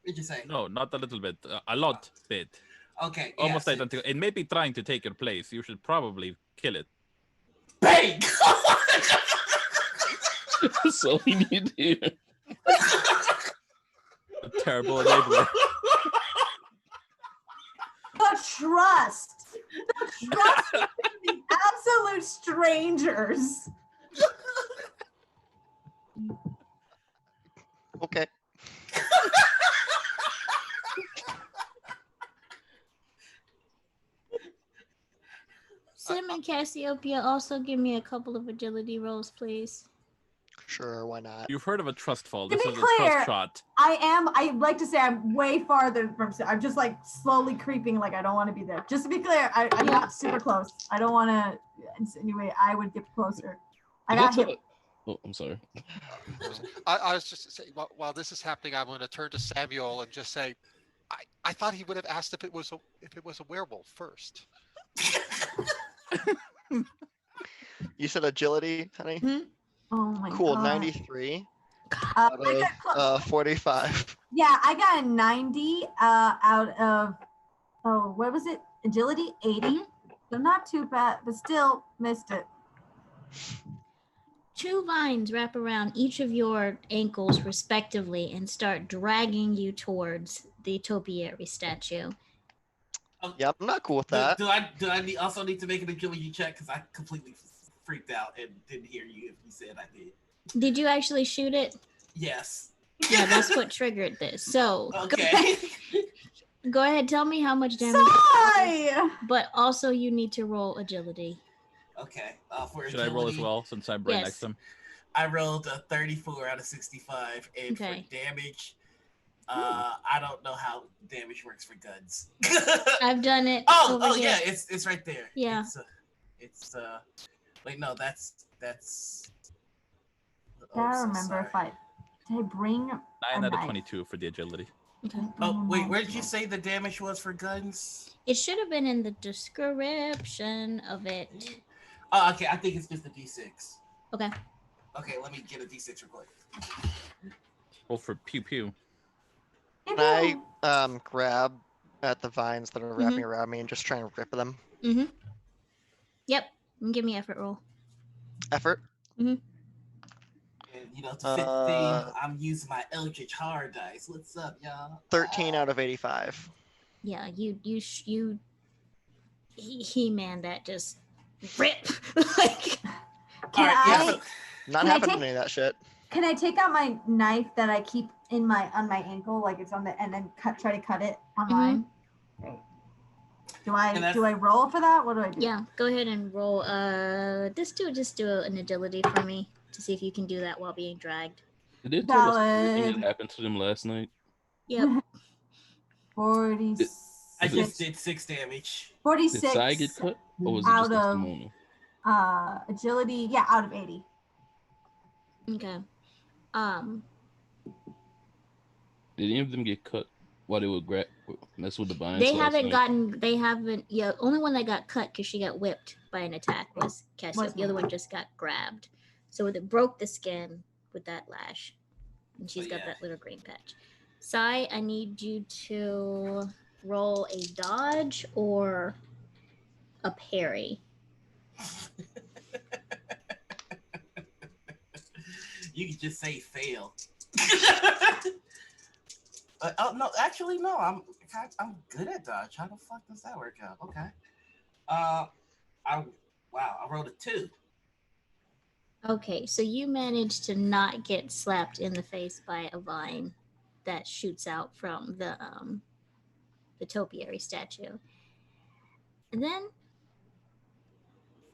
What'd you say? No, not a little bit. A lot bit. Okay. Almost identical. It may be trying to take your place. You should probably kill it. Bang! That's all we need here. A terrible enabler. The trust between absolute strangers. Okay. Sim and Cassiopeia, also give me a couple of agility rolls, please. Sure, why not? You've heard of a trust fall. To This be is a clear, trust shot. I'd like to say I'm way farther from, I'm just like slowly creeping, like I don't want to be there. Just to be clear, I'm not super close. I don't want to insinuate I would get closer. I got him. Oh, I'm sorry. I was just saying, while this is happening, I'm going to turn to Samuel and just say, I thought he would have asked if it was a werewolf first. You said agility, honey? Oh my Cool, God. 93 out of 45. Yeah, I got a 90 out of, what was it? Agility, 80. So not too bad, but still missed it. 2 vines wrap around each of your ankles respectively and start dragging you towards the topiary statue. Yeah, I'm not cool with that. Do I also need to make an agility check? Because I completely freaked out and didn't hear you if you said I did. Did you actually shoot it? Yes. Yeah, that's what triggered this. So okay. Go ahead, tell me how much damage. But also you need to roll agility. Okay. For Should agility, I roll as well since I'm right Yes. next to him? I rolled a 34 out of 65, and for damage, I don't know how damage works for guns. I've done it. Oh yeah, it's right there. Yeah. It's wait, no, that's. I remember if did I bring 9 out of 22 for the agility. Okay. Oh wait, where did you say the damage was for guns? It should have been in the description of it. Oh, okay. I think it's just a D6. Okay. Okay, let me get a D6 real quick. Roll for pew pew. Can I grab at the vines that are wrapping around me and just try and rip them? Yep. Give me effort roll. Effort? And to fit the theme, I'm using my Eldritch Horror dice. What's up, y'all? 13 out of 85. Yeah, He-Man that just rip like. Can I? Not Can I happening take- to any of that shit. Can I take out my knife that I keep on my ankle, like it's on the, and then try to cut it on mine? Great. Do I roll for that? What do I do? Yeah, go ahead and roll. Just do an agility for me to see if you can do that while being dragged. Did they tell us everything Valid. that happened to them last night? Yep. 46. I just did 6 damage. Did 46 Sai get cut? Or was it out just of Desdemona? agility. Yeah, out of 80. Okay. Did any of them get cut while they were mess with the binds? They last haven't night? gotten. They haven't. Yeah, only one that got cut because she got whipped by an attack was Cassie. The other one just got grabbed. So it broke the skin with that lash, and she's got that little green patch. Sai, I need you to roll a dodge or a parry. You could just say fail. Oh no, actually no. I'm good at dodge. How the fuck does that work out? Okay. I rolled a 2. Okay, so you managed to not get slapped in the face by a vine that shoots out from the topiary statue. And then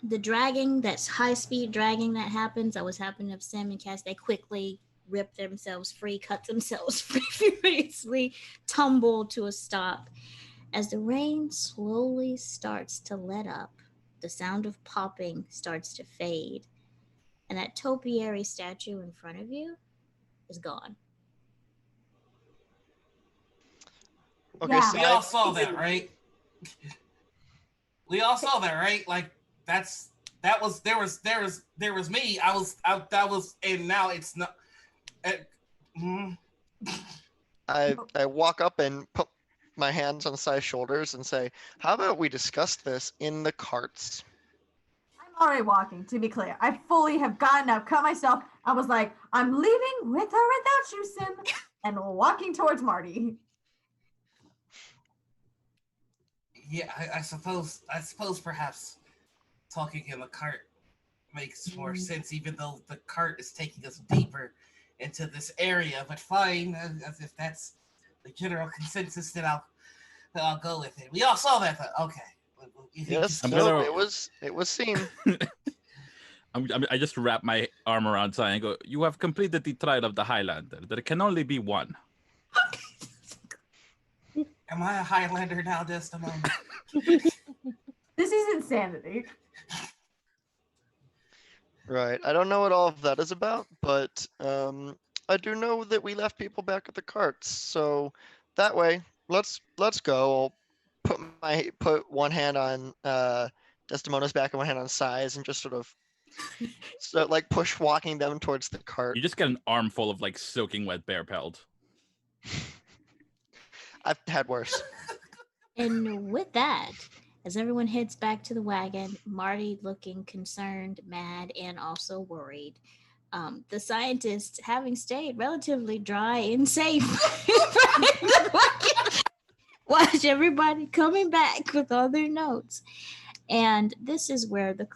the dragging, that's high speed dragging that happens, that was happening of Sam and Cass, they quickly rip themselves free, cut themselves free, furiously tumble to a stop. As the rain slowly starts to let up, the sound of popping starts to fade, and that topiary statue in front of you is gone. Okay, Yeah. We all saw that, right? We all saw that, right? Like there was me. And now it's not. I walk up and put my hands on Sai's shoulders and say, "How about we discuss this in the carts?" I'm already walking, to be clear. I fully have gotten up, cut myself. I was like, I'm leaving with or without you, Sim, and walking towards Marty. Yeah, I suppose perhaps talking in the cart makes more sense, even though the cart is taking us deeper into this area. But fine, as if that's the general consensus, then I'll go with it. We all saw that, though. Okay. Yes, it was seen. I just wrap my arm around Sai and go, "You have completed the trial of the Highlander. There can only be one." Am I a Highlander now, Desdemona? This is insanity. Right. I don't know what all of that is about, but I do know that we left people back at the carts. So that way, let's go. I'll put one hand on Desdemona's back and one hand on Sai's and just sort of like push walking them towards the cart. You just get an armful of like soaking wet bear pelt. I've had worse. And with that, as everyone heads back to the wagon, Marty looking concerned, mad, and also worried. The scientists, having stayed relatively dry and safe, watch everybody coming back with all their notes. And this is where the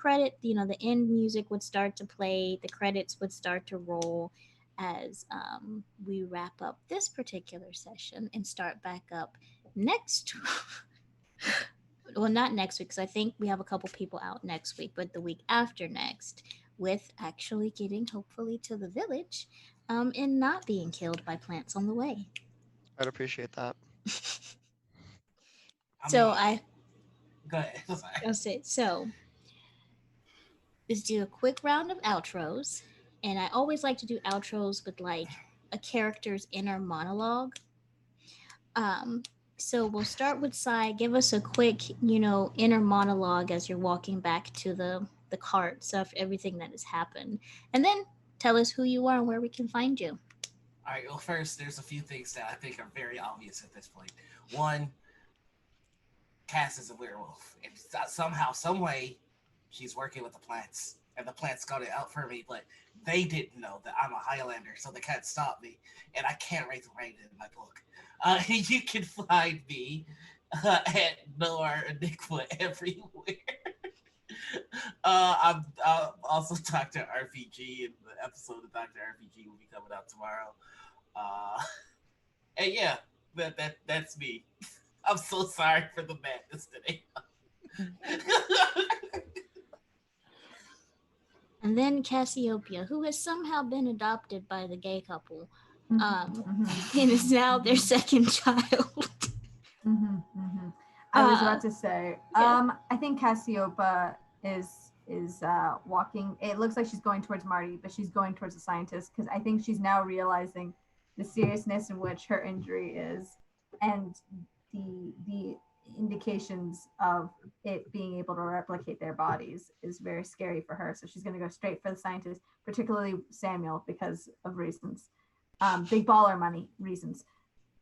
the end music would start to play, the credits would start to roll as we wrap up this particular session and start back up next. Well, not next week, because I think we have a couple people out next week, but the week after next, with actually getting hopefully to the village and not being killed by plants on the way. I'd appreciate that. Go ahead. I'll say so. Let's do a quick round of outros, and I always like to do outros with like a character's inner monologue. So we'll start with Sai. Give us a quick, inner monologue as you're walking back to the carts of everything that has happened, and then tell us who you are and where we can find you. All right. Well, first, there's a few things that I think are very obvious at this point. One, Cass is a werewolf, and somehow, some way, she's working with the plants. and the plants scouted out for me, but they didn't know that I'm a Highlander, so they can't stop me, and I can't write the right in my book. You can find me at Noir Enigma everywhere. I'm also Dr. RPG, and the episode of Dr. RPG will be coming out tomorrow. Uh, and yeah, that's me. I'm so sorry for the madness today. And then Cassiopeia, who has somehow been adopted by the gay couple, and is now their second child. I was about to say, yeah. I think Cassiopeia is walking. It looks like she's going towards Marty, but she's going towards the scientist because I think she's now realizing the seriousness in which her injury is, and the indications of it being able to replicate their bodies is very scary for her. So she's going to go straight for the scientist, particularly Samuel, because of reasons, big baller money reasons.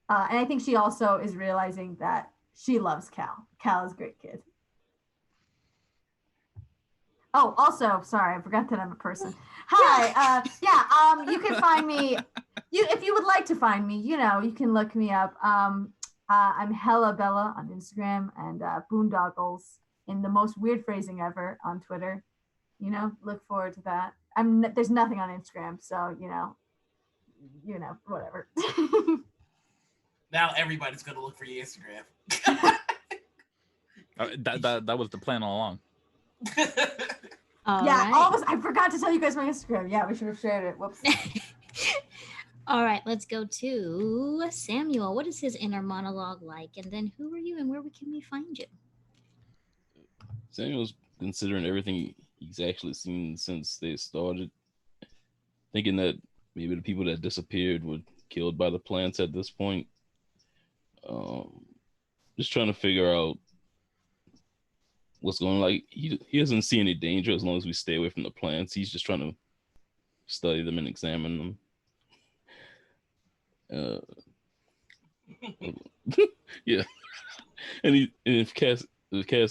And I think she also is realizing that she loves Cal. Cal is a great kid. Oh, also, sorry, I forgot that I'm a person. Hi, you can find me. If you would like to find me, you can look me up. I'm Hella Bella on Instagram and Boondoggles in the most weird phrasing ever on Twitter. Look forward to that. There's nothing on Instagram, so whatever. Now everybody's gonna look for your Instagram. That was the plan all along. Right. I forgot to tell you guys my Instagram. Yeah, we should have shared it. Whoops. All right, let's go to Samuel. What is his inner monologue like? And then who are you and where can we find you? Samuel's considering everything he's actually seen since they started, thinking that maybe the people that disappeared were killed by the plants at this point. Just trying to figure out what's going on. Like he doesn't see any danger as long as we stay away from the plants. He's just trying to study them and examine them. Yeah. And if Cass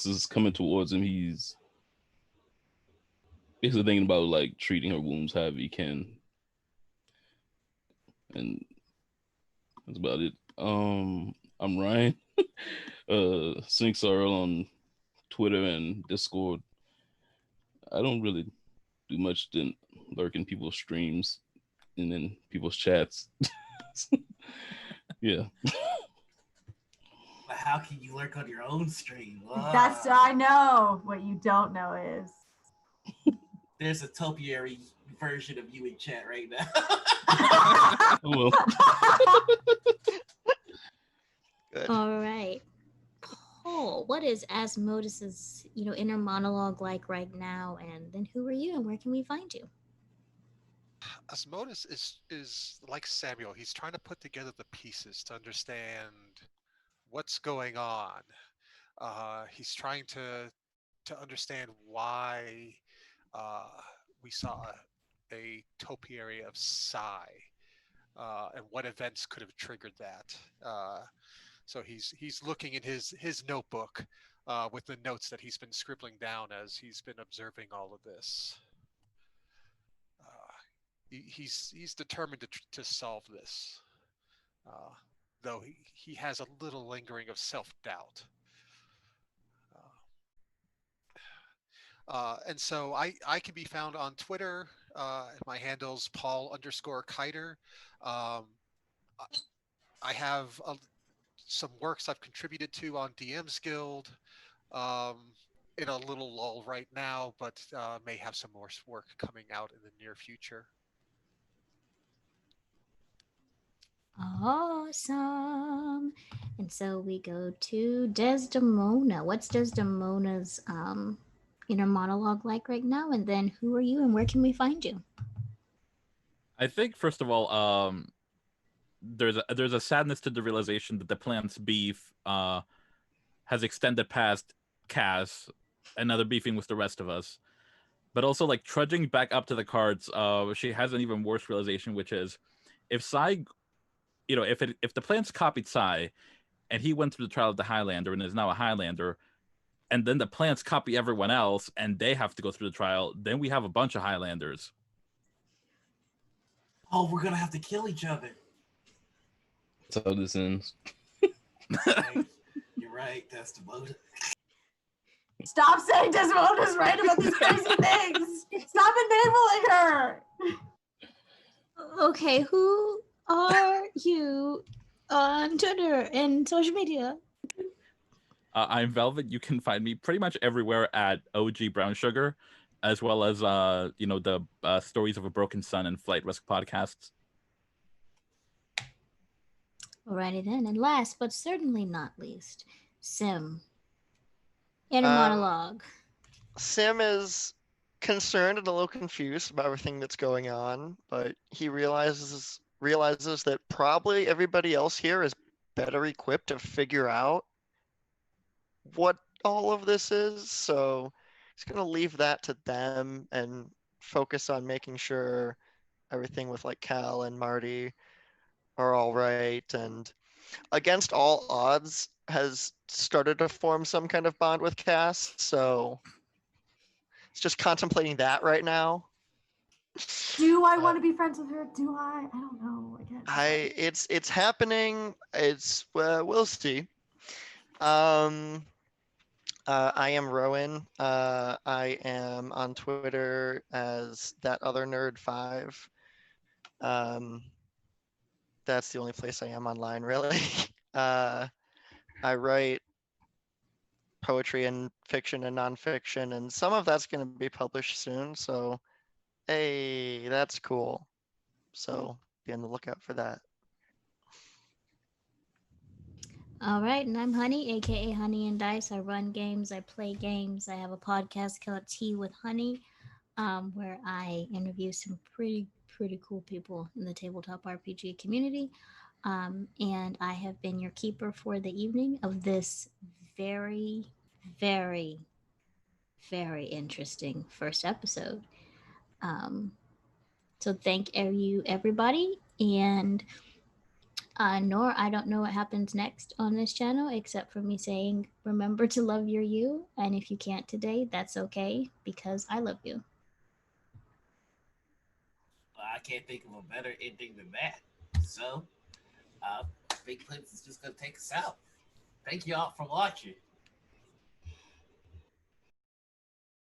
is coming towards him, he's basically thinking about like treating her wounds however he can. And that's about it. I'm Ryan. Sync Sorrel on Twitter and Discord. I don't really do much than lurk in people's streams and in people's chats. Yeah. But how can you lurk on your own stream? I know. What you don't know is there's a topiary version of you in chat right now. Well. Good. All right. Paul, what is Asmodus's, inner monologue like right now? And then who are you and where can we find you? Asmodus is like Samuel. He's trying to put together the pieces to understand what's going on. He's trying to understand why we saw a topiary of Psi and what events could have triggered that. So he's looking in his notebook with the notes that he's been scribbling down as he's been observing all of this. He's determined to solve this, though he has a little lingering of self-doubt. And so I can be found on Twitter. My handle's Paul_Kiter. I have some works I've contributed to on DM's Guild. In a little lull right now, but may have some more work coming out in the near future. Awesome. And so we go to Desdemona. What's Desdemona's inner monologue like right now? And then who are you and where can we find you? I think first of all, there's a sadness to the realization that the plant's beef has extended past Cass and other beefing with the rest of us. But also like trudging back up to the cards, she has an even worse realization, which is if Sai, if the plants copied Sai and he went through the trial of the Highlander and is now a Highlander, and then the plants copy everyone else, and they have to go through the trial. Then we have a bunch of Highlanders. Oh, we're gonna have to kill each other. That's how this ends. Right. You're right. That's the motive. Stop saying Desmona's right about these crazy things. Stop enabling her. Okay, who are you on Twitter and social media? I'm Velvet. You can find me pretty much everywhere at OG Brown Sugar, as well as the Stories of a Broken Sun and Flight Risk podcasts. Alrighty then, and last but certainly not least, Sim. Inner Um, monologue. Sim is concerned and a little confused about everything that's going on, but he realizes that probably everybody else here is better equipped to figure out what all of this is. So he's gonna leave that to them and focus on making sure everything with like Cal and Marty are all right, and against all odds has started to form some kind of bond with Cass. So it's just contemplating that right now. Do I want to be friends with her? Do I? I don't know. I can't decide. It's happening. It's we'll see. I am Rowan. I am on Twitter as that other nerd 5. That's the only place I am online, really. I write poetry and fiction and nonfiction, and some of that's going to be published soon. So, hey, that's cool. So be on the lookout for that. All right, and I'm Honey, aka Honey and Dice. I run games, I play games. I have a podcast called Tea with Honey, where I interview some pretty cool people in the tabletop RPG community. And I have been your keeper for the evening of this very, very, very interesting first episode. Um, so thank you everybody, and nor I don't know what happens next on this channel except for me saying, remember to love your you. And if you can't today, that's okay because I love you. I can't think of a better ending than that. So, Big Clips is just gonna take us out. Thank you all for watching.